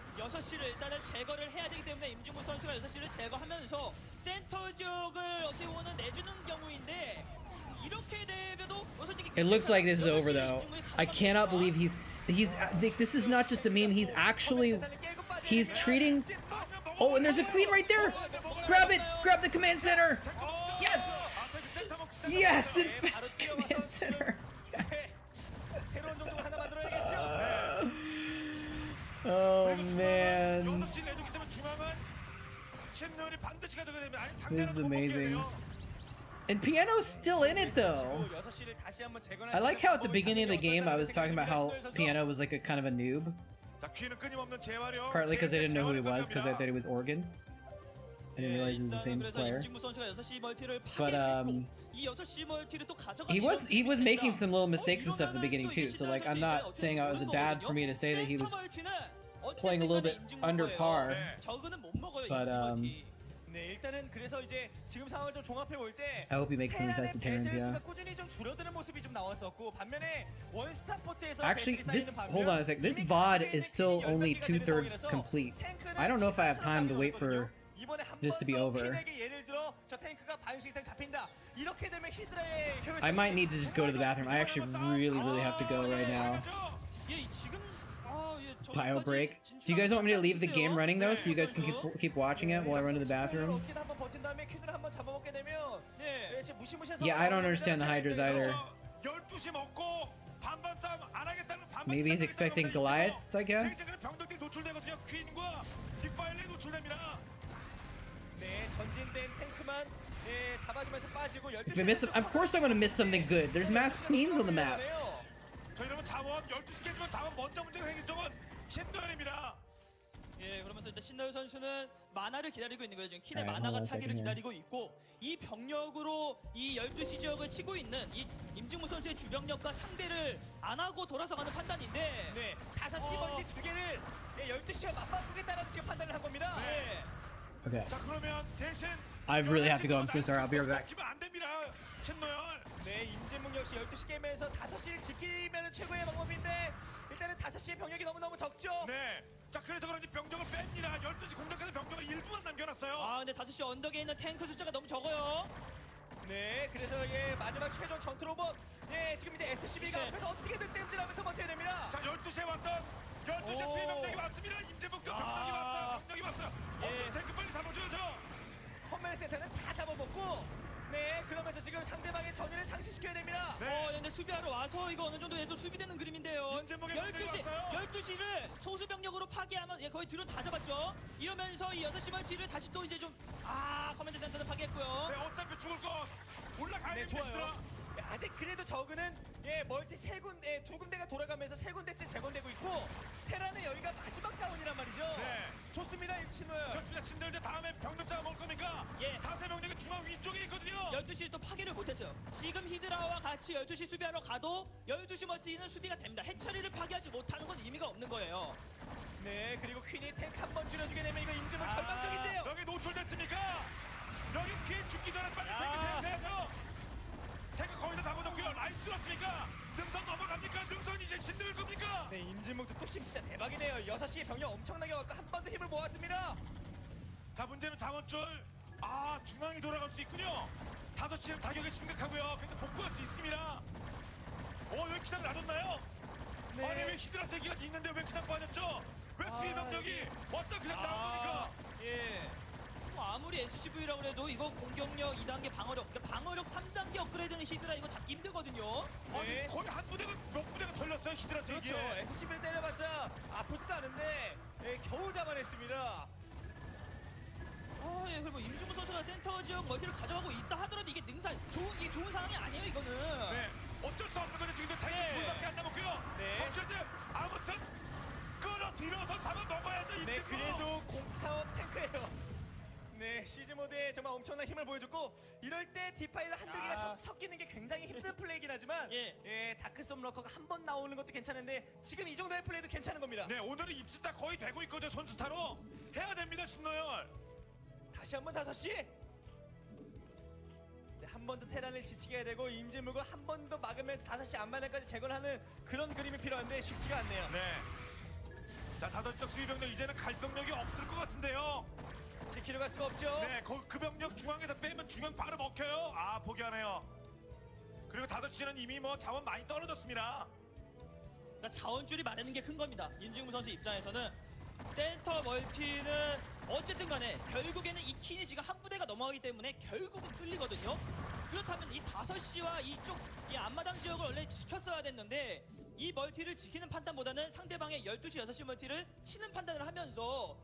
It looks like this is over though. I cannot believe this is not just a meme. He's treating. Oh, and there's a queen right there. Grab it. Grab the command center. Yes. Yes, infested command center. Yes. Oh man, this is amazing. And Piano's still in it though. I like how at the beginning of the game I was talking about how Piano was like a kind of a noob. Partly because I didn't know who he was, because I thought he was Organ. I didn't realize he was the same player. But he was making some little mistakes and stuff at the beginning too. So like I'm not saying it was bad for me to say that he was playing a little bit under par. But 네, 일단은 그래서 이제 지금 상황을 좀 종합해 볼 때 I hope he makes some infested Terrans, yeah. 꾸준히 좀 줄어드는 모습이 좀 나왔었고 반면에 원스타 포트에서 Actually, this hold on a sec. This VOD is still only 2/3 complete. I don't know if I have time to wait for this to be over. I might need to just go to the bathroom. I actually really have to go right now. Bio break. Do you guys want me to leave the game running though, so you guys can keep watching it while I run to the bathroom? Yeah, I don't understand the Hydras either. Maybe he's expecting Goliaths, I guess? If I miss, of course I'm gonna miss something good. There's mass queens on the map. 예, 그러면서 일단 신노현 선수는 만화를 기다리고 있는 거예요. 지금 킨의 만화가 차기를 기다리고 있고 이 병력으로 이 12시 지역을 치고 있는 이 임진무 선수의 주병력과 상대를 안 하고 돌아서 가는 판단인데 네, 5시 멀티 2개를 12시와 맞바꾸겠다는 지금 판단을 한 겁니다. 네. Okay. 자, 그러면 대신 I really have to go. I'm so sorry. I'll be right back. 안 됩니다. 신노현. 네, 임진묵 역시 12시 게임에서 5시를 지키면 최고의 방법인데 일단은 5시의 병력이 너무너무 적죠? 네. 자, 그래서 그런지 병력을 뺍니다. 12시 공격하는 병력을 일부만 남겨놨어요. 아, 근데 5시 언덕에 있는 탱크 숫자가 너무 적어요. 네, 그래서 예, 마지막 최종 전투 로봇 예, 지금 이제 SCB가 네. 앞에서 어떻게든 땜질하면서 버텨야 됩니다. 자, 12시에 왔던 12시에 수의 병력이 왔습니다. 임재묵도 병력이 왔어요. 병력이 왔어요. 예. 탱크 빨리 잡아줘야죠. 커맨드 센터는 다 잡아먹고 네, 그러면서 지금 상대방의 전위를 상실시켜야 됩니다. 네. 근데 수비하러 와서 이거 어느 정도 얘도 수비되는 그림인데요. 임진묵의 병력이 왔어요. 12시를 소수 병력으로 파괴하면 예, 거의 드론 다 잡았죠. 이러면서 이 6시 멀티를 다시 또 이제 좀 커맨드 센터는 파괴했고요. 네, 어차피 죽을 거 올라가야 네, 됩니다. 좋아요. 아직 그래도 저그는 예, 멀티 두 군데가 돌아가면서 3군데째 재건되고 있고 테란의 여기가 마지막 자원이란 말이죠. 네. 좋습니다, 임신호요. 그렇습니다. 신들 이제 다음에 병력 잡아 먹을 겁니까? 예. 다수의 병력이 중앙 위쪽에 있거든요. 12시를 또 파괴를 못했어요. 지금 히드라와 같이 12시 수비하러 가도 12시 멀티는 수비가 됩니다. 해처리를 파괴하지 못하는 건 의미가 없는 거예요. 네, 그리고 퀸이 탱크 한 번 줄여주게 되면 이거 임진호 절망적인데요. 여기 노출됐습니까? 여기 퀸 죽기 전에 빨리 탱크 제압해야죠. 탱크 거의 다 잡아놓고요. 라인 뚫었습니까? 능선 넘어갑니까? 능선 이제 신들 겁니까? 네, 임진묵도 뚝심 진짜 대박이네요. 6시에 병력 엄청나게 왔고 한 번 더 힘을 모았습니다. 자, 문제는 자원줄. 중앙이 돌아갈 수 있군요. 5시는 타격이 심각하고요. 근데 복구할 수 있습니다. 여기 기상 놔뒀나요? 네. 아니, 왜 히드라 세기가 있는데 왜 그냥 빠졌죠? 왜 수위 병력이 왔다 그냥 나온 겁니까? 예. 뭐 아무리 SCV라고 해도 이거 공격력 2단계 방어력, 그러니까 방어력 3단계 업그레이드는 히드라 이거 잡기 힘들거든요. 네. 아니, 거의 한 부대가 몇 부대가 털렸어요, 히드라 세기. 그렇죠. SCB를 때려봤자 아프지도 않은데 예, 겨우 잡아냈습니다. 예, 그리고 임준구 선수가 센터 지역 멀티를 가져가고 있다 하더라도 이게 이게 좋은 상황이 아니에요, 이거는. 네, 어쩔 수 없는 거죠. 지금 타이밍 네. 둘밖에 안 남았고요. 네. 컴퓨터들 아무튼 끌어들여서 잡아먹어야죠. 네, 임진묵. 그래도 공사업 탱크예요. 네, 시즈모드에 정말 엄청난 힘을 보여줬고 이럴 때 디파일러 한두 개가 섞이는 게 굉장히 힘든 플레이긴 하지만 예. 다크솜 러커가 한 번 나오는 것도 괜찮은데 지금 이 정도의 플레이도 괜찮은 겁니다. 네, 오늘은 입수 다 거의 되고 있거든요. 선수 타로 해야 됩니다, 신노열. 다시 한번 5시. 네, 한 번 더 테란을 지치게 해야 되고 임진묵을 한 번 더 막으면서 5시 안마당까지 제거하는 그런 그림이 필요한데 쉽지가 않네요. 네. 자, 5시 수위병력 이제는 갈 병력이 없을 것 같은데요. 지키러 갈 수가 없죠. 네, 그 병력 중앙에다 빼면 중앙 바로 먹혀요. 포기하네요. 그리고 5시는 이미 뭐 자원 많이 떨어졌습니다. 그러니까 자원줄이 마르는 게 큰 겁니다. 임진구 선수 입장에서는 센터 멀티는 어쨌든 간에 결국에는 이 킨이 지금 한 부대가 넘어가기 때문에 결국은 뚫리거든요. 그렇다면 이 5시와 이쪽 이 앞마당 지역을 원래 지켰어야 됐는데 이 멀티를 지키는 판단보다는 상대방의 12시, 6시 멀티를 치는 판단을 하면서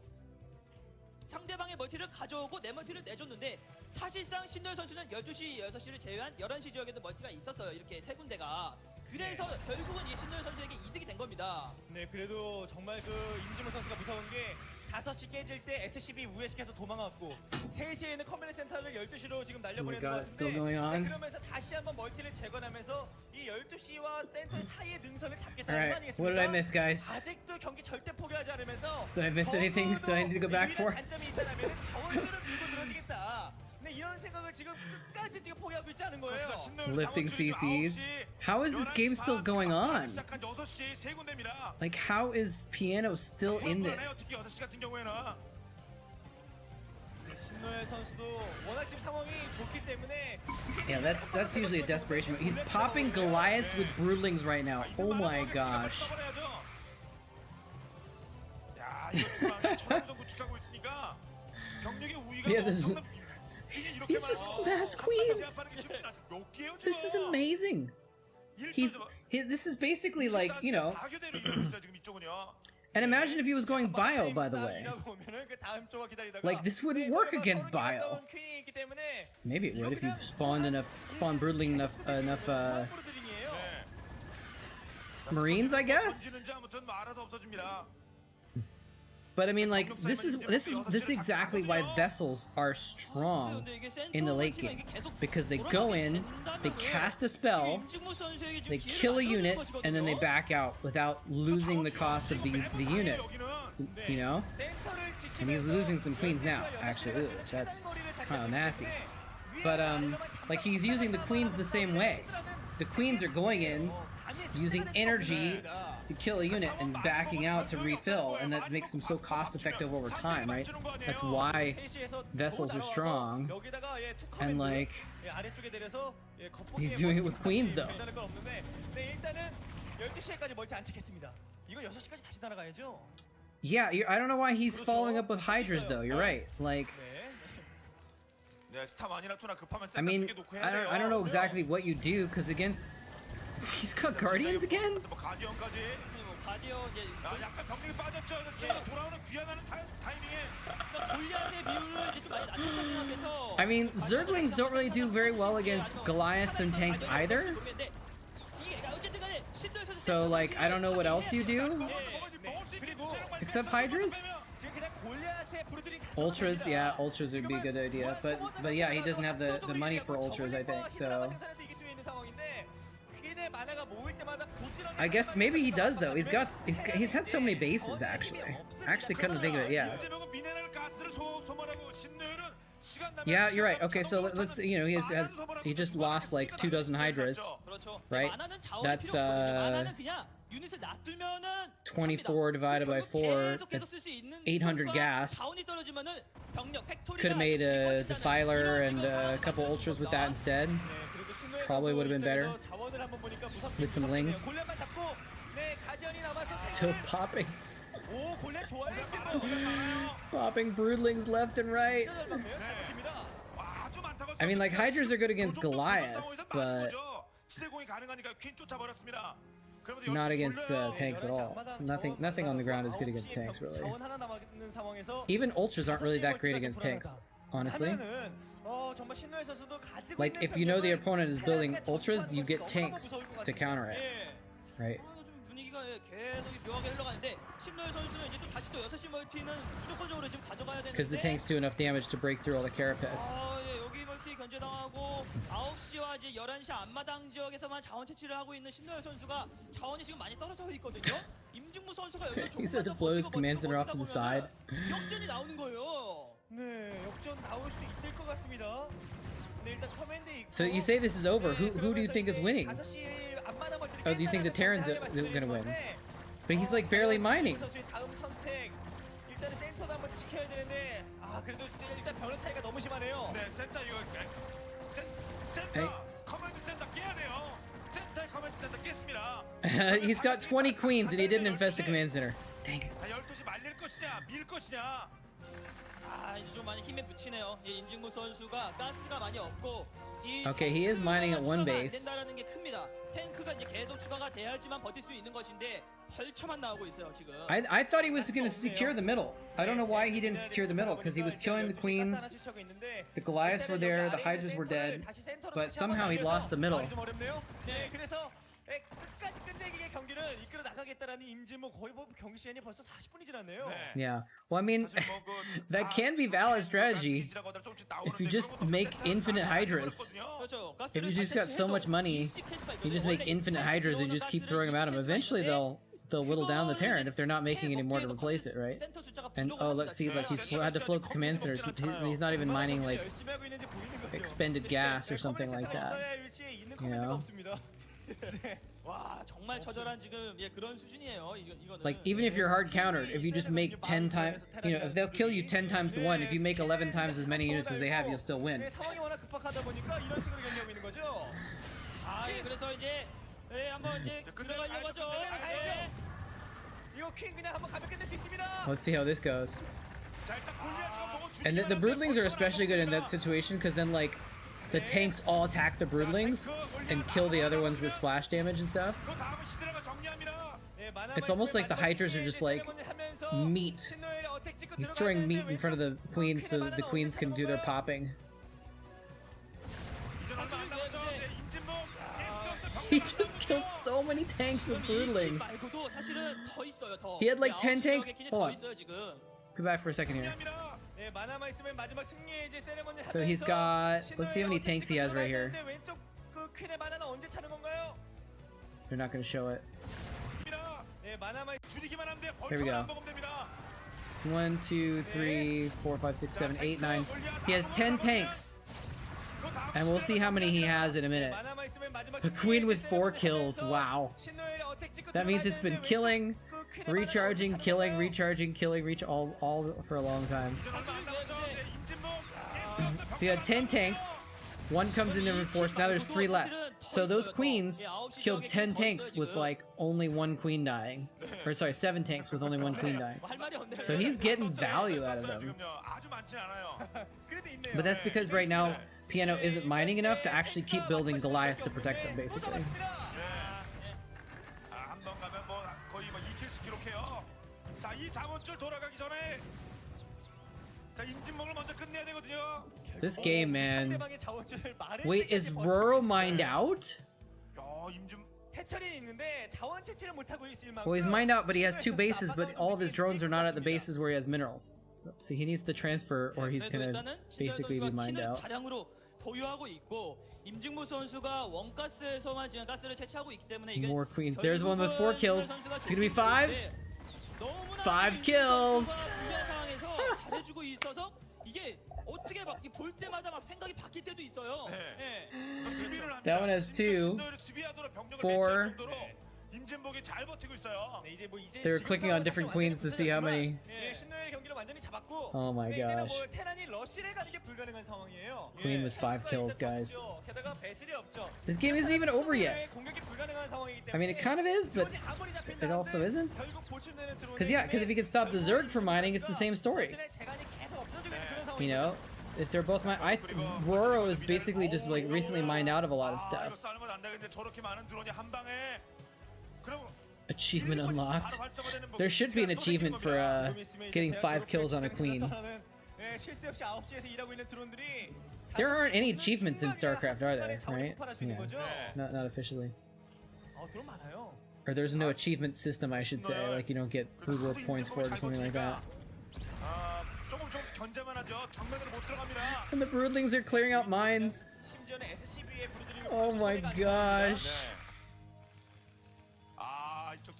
상대방의 멀티를 가져오고 내 멀티를 내줬는데 사실상 신노현 선수는 12시, 6시를 제외한 11시 지역에도 멀티가 있었어요. 이렇게 세 군데가. 그래서 결국은 이 신노현 선수에게 이득이 된 겁니다. 네, 그래도 정말 그 임진모 선수가 무서운 게 5시 깨질 때 SCB 우회시켜서 도망갔고 3시에 있는 커뮤니티 센터를 12시로 지금 날려보내는 것 같은데 네, 그러면서 다시 한번 멀티를 재건하면서 이 12시와 센터 사이의 능선을 잡겠다는 거 아니겠습니까? What did I miss, guys? 아직도 경기 절대 포기하지 않으면서 Did I miss anything that I need to go back for? 단점이 있다면 자원줄을 밀고 늘어지겠다. 네, 이런 생각을 지금 끝까지 지금 포기하고 있지 않은 거예요. Lifting CCs. How is this game still going on? Like, how is Piano still in this? 신노현 선수도 워낙 지금 상황이 좋기 때문에 Yeah, that's usually a desperation. He's popping Goliaths with Broodlings right now. Oh my gosh. Yeah, this is. He's just mass queens. This is amazing. This is basically like, you know. And imagine if he was going bio, by the way. Like, this wouldn't work against bio. Maybe it would if you spawned Broodling enough Marines, I guess. But I mean, like, this is exactly why vessels are strong in the late game, because they go in, they cast a spell, they kill a unit, and then they back out without losing the cost of the unit. You know, and he's losing some queens now. Actually, ooh, that's kind of nasty. But like, he's using the queens the same way. The queens are going in, using energy to kill a unit and backing out to refill, and that makes them so cost effective over time, right? That's why vessels are strong. And like, he's doing it with queens though. Yeah, I don't know why he's following up with Hydras though. You're right. Like, I mean, I don't know exactly what you do, because against. He's got Guardians again? I mean, Zerglings don't really do very well against Goliaths and tanks either. So, like, I don't know what else you do. Except Hydras? Ultras, yeah, Ultras would be a good idea. But yeah, he doesn't have the money for Ultras, I think, so... I guess maybe he does though. He's had so many bases actually. Actually, couldn't think of it. Yeah. Yeah, you're right. Okay, so let's he just lost like 24 Hydras, right? That's 24 divided by 4. That's 800 gas. Could have made a Defiler and a couple Ultras with that instead. Probably would have been better with some Lings. Still popping. Popping Broodlings left and right. I mean, like, Hydras are good against Goliaths, but not against tanks at all. Nothing on the ground is good against tanks, really. Even Ultras aren't really that great against tanks, honestly. Like, if you know the opponent is building Ultras, you get tanks to counter it, right? Because the tanks do enough damage to break through all the carapace. He said to float his command center off to the side. So you say this is over. Who do you think is winning? Oh, do you think the Terrans are gonna win? But he's like barely mining. Hey. He's got 20 queens and he didn't infest the command center. Dang it. 이제 좀 많이 힘에 붙이네요. 임진구 선수가 가스가 많이 없고 Okay, he is mining at one base. 된다라는 게 큽니다. 탱크가 이제 계속 추가가 돼야지만 버틸 수 있는 것인데 벌처만 나오고 있어요 지금. I thought he was going to secure the middle. I don't know why he didn't secure the middle, because he was killing the queens. The Goliaths were there, the Hydras were dead, but somehow he lost the middle. 네, 그래서 끝까지 끝내기의 경기를 이끌어 나가겠다라는 임진모 거의 뭐 경기 시간이 벌써 40분이 지났네요. Yeah. Well, I mean, that can be valid strategy if you just make infinite Hydras. If you just got so much money, you just make infinite Hydras and just keep throwing them at them. Eventually, they'll whittle down the Terran if they're not making any more to replace it, right? And oh, look, see, like he's had to float the command centers. He's not even mining like expended gas or something like that. You know? 와 정말 처절한 지금 예 그런 수준이에요. 이거는. Like even if you're hard countered, if you just make 10 times, you know, if they'll kill you 10 times to 1, if you make 11 times as many units as they have, you'll still win. 상황이 워낙 급박하다 보니까 이런 식으로 경기하고 있는 거죠. 아, 예, 그래서 이제 예, 한번 이제 들어가려고 하죠. 예. 이거 퀸 그냥 한번 가볍게 낼 수 있습니다. Let's see how this goes. And the broodlings are especially good in that situation, because then like the tanks all attack the broodlings and kill the other ones with splash damage and stuff. It's almost like the Hydras are just like meat. He's throwing meat in front of the queens so that the queens can do their popping. He just killed so many tanks with broodlings. He had like 10 tanks. Hold on. Go back for a second here. So he's got, let's see how many tanks he has right here. They're not going to show it. There we go. 1, 2, 3, 4, 5, 6, 7, 8, 9. He has 10 tanks. And we'll see how many he has in a minute. The queen with 4 kills. Wow. That means it's been killing, recharging, killing, recharging, killing, all for a long time. So you had 10 tanks. 1 comes in to reinforce. Now there's 3 left. So those queens killed 10 tanks with like only 1 queen dying. Or sorry, 7 tanks with only 1 queen dying. So he's getting value out of them. But that's because right now Piano isn't mining enough to actually keep building Goliaths to protect them, basically. This game, man. Wait, is Roro mined out? Well, he's mined out, but he has 2 bases, but all of his drones are not at the bases where he has minerals. So he needs to transfer, or he's gonna basically be mined out. More queens. There's one with 4 kills. It's gonna be 5. 5 kills. That one has 2. 4. They were clicking on different queens to see how many. Oh my gosh. Queen with 5 kills, guys. This game isn't even over yet. I mean, it kind of is, but it also isn't. Because if you can stop the Zerg from mining, it's the same story. You know, if they're both Roro is basically just like recently mined out of a lot of stuff. Achievement unlocked. There should be an achievement for getting 5 kills on a queen. There aren't any achievements in StarCraft, are there? Right? Yeah. Not officially. Or there's no achievement system, I should say. Like you don't get reward points for it or something like that. And the broodlings are clearing out mines. Oh my gosh.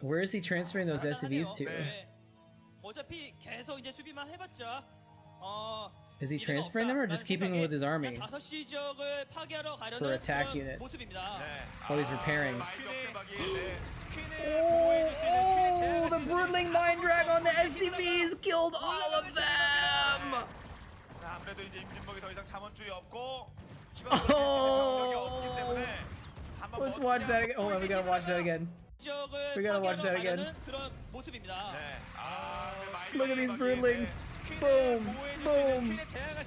Where is he transferring those SCVs to? Is he transferring them or just keeping them with his army? For attack units. While he's repairing. Oh, the broodling mine drag on the SCVs killed all of them! Oh! Let's watch that again. Hold on, we gotta watch that again. We gotta watch that again. Look at these broodlings. Boom! Boom!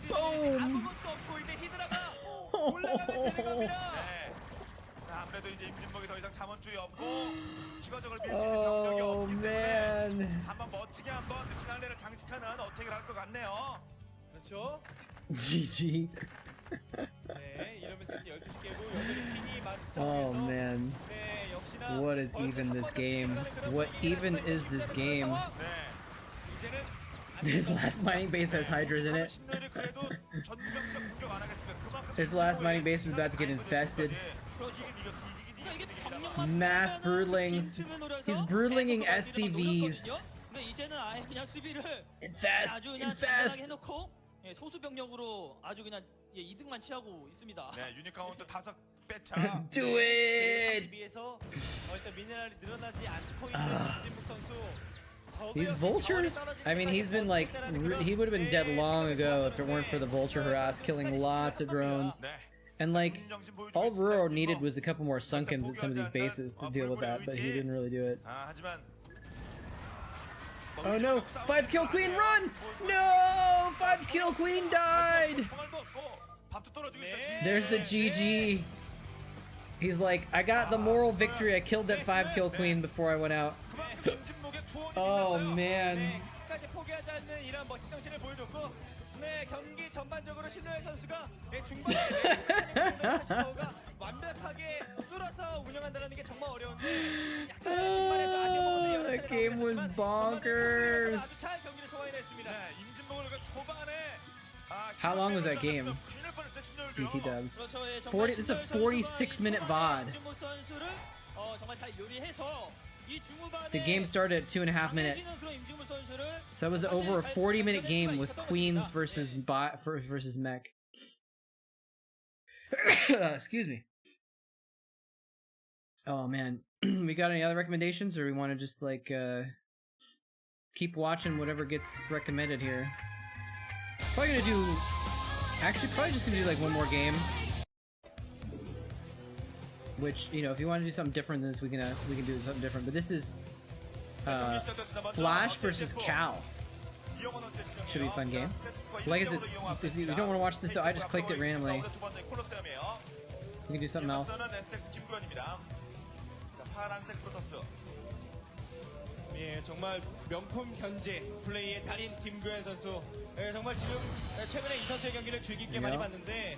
Boom! 올라가면 되는 겁니다. 네. 자, 아무래도 이제 임진목이 더 이상 잠원줄이 없고 추가적으로 밀 수 있는 병력이 Oh 없기 때문에 man. 한번 멋지게 한번 피날레를 장식하는 어택을 할 것 같네요. 그렇죠. GG. 네, 이러면서 이제 12시 깨고 여전히 퀸이 막 Oh 싸움에서 man. 네, 역시나 What is even this game? What even is this game? 네. 이제는 This last mining base has hydras in it. 신노일이 그래도 전병력 공격 안 하겠으면 그만큼 His last mining base is about to get infested. Mass broodlings. He's broodlinging SCVs. 근데 이제는 아예 그냥 수비를 Infest! 아주 그냥 Infest! 해놓고 예, 소수 병력으로 아주 그냥 예, 이득만 취하고 있습니다. 네, 유닛 카운트 5배 차. Do it! 비해서 일단 미네랄이 늘어나지 않고 있는 임진묵 선수. These vultures? I mean, he's been like, he would have been dead long ago if it weren't for the vulture harass, killing lots of drones. 네. And like, all Ruro needed was a couple more sunkens at some of these bases to deal with that, but he didn't really do it. 아, 하지만 Oh no! 5 kill queen, run! No! 5 kill queen died! There's the GG. He's like, I got the moral victory. I killed that 5 kill queen before I went out. Oh man. 끝까지 포기하지 않는 이런 멋진 정신을 보여줬고, 네, 경기 전반적으로 신노일 선수가 중반에 사실 저우가 완벽하게 뚫어서 운영한다는 게 정말 어려운데 약간 중반에서 아쉬운 부분들이 여러 차례 That game was 나오겠지만 bonkers. 아주 잘 경기를 소화해냈습니다. 네, 임진목을 그 초반에 How long was that game? BT dubs. 40. It's a 46-minute VOD. 임진묵 선수를 정말 잘 요리해서 이 중후반에 The game started at 2.5 minutes. 그런 임진묵 선수를 So it was over a 40-minute game with queens versus versus mech. Excuse me. Oh man, we got any other recommendations, or we want to just like keep watching whatever gets recommended here? Probably gonna do. Actually, probably just gonna do like one more game. Which, you know, if you want to do something different than this, we can do something different. But this is Flash versus Cal. Should be a fun game. Like I said, if you don't want to watch this, though, I just clicked it randomly. We can do something else. 예, 정말 명품 견제 플레이의 달인 김구현 선수. 예, 정말 지금 최근에 이 선수의 경기를 주의 깊게 많이 봤는데,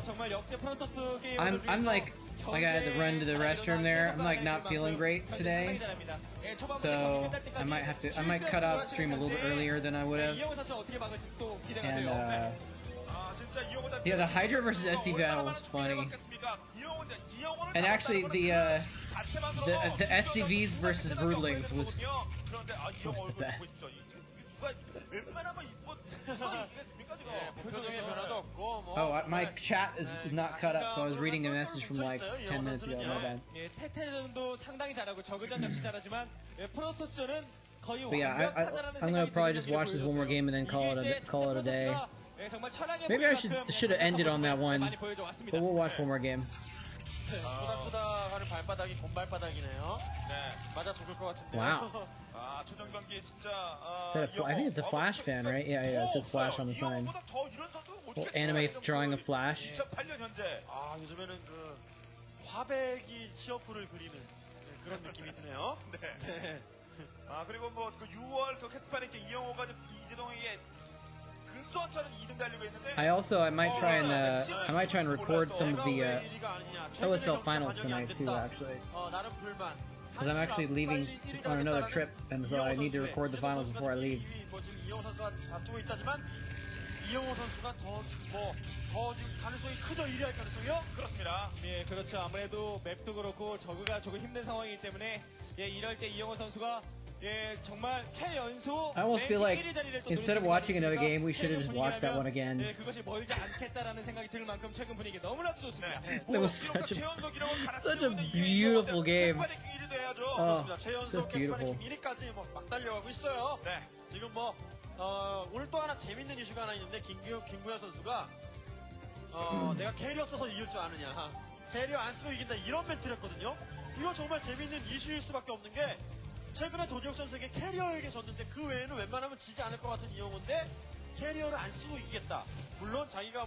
정말 역대 프론토스 게임. I'm like I had to run to the restroom there. I'm like not feeling great today, so I might cut out the stream a little bit earlier than I would have. And yeah, the Hydra versus SC battle was funny. And actually, the SCVs versus Broodlings was the best. Oh, my chat is not cut up, so I was reading a message from like 10 minutes ago. My bad. But yeah, I'm gonna probably just watch this one more game and then call it a day. Maybe I should have ended on that one, but we'll watch one more game. 쏟아가는 발바닥이 곰발바닥이네요. 네, 맞아 죽을 것 같은데. Wow. 아, 초전 경기 진짜 I think it's a Flash fan, right? Yeah, it says Flash on the sign. Well, anime drawing of Flash. 2008년 현재. 아, 요즘에는 그 화백이 치어풀을 그리는 그런 느낌이 드네요. 네. 아, 그리고 뭐 그 6월 그 캐스파닉 이영호가 이재동에게 근소한처럼 2등 달리고 있는데. I might try and record some of the OSL finals tonight too, actually. Because I'm actually leaving on another trip, and so I need to record the finals before I leave. 이영호 선수가 더 지금 가능성이 크죠? 1위 할 가능성이요? 그렇습니다. 예, 그렇죠. 아무래도 맵도 그렇고 저그가 조금 힘든 상황이기 때문에 예, 이럴 때 이영호 선수가 예, 정말 최연소 I almost feel like instead of watching another game, we should have just watched that one again. 예, 그것이 멀지 않겠다라는 생각이 들 만큼 최근 분위기 너무나도 좋습니다. That was such a beautiful game. Oh, just beautiful. 1위까지 막 달려가고 있어요. 네. 지금 오늘 또 하나 재밌는 이슈가 하나 있는데 김구현 선수가 내가 캐리어 써서 이길 줄 아느냐, 캐리어 안 쓰고 이긴다, 이런 멘트를 했거든요. 이거 정말 재밌는 이슈일 수밖에 없는 게 최근에 도지혁 선수에게 캐리어에게 졌는데 그 외에는 웬만하면 지지 않을 것 같은 이영호인데 캐리어를 안 쓰고 이기겠다. 물론 자기가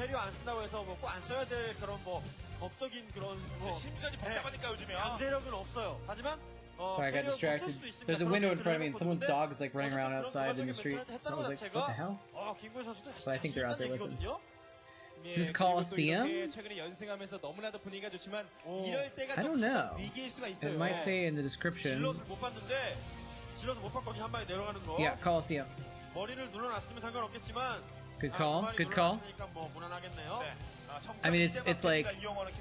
캐리어 안 쓴다고 해서 뭐 꼭 안 써야 될 그런 뭐 법적인 그런 뭐 심리전이 복잡하니까 요즘에. 강제력은 없어요. 하지만 Sorry, I got distracted. There's a window in front of me and someone's dog is like running around outside in the street. So I was like, what the hell? 김구현 선수도 But I think they're out there with him. Is this 예, Coliseum? 그리고 또 최근에 연승하면서 너무나도 분위기가 좋지만 이럴 때가 I 또 don't know. 가장 위기일 수가 있어요. It might say in the description. 질럿을 못 봤는데 질럿을 못 봤거니 한 마리 내려가는 거. Yeah, Coliseum. 머리를 눌러놨으면 상관없겠지만. Good call. Good call. 뭐 무난하겠네요. 네. I mean, it's like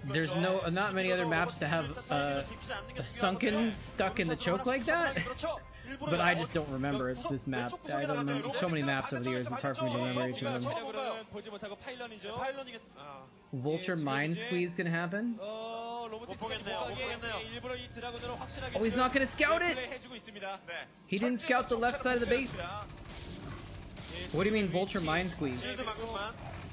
there's not many other maps to have a sunken stuck in the choke like that. But I just don't remember this map. I don't remember so many maps over the years. It's hard for me to remember each of them. 체력으로는 보지 못하고 파일런이죠. Vulture mind squeeze can happen. 로보틱스까지 못 가게 일부러 이 드라군으로 확실하게 Oh, he's not gonna scout it. 해주고 있습니다. He didn't scout the left side of the base. What do you mean vulture mind squeeze?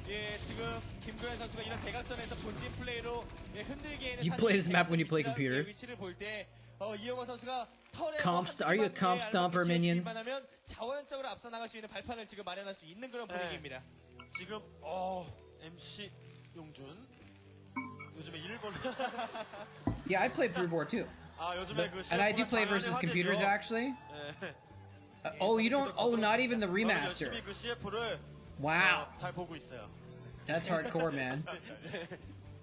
예, 지금 김구현 선수가 이런 대각선에서 본진 플레이로 흔들기에는 You play this map when you play computers. 위치를 볼 때 이영호 선수가 Are you a comp stomper, minions? 자원적으로 앞서 나갈 수 있는 발판을 지금 마련할 수 있는 그런 분위기입니다. 지금 MC 용준 요즘에 일본 Yeah, I play Broodboard too. 요즘에 그 And I do play versus computers actually. Oh, you don't? Oh, not even the remaster. 그 CF를 Wow, 잘 보고 있어요. that's hardcore, man.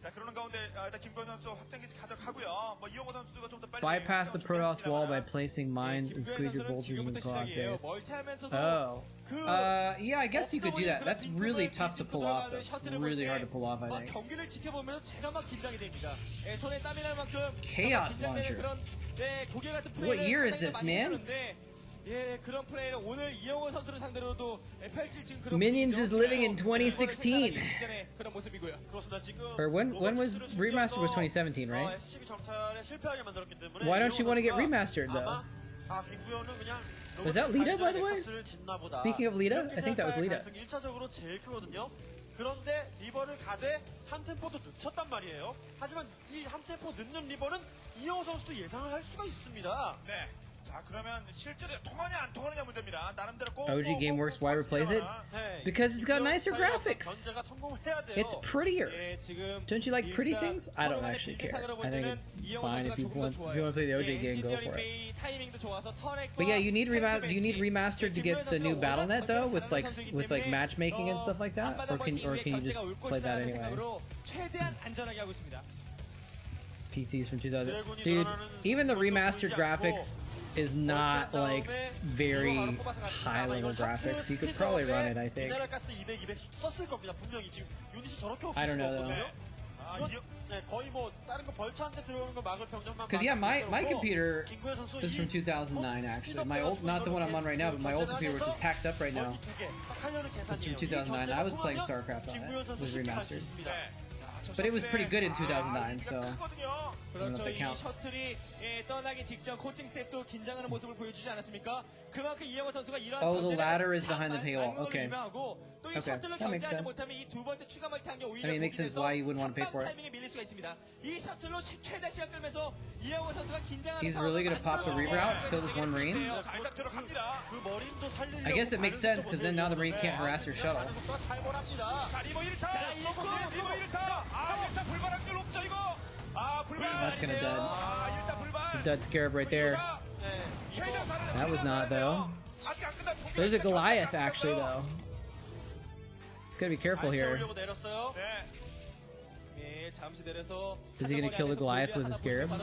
자, 그러는 가운데 일단 김구현 선수 확장기지 가져가고요. 뭐 이영호 선수가 좀 더 빨리 Bypass the Protoss wall by placing mines and squeeze your vultures in the claws base. Oh. Yeah, I guess you could do that. That's really tough to pull off, though. It's really hard to pull off, I think. 경기를 지켜보면 제가 막 긴장이 됩니다. 손에 땀이 날 만큼 Chaos Launcher. What year is this, man? 예, 그런 플레이를 오늘 이영호 선수를 상대로도 펼칠 지금 그런 Minions is living in 2016. 그런 모습이고요. 그렇습니다. 지금 Or when was remastered was 2017, right? SCB 정찰에 실패하게 만들었기 때문에 Why don't you want to get remastered though? 김구현은 그냥 Was that Lita, by the way? Speaking of Lita, I think that was Lita. 1차적으로 제일 크거든요. 그런데 리버를 가되 한 템포도 늦췄단 말이에요. 하지만 이 한 템포 늦는 리버는 이영호 선수도 예상을 할 수가 있습니다. 네. 자, 그러면 실제로 통하냐 안 통하느냐 문제입니다. 나름대로 OG Gameworks, why replace it? Because it's got nicer graphics. It's prettier. Don't you like pretty things? I don't actually care. I think it's fine if you want to play the OG game, go for it. But yeah, you need do you need remastered to get the new BattleNet though, with like matchmaking and stuff like that, or can you just play that anyway? PCs from 2000. Dude, even the remastered graphics is not like very high level graphics. You could probably run it, I think. I don't know though. Because yeah, my computer is from 2009 actually. My old, not the one I'm on right now, but my old computer, which is packed up right now, was from 2009. I was playing StarCraft on it. It was remastered. But it was pretty good in 2009, so I don't know if that counts. Oh, the ladder is behind the paywall. Okay. Okay, that makes sense. I mean, it makes sense why you wouldn't want to pay for it. He's really gonna pop the reroute to kill this one Marine? I guess it makes sense, because then now the Marine can't harass your shuttle. That's gonna dud. It's a dud scarab right there. That was not, though. There's a Goliath, actually, though. Just gotta be careful here. Is he gonna kill the Goliath with the scarab? What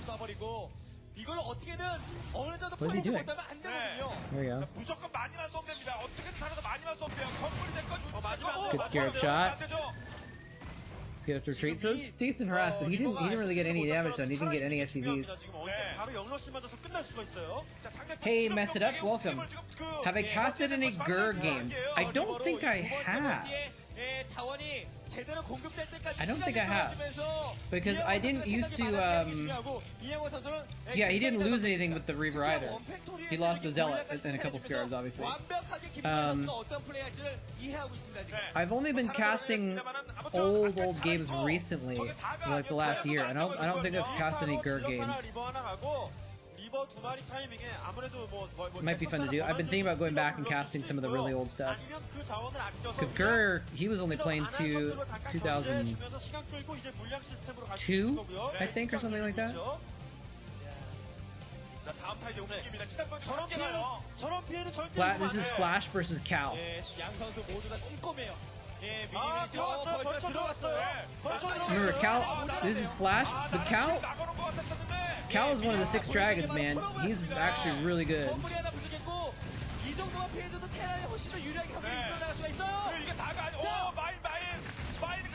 is he doing? There we go. Good scarab shot. Let's get up to retreat. So it's decent harass, but he didn't really get any damage done. He didn't get any SCVs. Hey, mess it up. Welcome. Have I casted any GUR games? I don't think I have. I don't think I have, because I didn't used to, yeah, he didn't lose anything with the Reaver either. He lost a Zealot and a couple Scarabs, obviously. I've only been casting old games recently, like the last year. I don't think I've cast any GUR games. 리버 두 마리 타이밍에 아무래도 Might be fun to do. I've been thinking about going back and casting some of the really old stuff. Because Gurr, he was only playing to 2002, I think, or something like that. This is Flash versus Cal. Remember, Cal, this is Flash, but Cal is one of the 6 dragons, man. He's actually really good.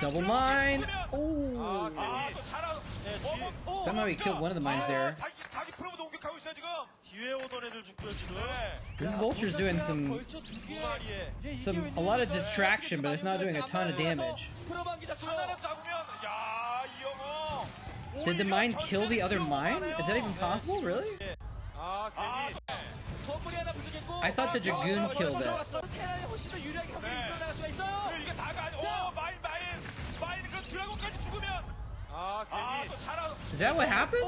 Double mine. Oh. Somehow he killed one of the mines there. This Vulture's doing a lot of distraction, but it's not doing a ton of damage. Did the mine kill the other mine? Is that even possible? Really? I thought the Dragoon killed it. Is that what happened?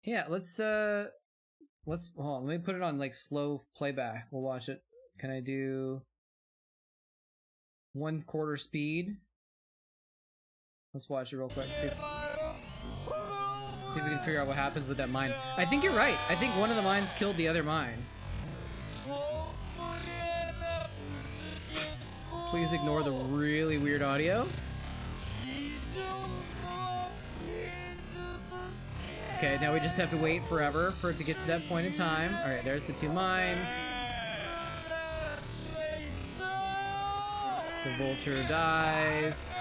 Yeah, let's hold on, let me put it on like slow playback. We'll watch it. Can I do 1/4 speed? Let's watch it real quick. See if we can figure out what happens with that mine. I think you're right. I think one of the mines killed the other mine. Please ignore the really weird audio. Okay, now we just have to wait forever for it to get to that point in time. Alright, there's the 2 mines. The Vulture dies.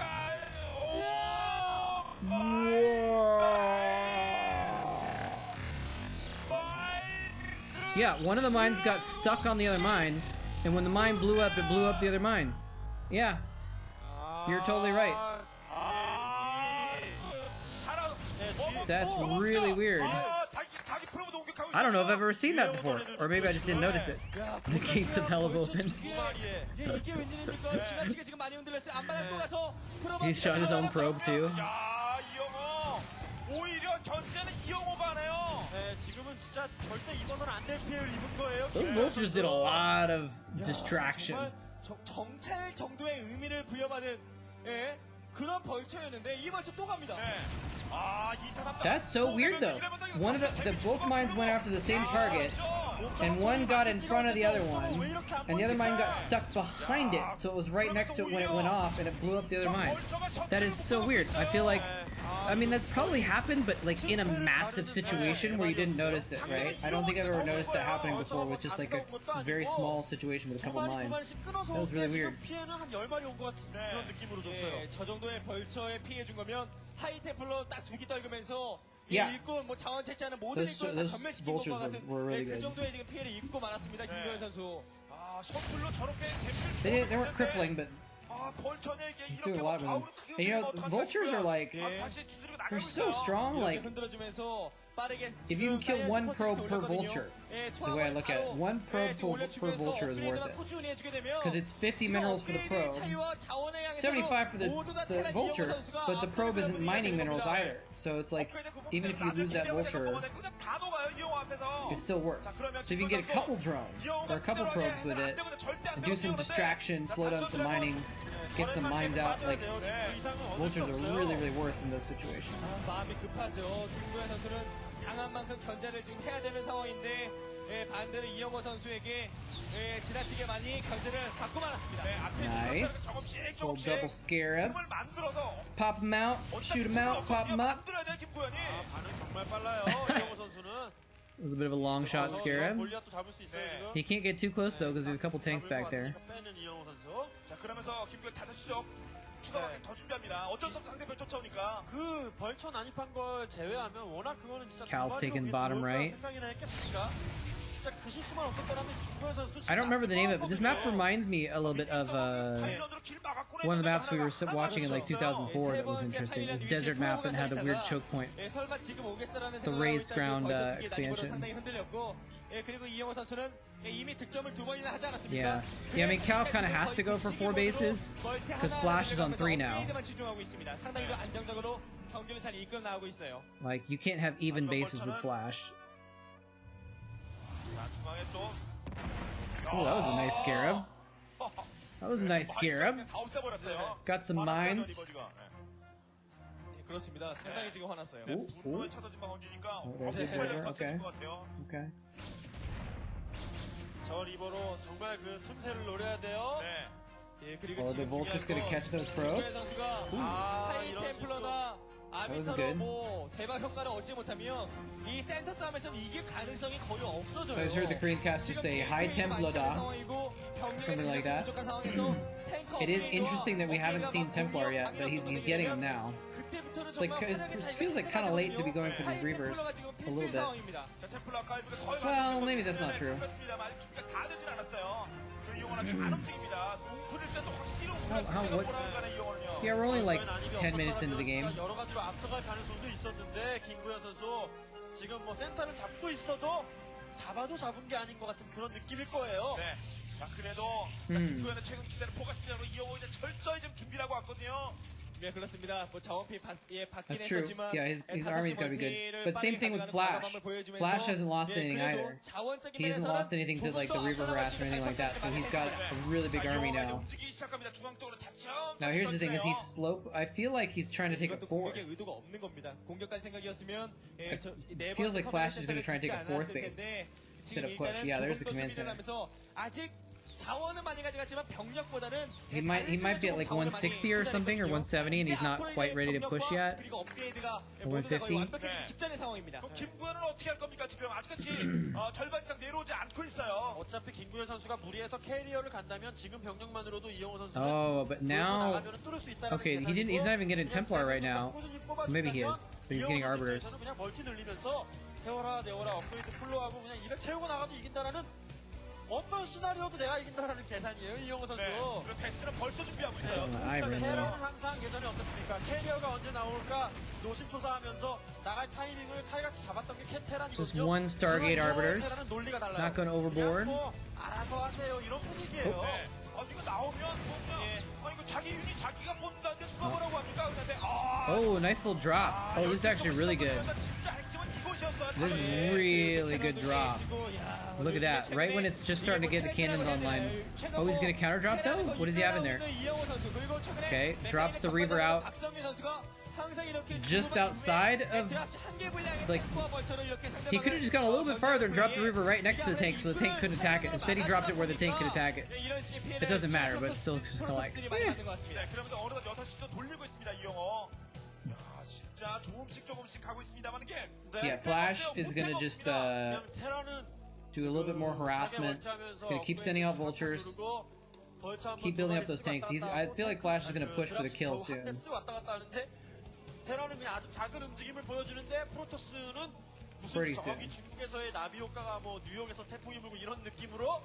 Yeah, one of the mines got stuck on the other mine, and when the mine blew up, it blew up the other mine. Yeah, you're totally right. That's really weird. I don't know if I've ever seen that before, or maybe I just didn't notice it. The gates of hell have opened. He's shot his own probe too. Those vultures did a lot of distraction. 정찰 정도의 의미를 부여받은 그런 벌처였는데 이 벌처 또 갑니다. That's so weird though. One of the both mines went after the same target, and one got in front of the other one, and the other mine got stuck behind it, so it was right next to it when it went off, and it blew up the other mine. That is so weird. I feel like, I mean, that's probably happened, but like in a massive situation where you didn't notice it, right? I don't think I've ever noticed that happening before with just like a very small situation with a couple mines. That was really weird. 저 정도의 벌처에 피해 준 거면 하이테플러 딱 2기 떨구면서 Yeah. 일꾼 뭐 자원 채취하는 모든 일꾼을 다 전멸시킨 것과 같은 그 정도의 지금 피해를 입고 말았습니다. 김도현 선수. 셔틀로 저렇게 They weren't crippling, but he's doing a lot of them. And you know, vultures are like, they're so strong, like, if you can kill 1 probe per vulture, the way I look at it, 1 probe per vulture is worth it. Because it's 50 minerals for the probe, 75 for the vulture, but the probe isn't mining minerals either. So it's like, even if you lose that vulture, it still works. So if you can get a couple drones, or a couple probes with it, and do some distraction, slow down some mining, get some mines out, like, vultures are really, really worth in those situations. 마음이 급하죠. 김도현 선수는 당한 만큼 견제를 지금 해야 되는 상황인데 반대로 이영호 선수에게 지나치게 많이 견제를 받고 말았습니다. Nice. Little double scarab. Let's pop him out, shoot him out, pop him up. It was a bit of a long shot scarab. He can't get too close though because there's a couple tanks back there. Cal's taking bottom right. 진짜 그 실수만 없었더라면 김구현 선수도 I don't remember the name of it, but this map reminds me a little bit of one of the maps we were watching in like 2004 that was interesting. This desert map and had the weird choke point. 예, 설마 지금 오겠어라는 The raised 생각을 ground 벌써 두개 expansion. 상당히 흔들렸고, 예, 그리고 이영호 선수는 예, 이미 득점을 2번이나 하지 않았습니까? Yeah. Yeah, I mean, Cal kind of has to go for 4 bases because Flash is on 3 now. 집중하고 있습니다. 상당히 좀 안정적으로 경기를 잘 이끌어 나가고 있어요. Like, you can't have even bases with Flash. Oh, that was a nice scarab. That was a nice scarab. Got some mines. 네, 그렇습니다. 상당히 지금 화났어요. Ooh, ooh. Oh, there's the border. Okay. Okay. 저 리버로 정말 그 틈새를 노려야 돼요. 예, 그리고 Oh, the Vulture's gonna catch those probes. 선수가 하이템플러나 아비터로 뭐 대박 효과를 얻지 못하면 이 센터 싸움에서는 이길 가능성이 거의 없어져요. So I just heard the Korean caster say High Templar, something like that. It is interesting that we haven't seen Templar yet, but he's getting them now. It's like it feels like kind of late to be going for these Reavers a little bit. Well, maybe that's not true. What? Yeah, we're only like 10 minutes into the game. 여러 가지로 앞서갈 가능성도 있었는데 김구현 선수 지금 뭐 센터를 잡고 있어도 잡아도 잡은 게 아닌 것 같은 그런 느낌일 거예요. 네. 자, 그래도 김구현의 최근 기세를 포괄시키려고 이영호 이제 철저히 좀 준비를 하고 왔거든요. 네, 그렇습니다. 뭐 자원피 받긴 That's true. 했었지만 Yeah, his army's gotta be good. But same thing with Flash. Flash hasn't lost anything either. He hasn't lost anything to like the Reaver harass or anything like that, so he's got a really big army now. Now here's the thing: is he slope? I feel like he's trying to take a fourth. 의도가 없는 겁니다. 공격까지 생각이었으면 It feels like Flash is going to try and take a fourth base instead of push. Yeah, there's the command center. 아직 자원은 많이 가져갔지만 병력보다는 He might be at like 160 or something or 170, and he's not quite ready to push yet. 그리고 업그레이드가 Or 150. 직전의 상황입니다. 그럼 김구현은 어떻게 할 겁니까? 지금 아직까지 절반 이상 내려오지 않고 있어요. 어차피 김구현 선수가 무리해서 캐리어를 간다면 지금 병력만으로도 이영호 선수는 Oh, but now, okay, he's not even getting Templar right now. Maybe he is, but he's getting Arbiters. 그냥 멀티 늘리면서 세워라 내워라 업그레이드 풀로하고 그냥 200 채우고 나가도 이긴다라는 어떤 시나리오도 내가 이긴다라는 계산이에요 이영호 선수. 그리고 테스트는 벌써 준비하고 있어요. 테러는 항상 예전에 어떻습니까? 캐리어가 언제 나올까 노심초사하면서 나갈 타이밍을 칼같이 잡았던 게 테란이거든요. Just one Stargate Arbiters. 논리가 달라요. Not going overboard. 뭐 알아서 하세요 이런 분위기예요. 이거 나오면 이거 자기 유닛 자기가 본다는데 누가 뭐라고 합니까? 근데 Oh, nice little drop. Oh, this is actually really good. 진짜 핵심은 이곳이었어요. This is really good drop. Look at that. Right when it's just starting to get the cannons online. Oh, he's gonna counter drop though? What does he have in there? Okay, drops the Reaver out just outside of, like, he could have just gone a little bit farther and dropped the Reaver right next to the tank so the tank couldn't attack it. Instead he dropped it where the tank could attack it. It doesn't matter, but it's still just kind of like, eh. 네, 그러면서 어느덧 6시도 돌리고 있습니다 이영호. 야, 진짜 조금씩 가고 있습니다만 이게. So yeah, Flash is gonna just do a little bit more harassment. It's gonna keep sending out vultures. Keep building up those tanks. I feel like Flash is gonna push for the kill soon. 테러는 그냥 아주 작은 움직임을 보여주는데 프로토스는 무슨 저기 중국에서의 나비 효과가 뭐 뉴욕에서 태풍이 불고 이런 느낌으로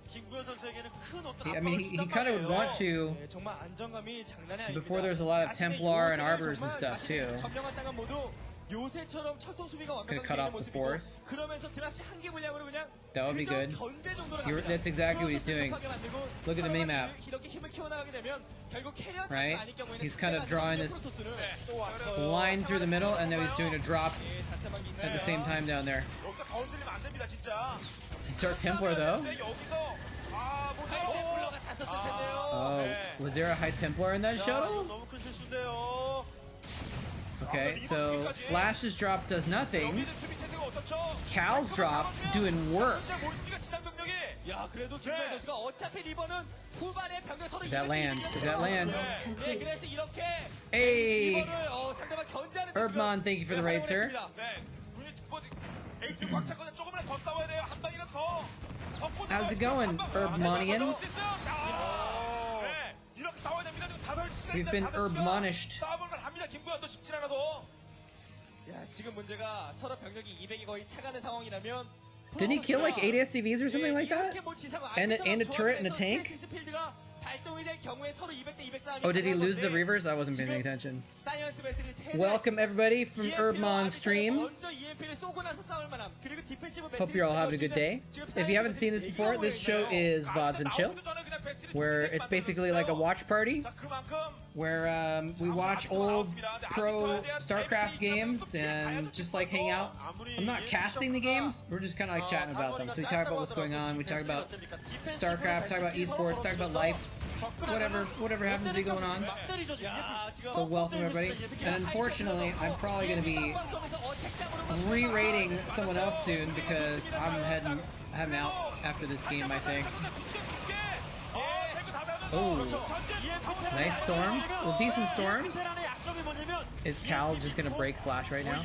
김구현 선수에게는 큰 어떤 I mean, he kind of would want to 정말 안정감이 장난이 아닙니다. before there's a lot of Templar and Arbiters and stuff too. 점령한 땅은 모두 요새처럼 철도 수비가 Gonna cut off the fourth. 그러면서 드랍치 한 개 분량으로 그냥 That would be good. That's exactly what he's doing. Look at the minimap. 이렇게 힘을 키워나가게 되면 결국 캐리어가 Right? 아닐 경우에는 He's kind of drawing this line through the middle, and now he's doing a drop at the same time down there. 여기서 건드리면 안 됩니다 진짜. It's a Dark Templar though. 근데 여기서 템플러가 다 썼을 텐데요. Oh, was there a High Templar in that shuttle? 너무 큰 실수인데요. Okay, so Flash's drop does nothing. 여기는 수비 태세가 어떻죠? Cal's drop doing work. 진짜 모습이가 지상 병력이. 야, 그래도 김구현 선수가 어차피 리버는 후반에 병력 서로 If that lands, if that lands. 네, 그래서 이렇게 Hey, 리버를 상대방 견제하는 Herbmon, thank you for the raid, sir. 네. HP 꽉 찼거든요. 조금이라도 더 싸워야 돼요. 한 방이라도 더. How's it going, Herbmonians? 네. 이렇게 싸워야 됩니다. 지금 5시간 We've been Herbmonished. 싸움을 합니다. 김구현도 쉽지 않아도. 야, 지금 문제가 서로 병력이 200이 거의 차가는 상황이라면 Didn't he kill like 8 SCVs or something like that? And a turret and a tank? Oh, did he lose the reavers? I wasn't paying attention. Welcome everybody from Urbmon Stream. Hope you're all having a good day. If you haven't seen this before, this show is VODs and Chill, where it's basically like a watch party, where we watch old pro StarCraft games and just like hang out. I'm not casting the games, we're just kind of like chatting about them. So we talk about what's going on, we talk about StarCraft, talk about esports, talk about life, whatever happens to be going on. So welcome everybody. And unfortunately, I'm probably going to be re-rating someone else soon because I'm heading out after this game, I think. Oh, nice storms. Well, decent storms. Is Cal just gonna break Flash right now?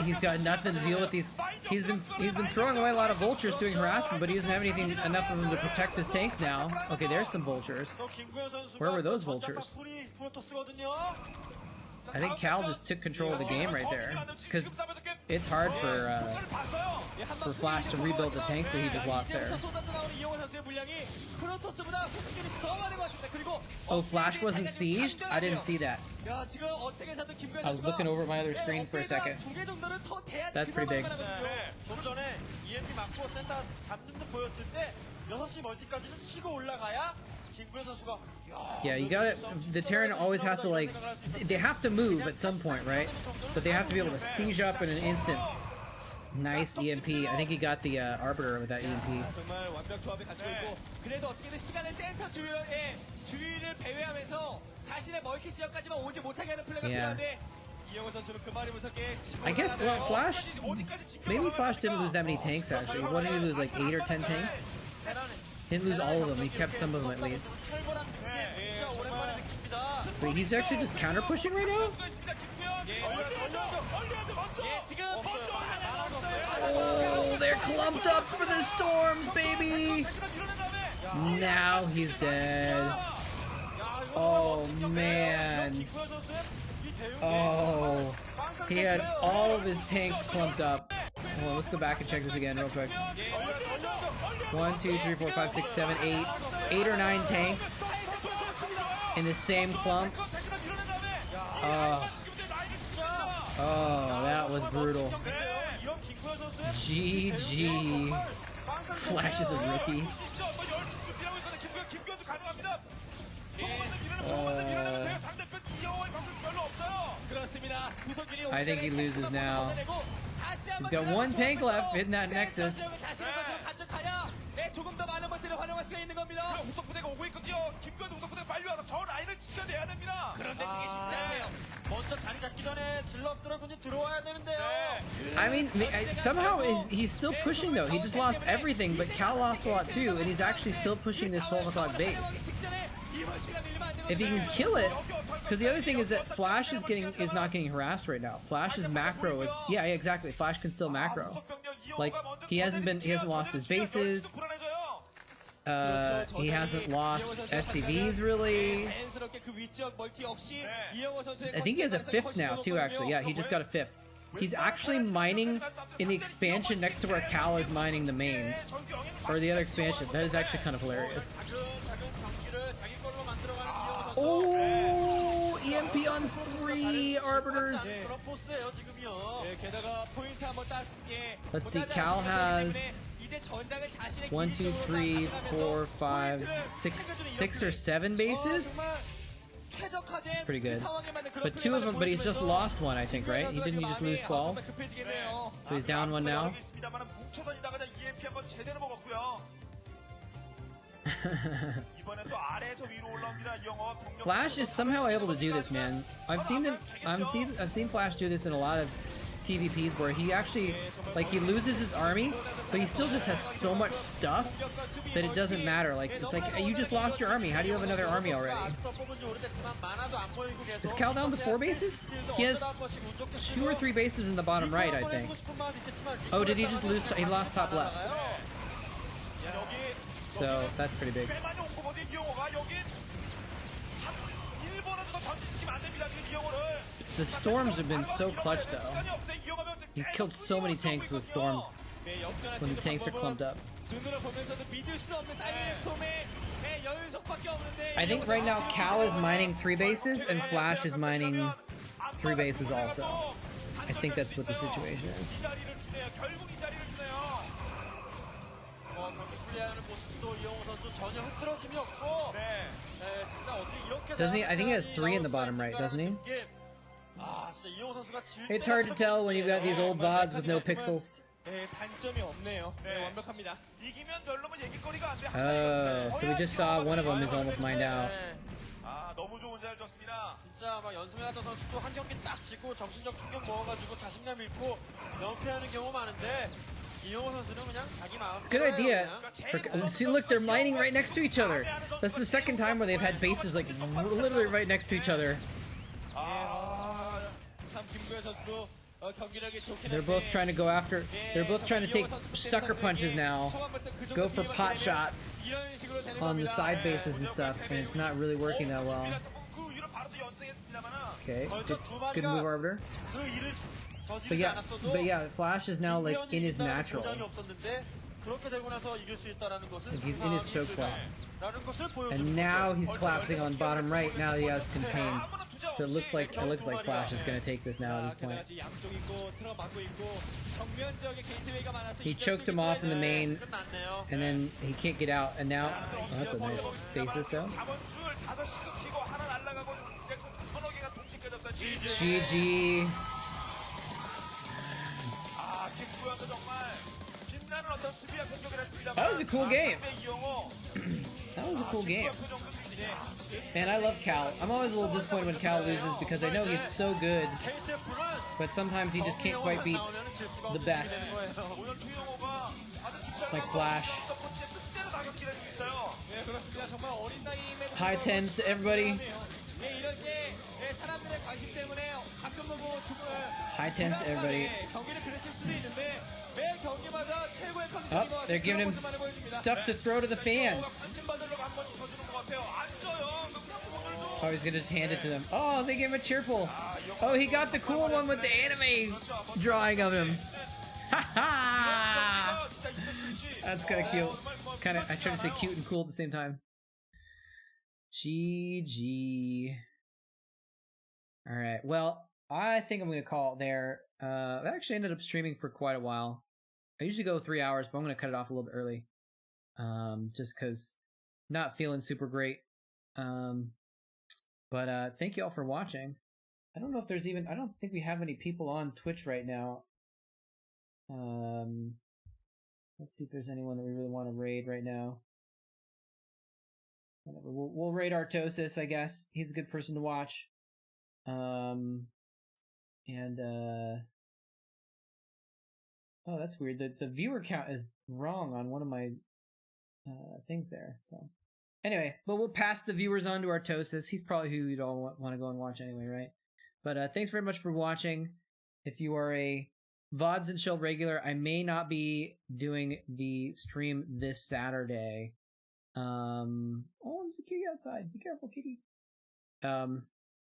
He's got nothing to deal with these. He's been throwing away a lot of vultures doing harassment, but he doesn't have anything enough of them to protect his tanks now. Okay, there's some vultures. Where were those vultures? I think Cal just took control of the game right there, because it's hard for Flash to rebuild the tanks that he just lost there. Oh, Flash wasn't sieged? I didn't see that. I was looking over at my other screen for a second. That's pretty big. Yeah, you got it. The Terran always has to, like, they have to move at some point, right? But they have to be able to siege up in an instant. Nice EMP. I think he got the Arbiter with that EMP. Yeah. I guess, well, Flash, maybe Flash didn't lose that many tanks, actually. What did he lose, like 8 or 10 tanks? He didn't lose all of them, he kept some of them at least. Wait, he's actually just counter-pushing right now? Oh, they're clumped up for the storms, baby! Now he's dead. Oh, man. Oh, he had all of his tanks clumped up. Well, let's go back and check this again real quick. 1, 2, 3, 4, 5, 6, 7, 8. 8 or 9 tanks in the same clump. Oh, that was brutal. GG. Flash is a rookie. I think he loses now. He's got 1 tank left in that Nexus. I mean, somehow he's still pushing though. He just lost everything, but Cal lost a lot too, and he's actually still pushing this 12 o'clock base. If he can kill it, because the other thing is that Flash is not getting harassed right now. Flash's macro is, yeah, exactly. Flash can still macro. Like, he hasn't lost his bases. He hasn't lost SCVs really. I think he has a 5th now too, actually. Yeah, he just got a 5th. He's actually mining in the expansion next to where Cal is mining the main. Or the other expansion. That is actually kind of hilarious. Oh, EMP on 3 Arbiters. Let's see, Cal has 1, 2, 3, 4, 5, 6 or 7 bases. That's pretty good. But 2 of them, but he's just lost 1, I think, right? He just lose 12? So he's down 1 now. Flash is somehow able to do this, man. I've seen Flash do this in a lot of TVPs where he actually, like, he loses his army, but he still just has so much stuff that it doesn't matter. Like, it's like, you just lost your army. How do you have another army already? Is Cal down to 4 bases? He has 2 or 3 bases in the bottom right, I think. Oh, did he just lose? He lost top left. So, that's pretty big. The storms have been so clutch though. He's killed so many tanks with storms when the tanks are clumped up. I think right now Cal is mining 3 bases and Flash is mining 3 bases also. I think that's what the situation is. Doesn't he? I think he has 3 in the bottom right, doesn't he? It's hard to tell when you've got these old VODs with no pixels. Oh, so we just saw one of them is almost mined out. 진짜 막 연습해놨던 선수도 한 경기 딱 지고 정신적 충격 먹어가지고 자신감 잃고 연패하는 경우 많은데 이영호 선수는 그냥 자기 마음. It's a good idea. See, look, they're mining right next to each other. That's the second time where they've had bases like literally right next to each other. 참 김구현 선수도 경기력이 좋긴 They're both trying to go after. They're both trying to take sucker punches now. Go for pot shots on the side bases and stuff, and it's not really working that well. Okay, good move, Arbiter. But yeah, Flash is now like in his natural. Like he's in his choke point. And now he's collapsing on bottom right now that he has contained. So it looks like Flash is gonna take this now at this point. He choked him off in the main, and then he can't get out, and now oh, that's a nice stasis though. GG. That was a cool game. That was a cool game. Man, I love Cal. I'm always a little disappointed when Cal loses because I know he's so good, but sometimes he just can't quite beat the best. Like Flash. High tens to everybody. High tens to everybody. Oh, they're giving him stuff to throw to the fans. Oh, he's gonna just hand it to them. Oh, they gave him a cheerful. Oh, he got the cool one with the anime drawing of him. Ha ha! That's kind of cute. Kind of, I try to say cute and cool at the same time. GG. All right. Well, I think I'm gonna call it there. I actually ended up streaming for quite a while. I usually go 3 hours, but I'm gonna cut it off a little bit early. Just cause not feeling super great. But thank you all for watching. I don't know if there's even, I don't think we have any people on Twitch right now. Let's see if there's anyone that we really want to raid right now. Whatever. We'll raid Artosis, I guess. He's a good person to watch. Oh, that's weird. The viewer count is wrong on one of my things there. So anyway, but we'll pass the viewers on to Artosis. He's probably who you'd all want to go and watch anyway, right? But thanks very much for watching. If you are a VODs and Chill regular, I may not be doing the stream this Saturday. Oh, there's a kitty outside. Be careful, kitty.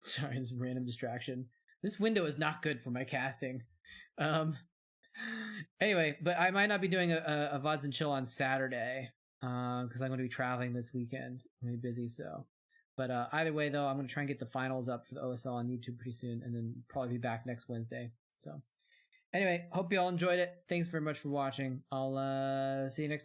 Sorry, this random distraction. This window is not good for my casting. Anyway, but I might not be doing a VODs and Chill on Saturday because I'm going to be traveling this weekend. I'm going to be busy, so. But either way, though, I'm going to try and get the finals up for the OSL on YouTube pretty soon, and then probably be back next Wednesday. So, anyway, hope you all enjoyed it. Thanks very much for watching. I'll see you next